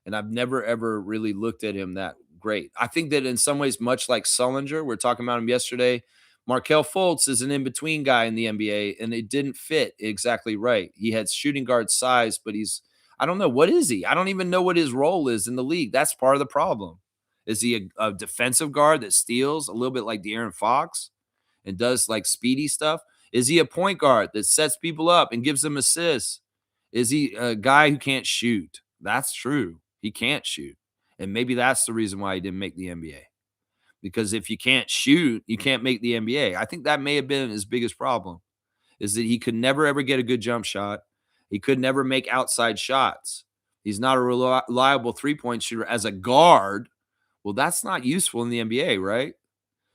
And I've never, ever really looked at him that great. I think that in some ways, much like Sullinger, we are talking about him yesterday, Markelle Fultz is an in-between guy in the NBA, and it didn't fit exactly right. He had shooting guard size, but I don't know. What is he? I don't even know what his role is in the league. That's part of the problem. Is he a defensive guard that steals a little bit like De'Aaron Fox and does like speedy stuff? Is he a point guard that sets people up and gives them assists? Is he a guy who can't shoot? That's true. He can't shoot. And maybe that's the reason why he didn't make the NBA. Because if you can't shoot, you can't make the NBA. I think that may have been his biggest problem, is that he could never ever get a good jump shot. He could never make outside shots. He's not a reliable three-point shooter as a guard. Well, that's not useful in the NBA, right?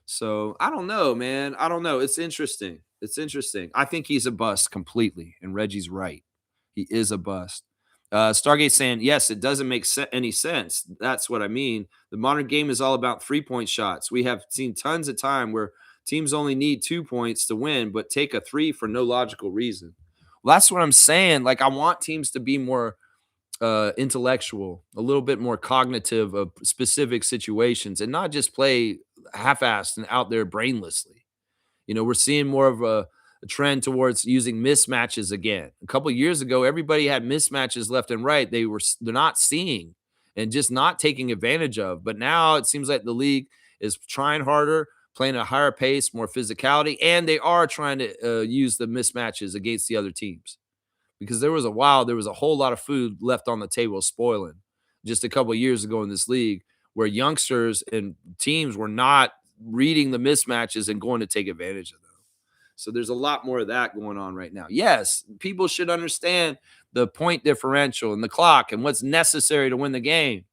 So I don't know, man. I don't know. It's interesting. It's interesting. I think he's a bust completely, and Reggie's right. He is a bust. Stargate saying, yes, it doesn't make any sense. That's what I mean. The modern game is all about three-point shots. We have seen tons of time where teams only need 2 points to win, but take a three for no logical reason. Well, that's what I'm saying. Like, I want teams to be more intellectual, a little bit more cognitive of specific situations, and not just play half-assed and out there brainlessly. We're seeing more of a trend towards using mismatches again. A couple of years ago, everybody had mismatches left and right. They're not seeing and just not taking advantage of. But now it seems like the league is trying harder, playing at a higher pace, more physicality, and they are trying to use the mismatches against the other teams. Because there was a whole lot of food left on the table spoiling just a couple of years ago in this league, where youngsters and teams were not reading the mismatches and going to take advantage of them. So there's a lot more of that going on right now. Yes, people should understand the point differential and the clock and what's necessary to win the game.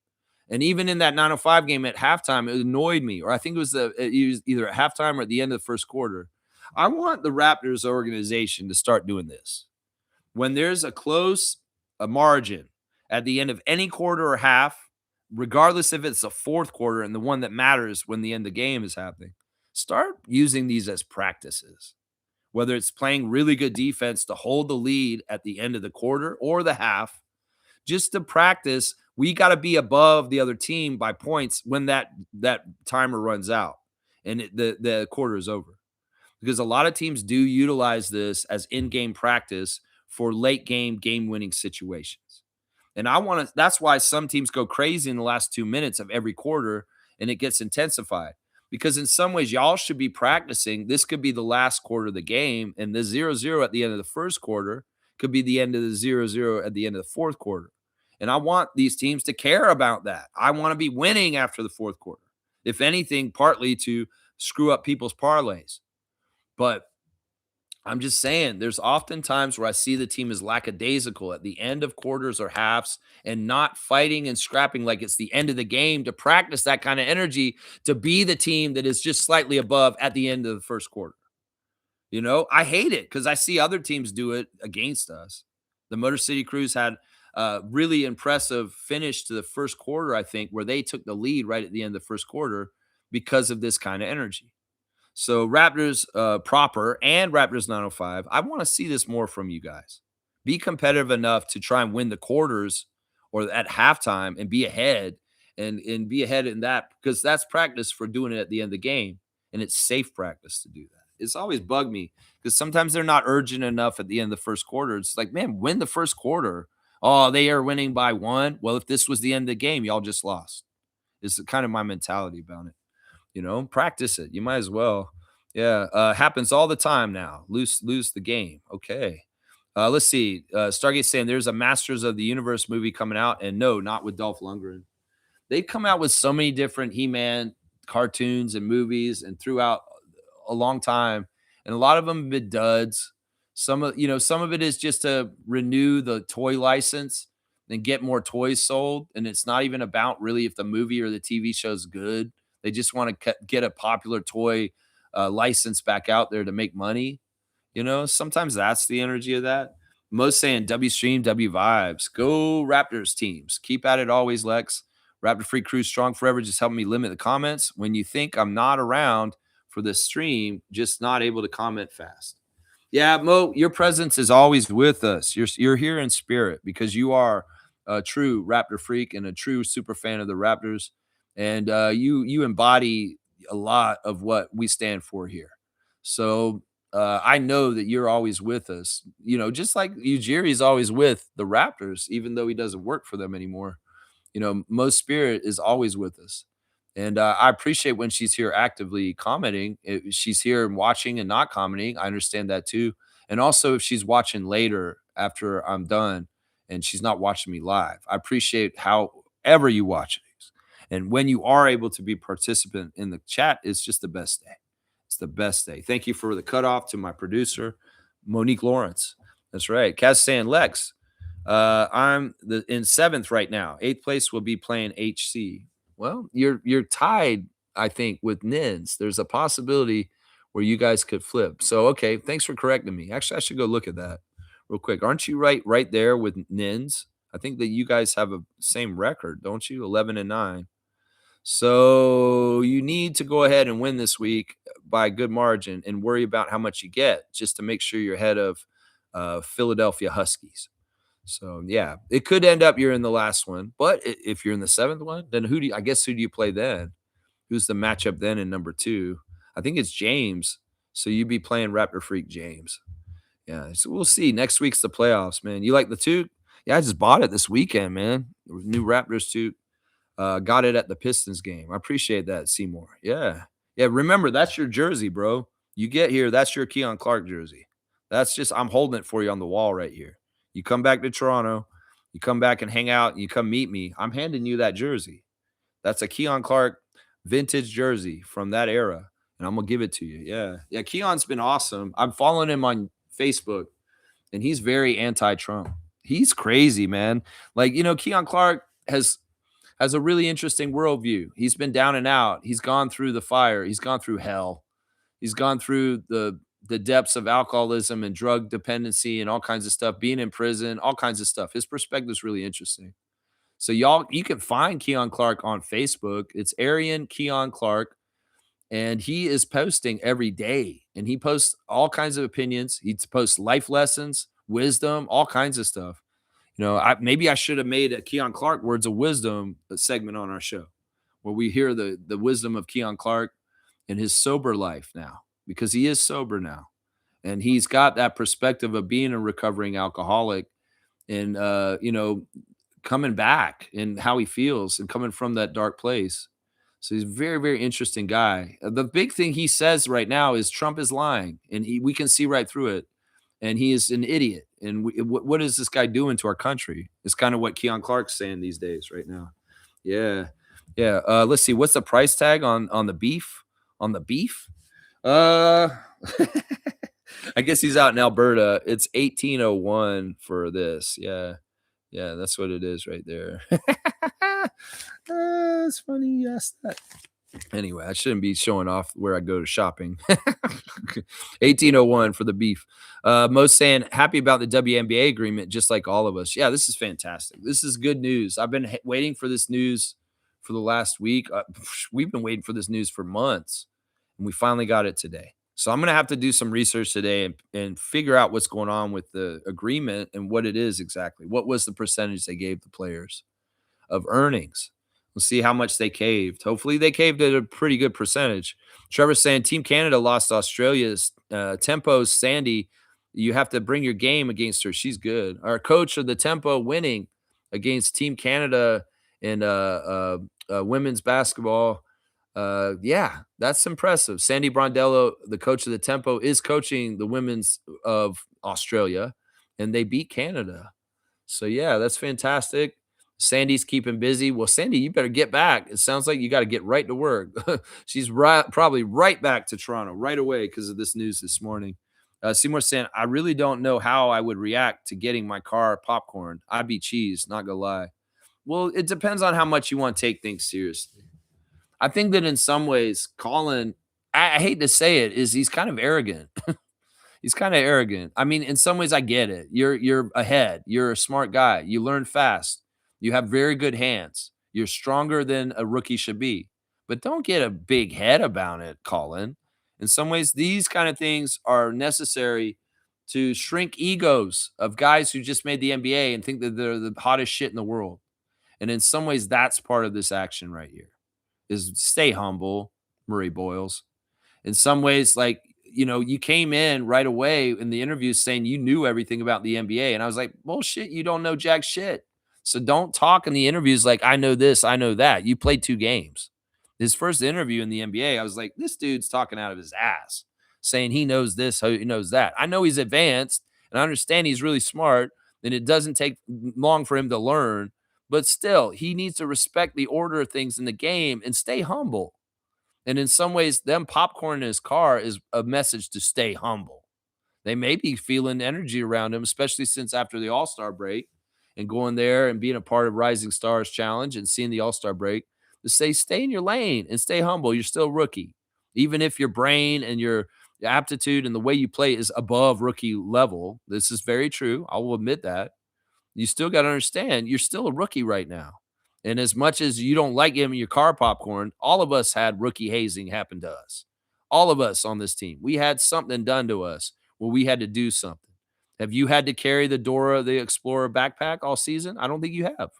And even in that 905 game at halftime, it annoyed me, or I think it was either at halftime or at the end of the first quarter. I want the Raptors organization to start doing this. When there's a margin at the end of any quarter or half, regardless if it's the fourth quarter and the one that matters when the end of the game is happening, start using these as practices. Whether it's playing really good defense to hold the lead at the end of the quarter or the half, just to practice, we got to be above the other team by points when that timer runs out and the quarter is over. Because a lot of teams do utilize this as in-game practice for late game-winning situations. And that's why some teams go crazy in the last 2 minutes of every quarter and it gets intensified. Because in some ways, y'all should be practicing. This could be the last quarter of the game, and the 0-0 at the end of the first quarter could be the end of the 0-0 at the end of the fourth quarter. And I want these teams to care about that. I want to be winning after the fourth quarter, if anything, partly to screw up people's parlays. But I'm just saying, there's often times where I see the team is lackadaisical at the end of quarters or halves and not fighting and scrapping like it's the end of the game to practice that kind of energy to be the team that is just slightly above at the end of the first quarter. I hate it because I see other teams do it against us. The Motor City Cruise had a really impressive finish to the first quarter, I think, where they took the lead right at the end of the first quarter because of this kind of energy. So Raptors proper and Raptors 905, I want to see this more from you guys. Be competitive enough to try and win the quarters or at halftime and be ahead and be ahead in that, because that's practice for doing it at the end of the game. And it's safe practice to do that. It's always bugged me because sometimes they're not urgent enough at the end of the first quarter. It's like, man, win the first quarter. Oh, they are winning by 1. Well, if this was the end of the game, y'all just lost. It's kind of my mentality about it. Practice it. You might as well. Yeah. Happens all the time now. Lose the game. Okay. Let's see. Stargate saying there's a Masters of the Universe movie coming out, and no, not with Dolph Lundgren. They come out with so many different He-Man cartoons and movies and throughout a long time, and a lot of them have been duds. Some of it is just to renew the toy license and get more toys sold, and it's not even about really if the movie or the TV show is good. They just want to get a popular toy license back out there to make money. Sometimes that's the energy of that. Most saying W stream, W vibes. Go Raptors teams. Keep at it always, Lex. Raptor Free Crew strong forever. Just help me limit the comments. When you think I'm not around for the stream, just not able to comment fast. Yeah, Mo, your presence is always with us. You're here in spirit because you are a true Raptor freak and a true super fan of the Raptors. And you embody a lot of what we stand for here. So I know that you're always with us, just like Ujiri's always with the Raptors, even though he doesn't work for them anymore. Most Spirit is always with us. And I appreciate when she's here actively commenting. If she's here and watching and not commenting, I understand that too. And also, if she's watching later after I'm done and she's not watching me live, I appreciate however you watch it. And when you are able to be participant in the chat, it's just the best day. It's the best day. Thank you for the cutoff to my producer, Monique Lawrence. That's right. Kazan Lex. I'm in 7th right now. 8th place will be playing HC. Well, you're tied, I think, with Nins. There's a possibility where you guys could flip. So okay, thanks for correcting me. Actually, I should go look at that real quick. Aren't you right there with Nins? I think that you guys have a same record, don't you? 11-9. So you need to go ahead and win this week by a good margin and worry about how much you get just to make sure you're ahead of Philadelphia Huskies. So yeah, it could end up you're in the last one, but if you're in the 7th one, then who do you play then? Who's the matchup then in number 2? I think it's James. So you'd be playing Raptor Freak James. Yeah, so we'll see. Next week's the playoffs, man. You like the toque? Yeah, I just bought it this weekend, man. New Raptors toque. Got it at the Pistons game. I appreciate that, Seymour. Yeah. Yeah, remember, that's your jersey, bro. You get here, that's your Keon Clark jersey. I'm holding it for you on the wall right here. You come back to Toronto, you come back and hang out, and you come meet me. I'm handing you that jersey. That's a Keon Clark vintage jersey from that era, and I'm gonna give it to you. Yeah. Yeah, Keon's been awesome. I'm following him on Facebook, and he's very anti-Trump. He's crazy, man. Like, Keon Clark has a really interesting worldview. He's been down and out. He's gone through the fire. He's gone through hell. He's gone through the depths of alcoholism and drug dependency and all kinds of stuff, being in prison, all kinds of stuff. His perspective is really interesting. So y'all, you can find Keon Clark on Facebook. It's Arian Keon Clark, and he is posting every day. And he posts all kinds of opinions. He posts life lessons, wisdom, all kinds of stuff. Maybe I should have made a Keon Clark Words of Wisdom segment on our show where we hear the wisdom of Keon Clark in his sober life now, because he is sober now. And he's got that perspective of being a recovering alcoholic and, coming back and how he feels and coming from that dark place. So he's a very, very interesting guy. The big thing he says right now is Trump is lying, and we can see right through it. And he is an idiot. And what is this guy doing to our country? It's kind of what Keon Clark's saying these days right now. Yeah. Yeah. Let's see. What's the price tag on the beef? On the beef? I guess he's out in Alberta. It's 1801 for this. Yeah. Yeah, that's what it is right there. It's funny you asked that. Anyway, I shouldn't be showing off where I go to shopping. 1801 for the beef. Most saying happy about the WNBA agreement, just like all of us. Yeah, this is fantastic. This is good news. I've been waiting for this news for the last week. We've been waiting for this news for months, and we finally got it today. So I'm going to have to do some research today and figure out what's going on with the agreement and what it is exactly. What was the percentage they gave the players of earnings? We'll see how much they caved. Hopefully they caved at a pretty good percentage. Trevor's saying Team Canada lost Australia's Tempo's Sandy. You have to bring your game against her. She's good. Our coach of the Tempo winning against Team Canada in women's basketball. Yeah, that's impressive. Sandy Brondello, the coach of the Tempo, is coaching the women's of Australia, and they beat Canada. So, yeah, that's fantastic. Sandy's keeping busy. Well, Sandy, you better get back. It sounds like you got to get right to work. She's probably right back to Toronto right away because of this news this morning. Seymour saying, I really don't know how I would react to getting my car popcorn. I'd be cheese, not gonna lie. Well, it depends on how much you want to take things seriously. I think that in some ways, Colin, I hate to say it, is he's kind of arrogant. He's kind of arrogant. I mean, in some ways, I get it. You're ahead. You're a smart guy. You learn fast. You have very good hands. You're stronger than a rookie should be. But don't get a big head about it, Colin. In some ways, these kind of things are necessary to shrink egos of guys who just made the NBA and think that they're the hottest shit in the world. And in some ways, that's part of this action right here. Is stay humble, Murray-Boyles. In some ways, like you came in right away in the interview saying you knew everything about the NBA. And I was like, bullshit, you don't know jack shit. So don't talk in the interviews like, I know this, I know that. You played 2 games. His first interview in the NBA, I was like, this dude's talking out of his ass, saying he knows this, he knows that. I know he's advanced, and I understand he's really smart, and it doesn't take long for him to learn. But still, he needs to respect the order of things in the game and stay humble. And in some ways, them popcorn in his car is a message to stay humble. They may be feeling energy around him, especially since after the All-Star break and going there and being a part of Rising Stars Challenge and seeing the All-Star break, to say, stay in your lane and stay humble. You're still a rookie. Even if your brain and your aptitude and the way you play is above rookie level, this is very true. I will admit that. You still got to understand you're still a rookie right now. And as much as you don't like giving your car popcorn, all of us had rookie hazing happen to us. All of us on this team, we had something done to us where we had to do something. Have you had to carry the Dora the Explorer backpack all season? I don't think you have.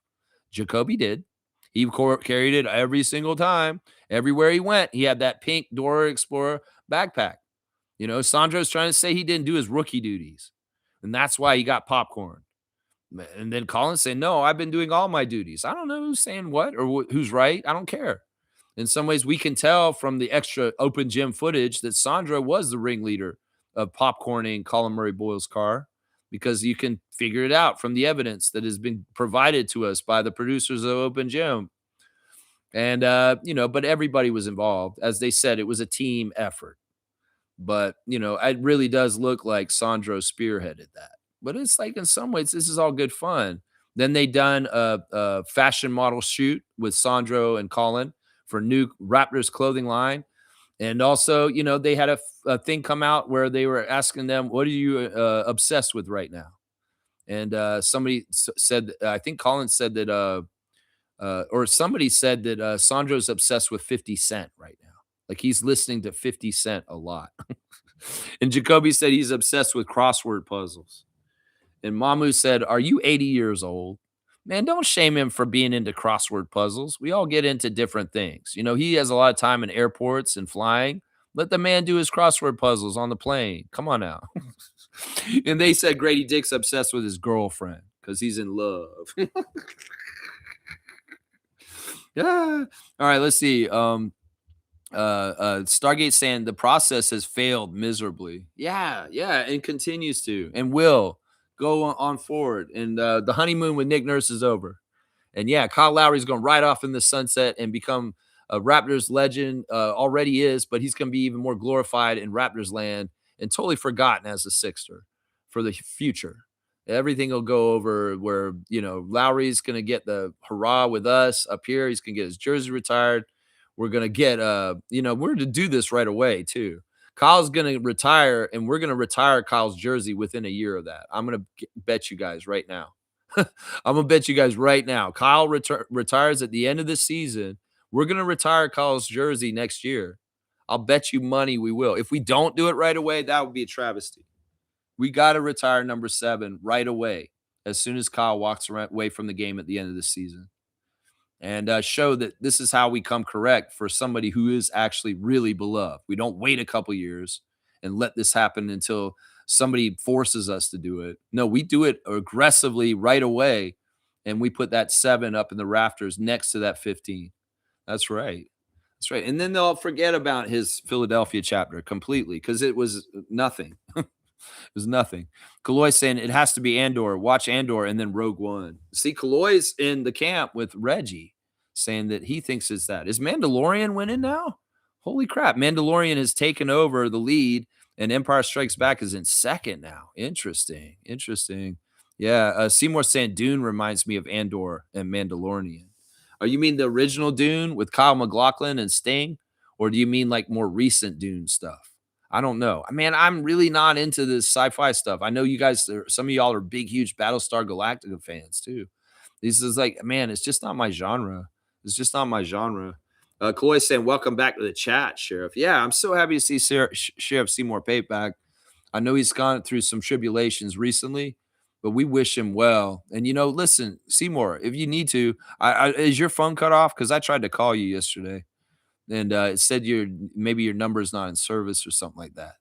Jacoby did. He carried it every single time. Everywhere he went, he had that pink Dora Explorer backpack. Sandro's trying to say he didn't do his rookie duties, and that's why he got popcorn. And then Collins saying, no, I've been doing all my duties. I don't know who's saying what or who's right. I don't care. In some ways, we can tell from the extra open gym footage that Sandro was the ringleader of popcorning Colin Murray-Boyles' car, because you can figure it out from the evidence that has been provided to us by the producers of Open Gym. And, but everybody was involved. As they said, it was a team effort. But, it really does look like Sandro spearheaded that. But it's like, in some ways, this is all good fun. Then they done a fashion model shoot with Sandro and Colin for new Raptors clothing line. And also, they had a thing come out where they were asking them, what are you obsessed with right now? And somebody said, I think Colin said that, or somebody said that Sandro's obsessed with 50 Cent right now. Like he's listening to 50 Cent a lot. And Jacoby said he's obsessed with crossword puzzles. And Mamu said, are you 80 years old? Man, don't shame him for being into crossword puzzles. We all get into different things. He has a lot of time in airports and flying. Let the man do his crossword puzzles on the plane. Come on now. And they said Grady Dick's obsessed with his girlfriend because he's in love. Yeah. All right, let's see. Stargate saying the process has failed miserably. Yeah, and continues to and will go on forward. And the honeymoon with Nick Nurse is over. And yeah, Kyle Lowry's going right off in the sunset and become a Raptors legend. Already is, but he's going to be even more glorified in Raptors land and totally forgotten as a Sixer for the future. Everything will go over where, Lowry's going to get the hurrah with us up here. He's going to get his jersey retired. We're going to get, we're to do this right away too. Kyle's going to retire, and we're going to retire Kyle's jersey within a year of that. I'm going to bet you guys right now. I'm going to bet you guys right now. Kyle retires at the end of the season. We're going to retire Kyle's jersey next year. I'll bet you money we will. If we don't do it right away, that would be a travesty. We got to retire number 7 right away as soon as Kyle walks away from the game at the end of the season. And show that this is how we come correct for somebody who is actually really beloved. We don't wait a couple years and let this happen until somebody forces us to do it. No, we do it aggressively right away, and we put that 7 up in the rafters next to that 15. That's right. That's right. And then they'll forget about his Philadelphia chapter completely because it was nothing. It was nothing. Kaloy saying it has to be Andor. Watch Andor and then Rogue One. See, Kaloy's in the camp with Reggie saying that he thinks it's that. Is Mandalorian winning now? Holy crap. Mandalorian has taken over the lead and Empire Strikes Back is in second now. Interesting. Yeah. Seymour saying Dune reminds me of Andor and Mandalorian. Oh, you mean the original Dune with Kyle MacLachlan and Sting? Or do you mean like more recent Dune stuff? I don't know. Man, I'm really not into this sci-fi stuff. I know you guys, some of y'all are big, huge Battlestar Galactica fans too. This is like, man, it's just not my genre. It's just not my genre. Chloe saying, welcome back to the chat, Sheriff. Yeah, I'm so happy to see Sheriff Seymour Pate back. I know he's gone through some tribulations recently, but we wish him well. And, listen, Seymour, if you need to, is your phone cut off? Because I tried to call you yesterday. And it said maybe your number is not in service or something like that.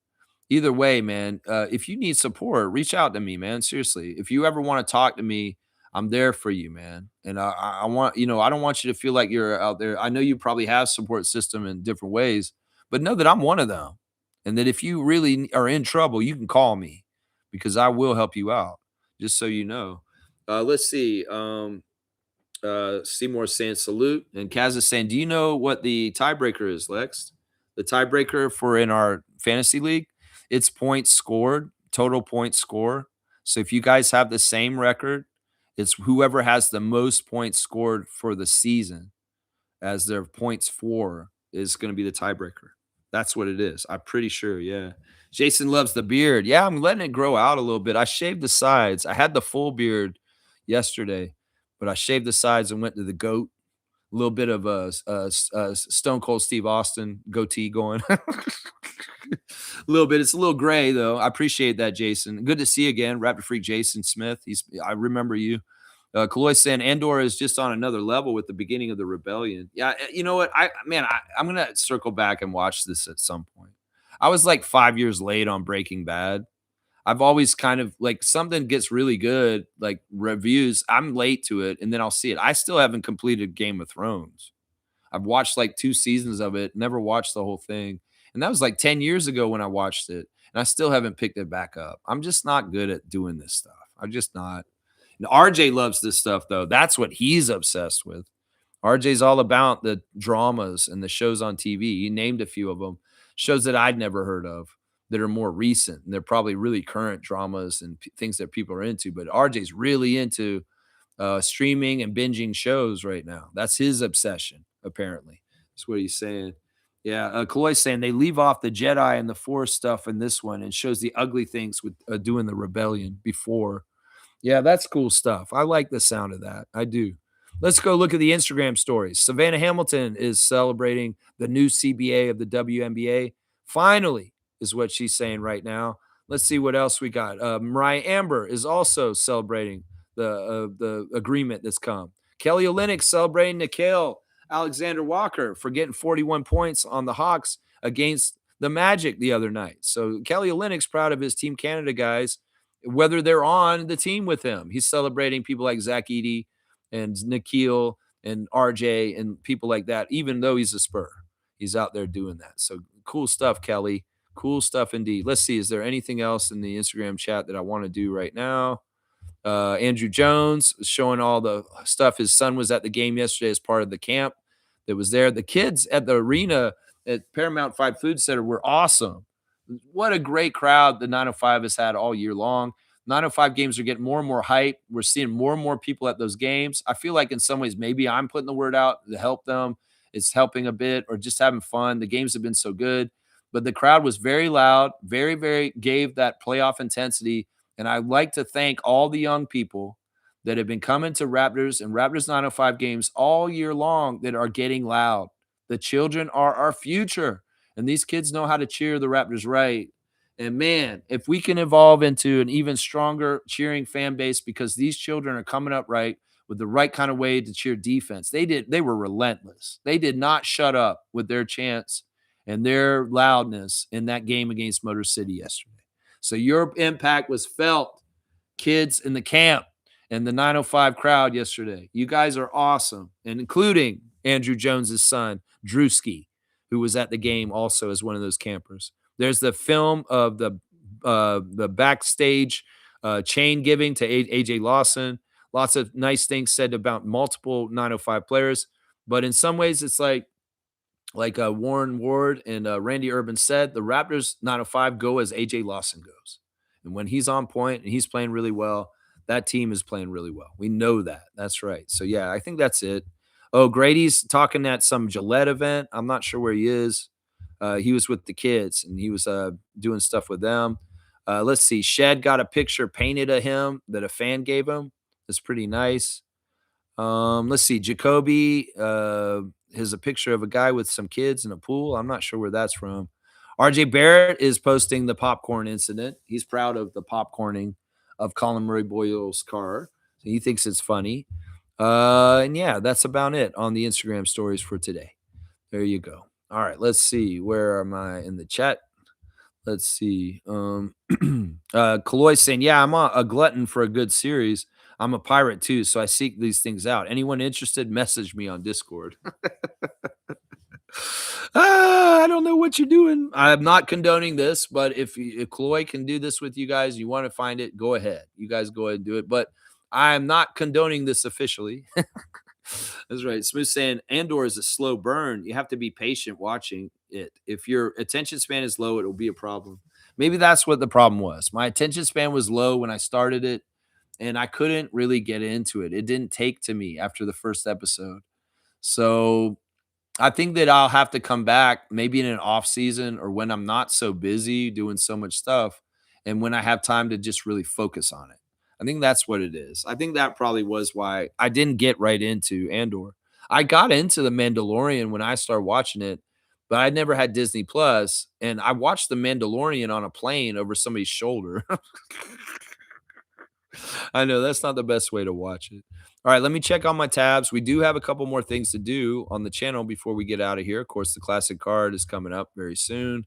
Either way, man, if you need support, reach out to me, man. Seriously, if you ever want to talk to me, I'm there for you, man. And I want, I don't want you to feel like you're out there. I know you probably have support system in different ways, but know that I'm one of them, and that if you really are in trouble, you can call me because I will help you out. Just so you know. Let's see. Seymour saying salute, and Kaz is saying, "Do you know what the tiebreaker is, Lex? The tiebreaker for in our fantasy league, it's points scored, total points score. So if you guys have the same record, it's whoever has the most points scored for the season as their points for is going to be the tiebreaker. That's what it is. I'm pretty sure. Yeah." Jason loves the beard. Yeah, I'm letting it grow out a little bit. I shaved the sides. I had the full beard yesterday, but I shaved the sides and went to the goat. A little bit of a Stone Cold Steve Austin goatee going. A little bit. It's a little gray though. I appreciate that, Jason. Good to see you again, Raptor Freak Jason Smith. I remember you. Kaloy saying Andor is just on another level with the beginning of the rebellion. Yeah, you know what? I'm gonna circle back and watch this at some point. I was like 5 years late on Breaking Bad. I've always kind of like something gets really good, like reviews. I'm late to it, and then I'll see it. I still haven't completed Game of Thrones. I've watched like 2 seasons of it, never watched the whole thing. And that was like 10 years ago when I watched it. And I still haven't picked it back up. I'm just not good at doing this stuff. I'm just not. And RJ loves this stuff, though. That's what he's obsessed with. RJ's all about the dramas and the shows on TV. He named a few of them, shows that I'd never heard of that are more recent. And they're probably really current dramas and things that people are into. But RJ's really into streaming and binging shows right now. That's his obsession, apparently. That's what he's saying. Yeah, Kaloy's saying they leave off the Jedi and the Force stuff in this one and shows the ugly things with doing the rebellion before. Yeah, that's cool stuff. I like the sound of that. I do. Let's go look at the Instagram stories. Savannah Hamilton is celebrating the new CBA of the WNBA. Finally, is what she's saying right now. Let's see what else we got. Mariah Amber is also celebrating the agreement that's come. Kelly Olynyk celebrating Nicole Alexander Walker for getting 41 points on the Hawks against the Magic the other night. So Kelly Olynyk's proud of his Team Canada guys, whether they're on the team with him. He's celebrating people like Zach Edey and Nikhil and RJ and people like that, even though he's a Spur. He's out there doing that. So cool stuff, Kelly. Cool stuff indeed. Let's see. Is there anything else in the Instagram chat that I want to do right now? Andrew Jones showing all the stuff. His son was at the game yesterday as part of the camp that was there. The kids at the arena at Paramount 5 Food Center were awesome. What a great crowd the 905 has had all year long. 905 games are getting more and more hype. We're seeing more and more people at those games. I feel like in some ways, maybe I'm putting the word out to help them. It's helping a bit or just having fun. The games have been so good, but the crowd was very loud, very, very gave that playoff intensity. And I'd like to thank all the young people that have been coming to Raptors and Raptors 905 games all year long that are getting loud. The children are our future, and these kids know how to cheer the Raptors right. And man, if we can evolve into an even stronger cheering fan base because these children are coming up right with the right kind of way to cheer defense. They were relentless. They did not shut up with their chants and their loudness in that game against Motor City yesterday. So your impact was felt, kids in the camp and the 905 crowd yesterday. You guys are awesome, and including Andrew Jones's son, Drewski, who was at the game also as one of those campers. There's the film of the backstage chain giving to AJ Lawson. Lots of nice things said about multiple 905 players, but in some ways it's like Warren Ward and Randy Urban said, the Raptors 905 go as AJ Lawson goes. And when he's on point and he's playing really well, that team is playing really well. We know that. That's right. So, yeah, I think that's it. Oh, Grady's talking at some Gillette event. I'm not sure where he is. He was with the kids, and he was doing stuff with them. Let's see. Shed got a picture painted of him that a fan gave him. It's pretty nice. Let's see. Jacoby has a picture of a guy with some kids in a pool. I'm not sure where that's from. RJ Barrett is posting the popcorn incident. He's proud of the popcorning of Colin Murray-Boyles' car. So he thinks it's funny. And yeah, that's about it on the Instagram stories for today. There you go. All right, let's see. Where am I in the chat? Let's see. Kaloy saying, "Yeah, I'm a glutton for a good series. I'm a pirate too, so I seek these things out. Anyone interested, message me on Discord." I don't know what you're doing. I'm not condoning this, but if Chloe can do this with you guys, you want to find it, go ahead. You guys go ahead and do it. But I am not condoning this officially. That's right. Smooth saying Andor is a slow burn. You have to be patient watching it. If your attention span is low, it will be a problem. Maybe that's what the problem was. My attention span was low when I started it, and I couldn't really get into it. It didn't take to me after the first episode. So I think that I'll have to come back maybe in an off season or when I'm not so busy doing so much stuff and when I have time to just really focus on it. I think that's what it is. I think that probably was why I didn't get right into Andor. I got into The Mandalorian when I started watching it, but I never had Disney Plus, and I watched The Mandalorian on a plane over somebody's shoulder. I know that's not the best way to watch it. All right, let me check on my tabs. We do have a couple more things to do on the channel before we get out of here. Of course, the classic card is coming up very soon.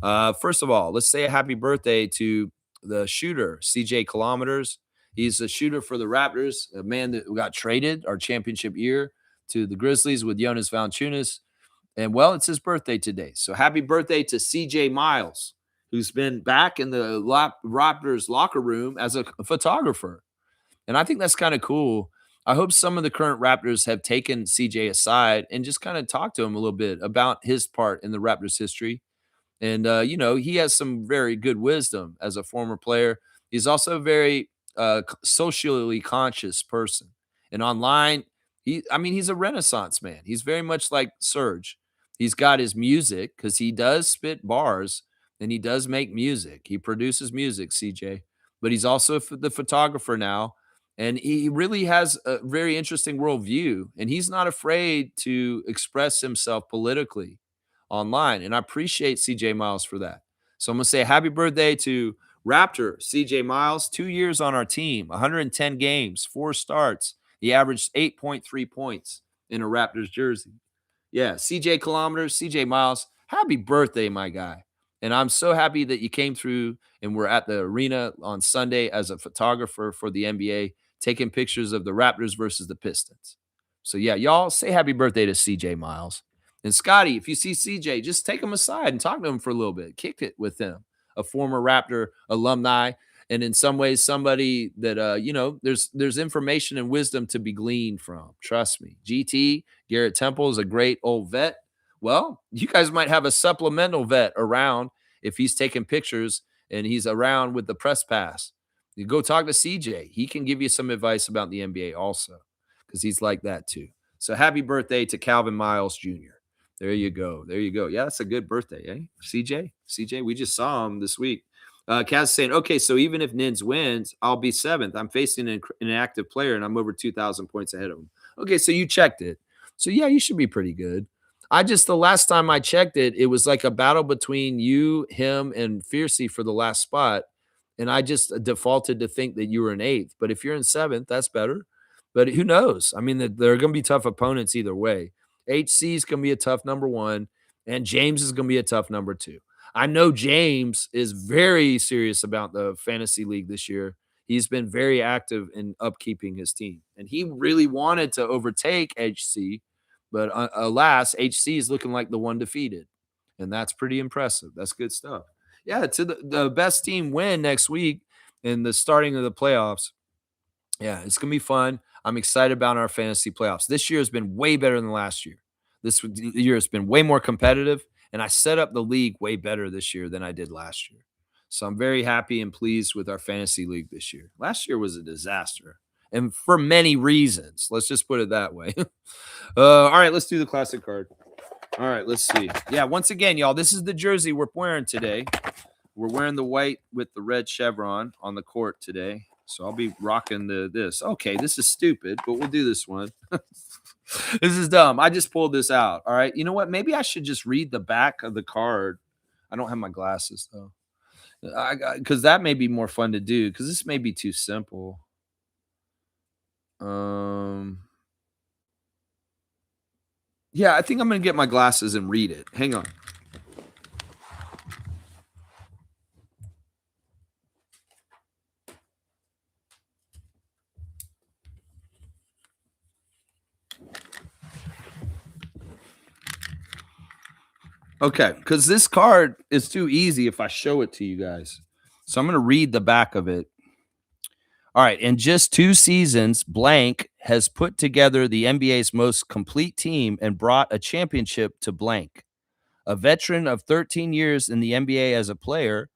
First of all, let's say a happy birthday to the shooter, CJ Kilometers. He's a shooter for the Raptors, a man that got traded our championship year to the Grizzlies with Jonas Valanciunas. And well, it's his birthday today. So happy birthday to CJ Miles, who's been back in the Raptors locker room as a photographer. And I think that's kind of cool. I hope some of the current Raptors have taken CJ aside and just kind of talked to him a little bit about his part in the Raptors history. And, he has some very good wisdom as a former player. He's also a very socially conscious person. And online, he's a renaissance man. He's very much like Serge. He's got his music because he does spit bars and he does make music. He produces music, CJ, but he's also the photographer now. And he really has a very interesting worldview. And he's not afraid to express himself politically online. And I appreciate CJ Miles for that. So I'm going to say happy birthday to Raptor CJ Miles, 2 years on our team, 110 games, 4 starts. He averaged 8.3 points in a Raptors jersey. Yeah, CJ Kilometers, CJ Miles, happy birthday, my guy. And I'm so happy that you came through and we're at the arena on Sunday as a photographer for the NBA, taking pictures of the Raptors versus the Pistons. So, yeah, y'all say happy birthday to CJ Miles. And Scotty, if you see CJ, just take him aside and talk to him for a little bit. Kick it with him, a former Raptor alumni, and in some ways, somebody that there's information and wisdom to be gleaned from. Trust me. GT Garrett Temple is a great old vet. Well, you guys might have a supplemental vet around if he's taking pictures and he's around with the press pass. You go talk to CJ. He can give you some advice about the NBA also, because he's like that too. So happy birthday to Calvin Miles Jr. There you go. There you go. Yeah, that's a good birthday, eh? CJ, we just saw him this week. Kaz saying, okay, so even if Nins wins, I'll be 7th. I'm facing an inactive player, and I'm over 2,000 points ahead of him. Okay, so you checked it. So, yeah, you should be pretty good. The last time I checked it, it was like a battle between you, him, and Fiercey for the last spot. And I just defaulted to think that you were in 8th. But if you're in 7th, that's better. But who knows? I mean, there are going to be tough opponents either way. HC is going to be a tough number 1, and James is going to be a tough number 2. I know James is very serious about the fantasy league this year. He's been very active in upkeeping his team, and he really wanted to overtake HC, but alas, HC is looking like the one defeated, and that's pretty impressive. That's good stuff. Yeah, to the best team win next week in the starting of the playoffs. Yeah, it's going to be fun. I'm excited about our fantasy playoffs. This year has been way better than last year. This year has been way more competitive, and I set up the league way better this year than I did last year. So I'm very happy and pleased with our fantasy league this year. Last year was a disaster, and for many reasons. Let's just put it that way. All right, let's do the classic card. All right, let's see. Yeah, once again, y'all, this is the jersey we're wearing today. We're wearing the white with the red chevron on the court today. So I'll be rocking this. Okay, this is stupid, but we'll do this one. This is dumb. I just pulled this out. All right. You know what? Maybe I should just read the back of the card. I don't have my glasses though. Because that may be more fun to do because this may be too simple. Yeah, I think I'm gonna get my glasses and read it. Hang on. Okay, because this card is too easy if I show it to you guys. So I'm going to read the back of it. All right. In just 2 seasons, blank has put together the NBA's most complete team and brought a championship to blank. A veteran of 13 years in the NBA as a player,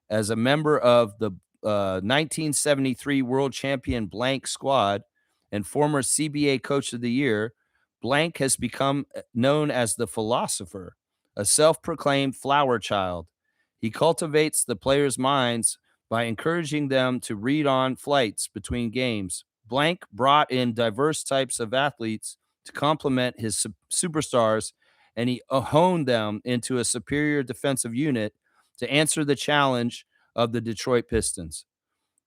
as a member of the 1973 world champion blank squad and former CBA coach of the year, blank has become known as the philosopher, a self-proclaimed flower child. He cultivates the players' minds by encouraging them to read on flights between games. Blank brought in diverse types of athletes to complement his superstars, and he honed them into a superior defensive unit to answer the challenge of the Detroit Pistons.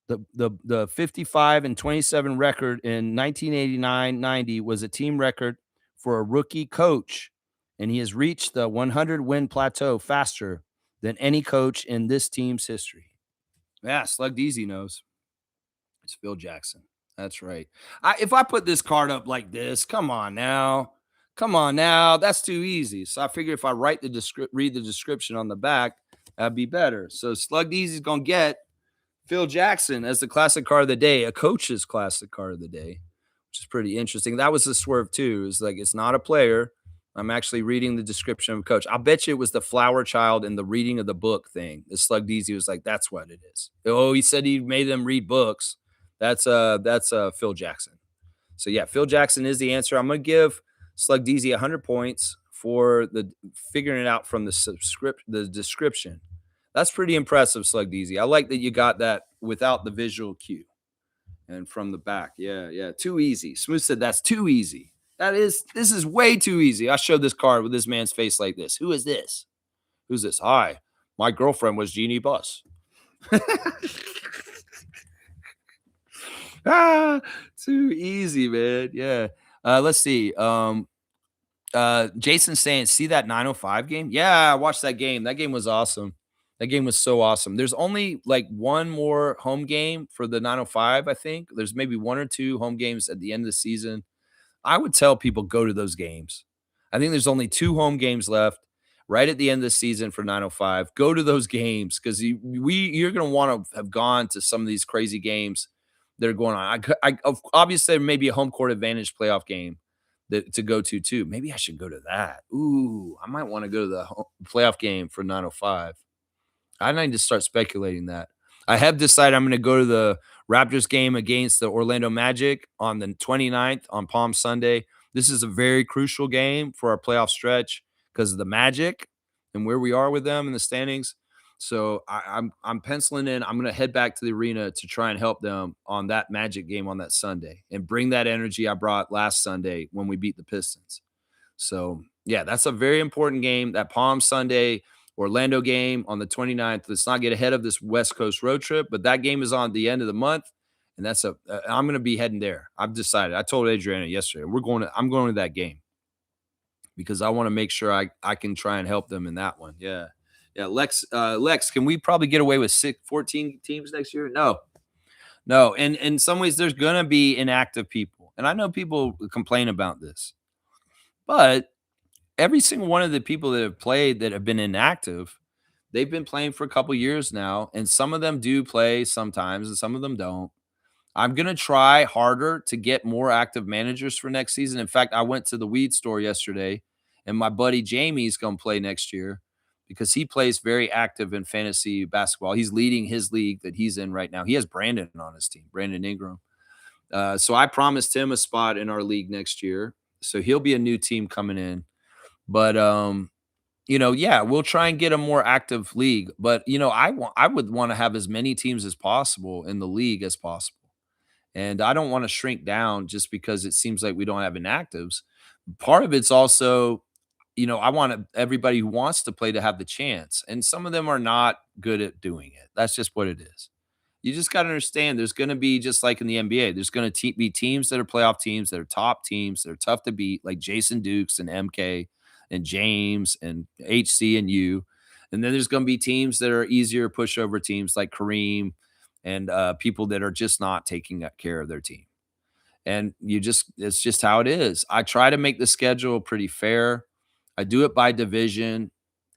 The 55-27 record in 1989-90 was a team record for a rookie coach, and he has reached the 100-win plateau faster than any coach in this team's history. Yeah, Slug Deezy knows. It's Phil Jackson. That's right. If I put this card up like this, come on now. That's too easy. So I figure if I read the description on the back, that'd be better. So Slug Deezy's gonna get Phil Jackson as the classic card of the day, a coach's classic card of the day, which is pretty interesting. That was the swerve too. It's like it's not a player. I'm actually reading the description of a coach. I bet you it was the flower child in the reading of the book thing. The Slug Deezy was like, that's what it is. Oh, he said he made them read books. That's Phil Jackson. So yeah, Phil Jackson is the answer. I'm gonna give Slug Deezy 100 points for the figuring it out from the description. That's pretty impressive, Slug Deezy. I like that you got that without the visual cue and from the back. Yeah. Too easy. Smooth said that's too easy. This is way too easy. I showed this card with this man's face like this. Who is this? Who's this? Hi, my girlfriend was Jeannie Buss. Too easy, man. Yeah. Let's see. Jason's saying, see that 905 game? Yeah, I watched that game. That game was awesome. That game was so awesome. There's only like one more home game for the 905, I think. There's maybe one or two home games at the end of the season. I would tell people go to those games. I think there's only 2 home games left right at the end of the season for 905. Go to those games because you're going to want to have gone to some of these crazy games that are going on. Obviously, there may be a home court advantage playoff game to go to too. Maybe I should go to that. Ooh, I might want to go to the playoff game for 905. I need to start speculating that. I have decided I'm going to go to the Raptors game against the Orlando Magic on the 29th on Palm Sunday. This is a very crucial game for our playoff stretch because of the Magic and where we are with them in the standings. So I'm penciling in. I'm going to head back to the arena to try and help them on that Magic game on that Sunday and bring that energy I brought last Sunday when we beat the Pistons. So yeah, that's a very important game. That Palm Sunday Orlando game on the 29th. Let's not get ahead of this West Coast road trip, but that game is on the end of the month, and I'm going to be heading there. I've decided. I told Adriana yesterday I'm going to that game because I want to make sure I can try and help them in that one. Yeah. Lex, can we probably get away with 14 teams next year? No. And in some ways, there's going to be inactive people, and I know people complain about this, but every single one of the people that have played that have been inactive, they've been playing for a couple years now, and some of them do play sometimes, and some of them don't. I'm going to try harder to get more active managers for next season. In fact, I went to the weed store yesterday, and my buddy Jamie's going to play next year because he plays very active in fantasy basketball. He's leading his league that he's in right now. He has Brandon on his team, Brandon Ingram. So I promised him a spot in our league next year. So he'll be a new team coming in. But yeah, we'll try and get a more active league. But I would want to have as many teams as possible in the league as possible. And I don't want to shrink down just because it seems like we don't have inactives. Part of it's also, I want everybody who wants to play to have the chance. And some of them are not good at doing it. That's just what it is. You just got to understand there's going to be, just like in the NBA, there's going to be teams that are playoff teams, that are top teams, that are tough to beat, like Jason Dukes and MK and James and HC and you. And then there's going to be teams that are easier pushover teams like Kareem and people that are just not taking care of their team. And it's just how it is. I try to make the schedule pretty fair. I do it by division.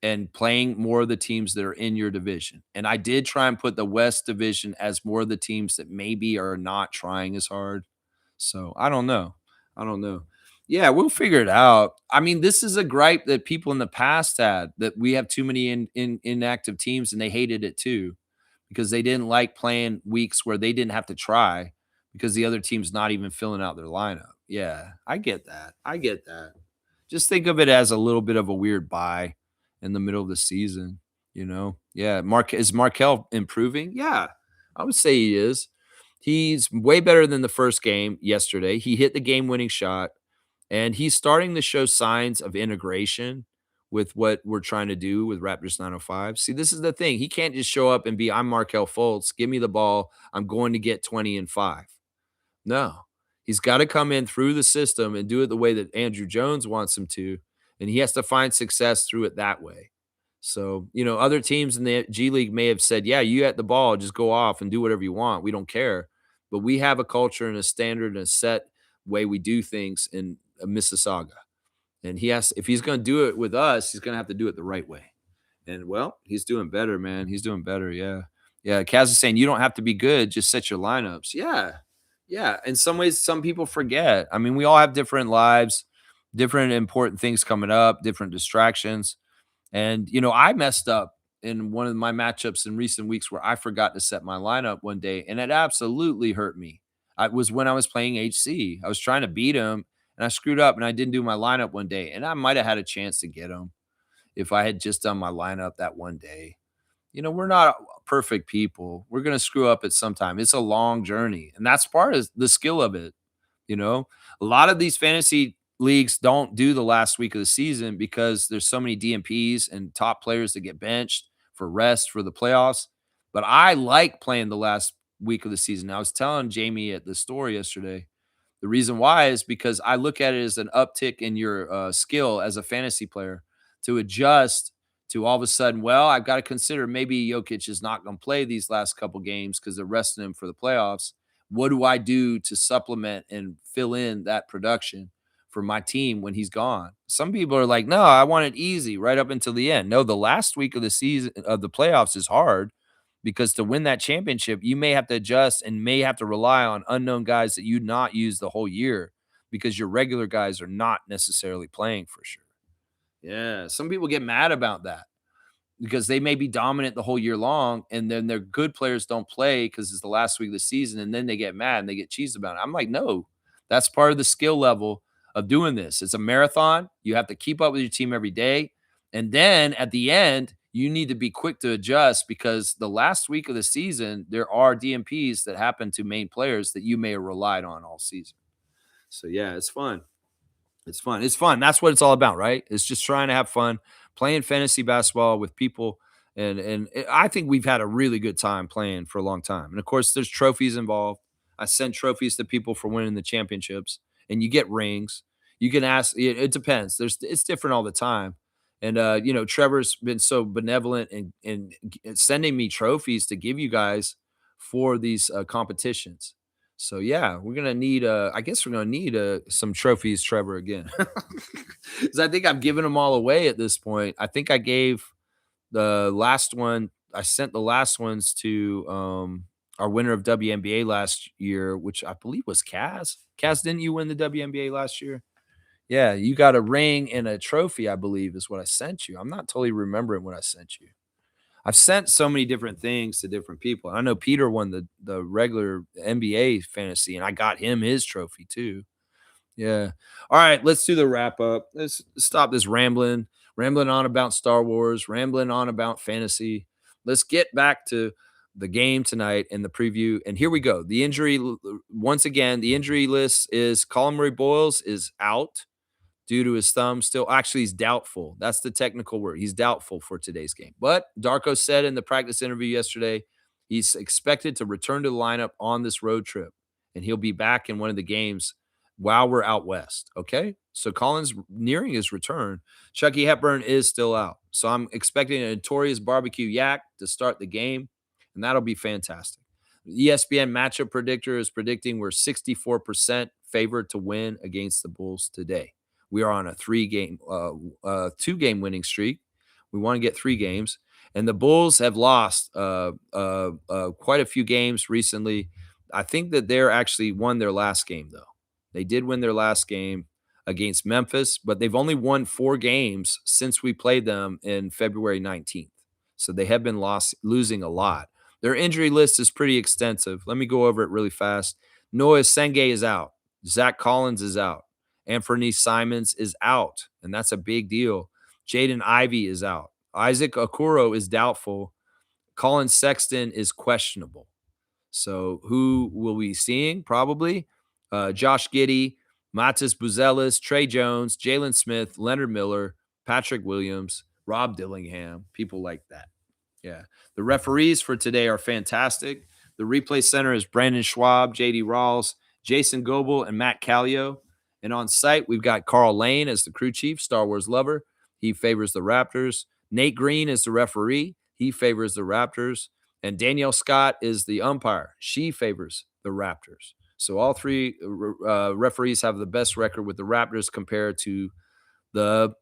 and playing more of the teams that are in your division. And I did try and put the West division as more of the teams that maybe are not trying as hard. So I don't know. I don't know. Yeah, we'll figure it out. I mean, this is a gripe that people in the past had, that we have too many inactive teams, and they hated it too because they didn't like playing weeks where they didn't have to try because the other team's not even filling out their lineup. Yeah, I get that. I get that. Just think of it as a little bit of a weird bye in the middle of the season, you know? Yeah, is Markel improving? Yeah, I would say he is. He's way better than the first game yesterday. He hit the game-winning shot, and he's starting to show signs of integration with what we're trying to do with Raptors 905. See, this is the thing. He can't just show up and be, "I'm Markel Fultz. Give me the ball. I'm going to get 20 and 5." No, he's got to come in through the system and do it the way that Andrew Jones wants him to, and he has to find success through it that way. So, other teams in the G League may have said, "Yeah, you at the ball, just go off and do whatever you want. We don't care." But we have a culture and a standard and a set way we do things in Mississauga. And if he's going to do it with us, he's going to have to do it the right way. And well, he's doing better, man. He's doing better. Yeah. Yeah. Kaz is saying you don't have to be good, just set your lineups. Yeah. Yeah. In some ways, some people forget. I mean, we all have different lives, different important things coming up, different distractions. And, I messed up in one of my matchups in recent weeks where I forgot to set my lineup one day, and it absolutely hurt me. It was when I was playing HC. I was trying to beat him, and I screwed up, and I didn't do my lineup one day, and I might have had a chance to get him if I had just done my lineup that one day. We're not perfect people. We're going to screw up at some time. It's a long journey, and that's part of the skill of it. A lot of these fantasy leagues don't do the last week of the season because there's so many DMPs and top players that get benched for rest for the playoffs. But I like playing the last week of the season. I was telling Jamie at the store yesterday, the reason why is because I look at it as an uptick in your skill as a fantasy player to adjust to all of a sudden, well, I've got to consider maybe Jokic is not going to play these last couple games because they're resting him for the playoffs. What do I do to supplement and fill in that production for my team when he's gone? Some people are like, no, I want it easy right up until the end. No, the last week of the season of the playoffs is hard because to win that championship, you may have to adjust and may have to rely on unknown guys that you not use the whole year because your regular guys are not necessarily playing for sure. Yeah, some people get mad about that because they may be dominant the whole year long, and then their good players don't play because it's the last week of the season, and then they get mad and they get cheesed about it. I'm like, no, that's part of the skill level of doing this. It's a marathon. You have to keep up with your team every day. And then at the end, you need to be quick to adjust because the last week of the season, there are DMPs that happen to main players that you may have relied on all season. So, yeah, it's fun. It's fun. It's fun. That's what it's all about, right? It's just trying to have fun, playing fantasy basketball with people. And I think we've had a really good time playing for a long time. And of course, there's trophies involved. I send trophies to people for winning the championships, and you get rings. You can ask. It depends. It's different all the time. And Trevor's been so benevolent and sending me trophies to give you guys for these competitions. So yeah, we're gonna need. I guess we're gonna need some trophies, Trevor, again, because I think I've given them all away at this point. I think I gave the last one. I sent the last ones to our winner of WNBA last year, which I believe was Kaz. Kaz, didn't you win the WNBA last year? Yeah, you got a ring and a trophy, I believe, is what I sent you. I'm not totally remembering what I sent you. I've sent so many different things to different people. I know Peter won the regular NBA fantasy, and I got him his trophy too. Yeah. All right, let's do the wrap up. Let's stop this rambling on about Star Wars, rambling on about fantasy. Let's get back to the game tonight and the preview. And here we go. The injury, once again, the injury list is Colin Murray-Boyles is out due to his thumb. Still, actually, he's doubtful. That's the technical word. He's doubtful for today's game. But Darko said in the practice interview yesterday, he's expected to return to the lineup on this road trip, and he'll be back in one of the games while we're out west. Okay? So Colin's nearing his return. Chucky Hepburn is still out. So I'm expecting a notorious barbecue yak to start the game, and that'll be fantastic. ESPN matchup predictor is predicting we're 64% favored to win against the Bulls today. We are on a two-game winning streak. We want to get 3 games. And the Bulls have lost quite a few games recently. I think that they're actually won their last game, though. They did win their last game against Memphis, but they've only won 4 games since we played them in February 19th. So they have been losing a lot. Their injury list is pretty extensive. Let me go over it really fast. Noah Senge is out. Zach Collins is out. Anthony Simons is out, and that's a big deal. Jaden Ivey is out. Isaac Okoro is doubtful. Colin Sexton is questionable. So who will we be seeing? Probably Josh Giddey, Matas Buzelis, Trey Jones, Jalen Smith, Leonard Miller, Patrick Williams, Rob Dillingham, people like that. Yeah. The referees for today are fantastic. The replay center is Brandon Schwab, JD Rawls, Jason Goebel, and Matt Callio. And on site, we've got Carl Lane as the crew chief, Star Wars lover. He favors the Raptors. Nate Green is the referee. He favors the Raptors. And Danielle Scott is the umpire. She favors the Raptors. So all 3 referees have the best record with the Raptors compared to the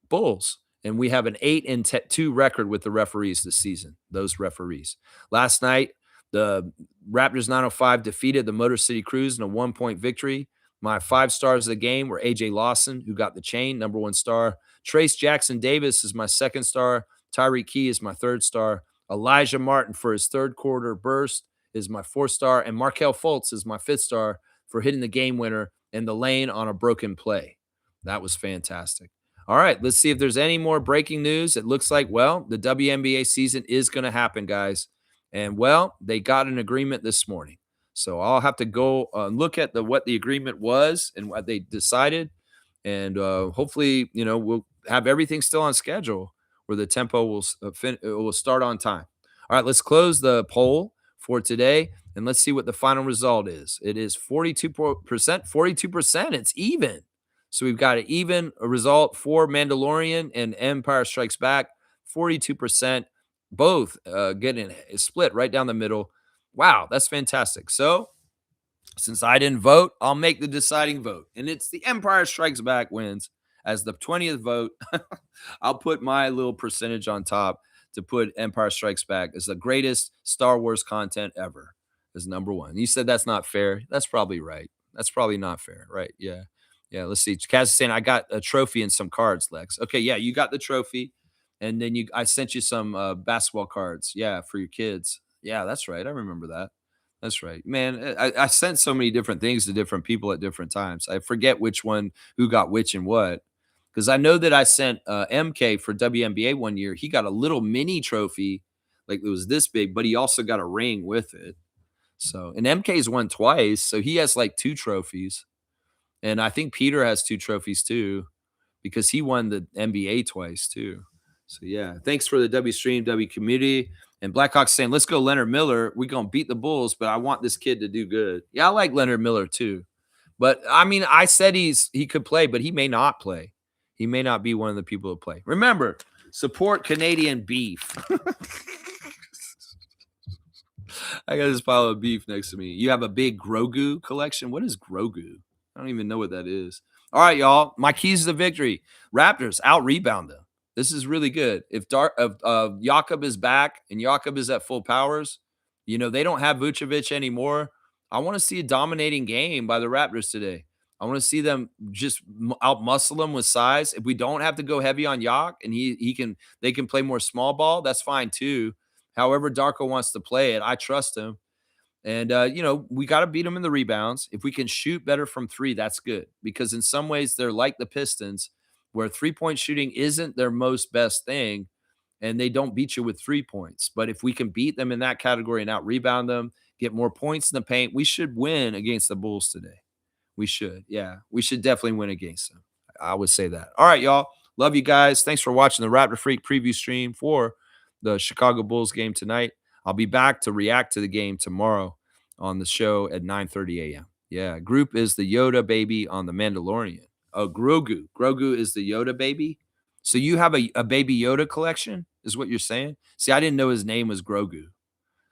Bulls. And we have an 8-2 record with the referees this season, those referees. Last night, the Raptors 905 defeated the Motor City Cruise in a 1-point victory. My 5 stars of the game were AJ Lawson, who got the chain, number 1 star. Trace Jackson Davis is my 2nd star. Tyreek Key is my 3rd star. Elijah Martin for his 3rd quarter burst is my 4th star. And Markelle Fultz is my 5th star for hitting the game winner in the lane on a broken play. That was fantastic. All right, let's see if there's any more breaking news. It looks like, well, the WNBA season is going to happen, guys. And, well, they got an agreement this morning. So I'll have to go look at what the agreement was and what they decided. And hopefully, we'll have everything still on schedule where the tempo will start on time. All right, let's close the poll for today, and let's see what the final result is. It is 42%. 42%. It's even. So we've got an even result for Mandalorian and Empire Strikes Back, 42%, both getting split right down the middle. Wow, that's fantastic. So since I didn't vote, I'll make the deciding vote. And it's the Empire Strikes Back wins as the 20th vote. I'll put my little percentage on top to put Empire Strikes Back as the greatest Star Wars content ever as number 1. You said that's not fair. That's probably right. That's probably not fair, right? Yeah. Yeah, let's see. Kaz is saying I got a trophy and some cards, Lex. Okay, yeah, you got the trophy, and then I sent you some basketball cards. Yeah, for your kids. Yeah, that's right. I remember that. That's right, man. I sent so many different things to different people at different times. I forget which one, who got which and what, because I know that I sent MK for WNBA one year. He got a little mini trophy, like it was this big, but he also got a ring with it. So, and MK's won twice, so he has like 2 trophies. And I think Peter has 2 trophies too, because he won the NBA twice too. So yeah, thanks for the W stream, W community. And Blackhawks saying, let's go Leonard Miller. We're going to beat the Bulls, but I want this kid to do good. Yeah, I like Leonard Miller too. But I mean, I said he could play, but he may not play. He may not be one of the people who play. Remember, support Canadian beef. I got this pile of beef next to me. You have a big Grogu collection. What is Grogu? I don't even know what that is. All right, y'all. My keys to victory. Raptors out rebound them. This is really good. If Jakob is back and Jakob is at full powers, they don't have Vucevic anymore. I want to see a dominating game by the Raptors today. I want to see them just out muscle them with size. If we don't have to go heavy on Yak and they can play more small ball, that's fine too. However Darko wants to play it, I trust him. And, we got to beat them in the rebounds. If we can shoot better from 3, that's good. Because in some ways, they're like the Pistons, where 3-point shooting isn't their most best thing, and they don't beat you with 3 points. But if we can beat them in that category and out-rebound them, get more points in the paint, we should win against the Bulls today. We should. Yeah, we should definitely win against them. I would say that. All right, y'all. Love you guys. Thanks for watching the Raptor Freak preview stream for the Chicago Bulls game tonight. I'll be back to react to the game tomorrow on the show at 9:30 a.m. Yeah, Group is the Yoda baby on The Mandalorian. Oh, Grogu. Grogu is the Yoda baby? So you have a Baby Yoda collection, is what you're saying? See, I didn't know his name was Grogu.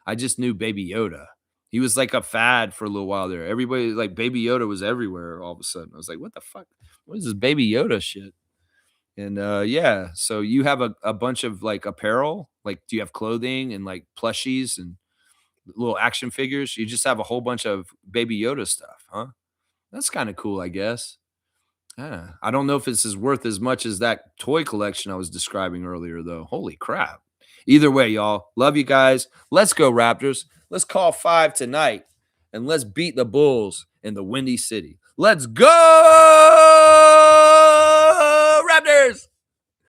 I just knew Baby Yoda. He was like a fad for a little while there. Everybody, like, Baby Yoda was everywhere all of a sudden. I was like, what the fuck? What is this Baby Yoda shit? And yeah, so you have a bunch of like apparel. Like, do you have clothing and like plushies and little action figures? You just have a whole bunch of Baby Yoda stuff, huh? That's kind of cool, I guess. Yeah. I don't know if this is worth as much as that toy collection I was describing earlier, though. Holy crap. Either way, y'all. Love you guys. Let's go, Raptors. Let's call 5 tonight and let's beat the Bulls in the Windy City. Let's go!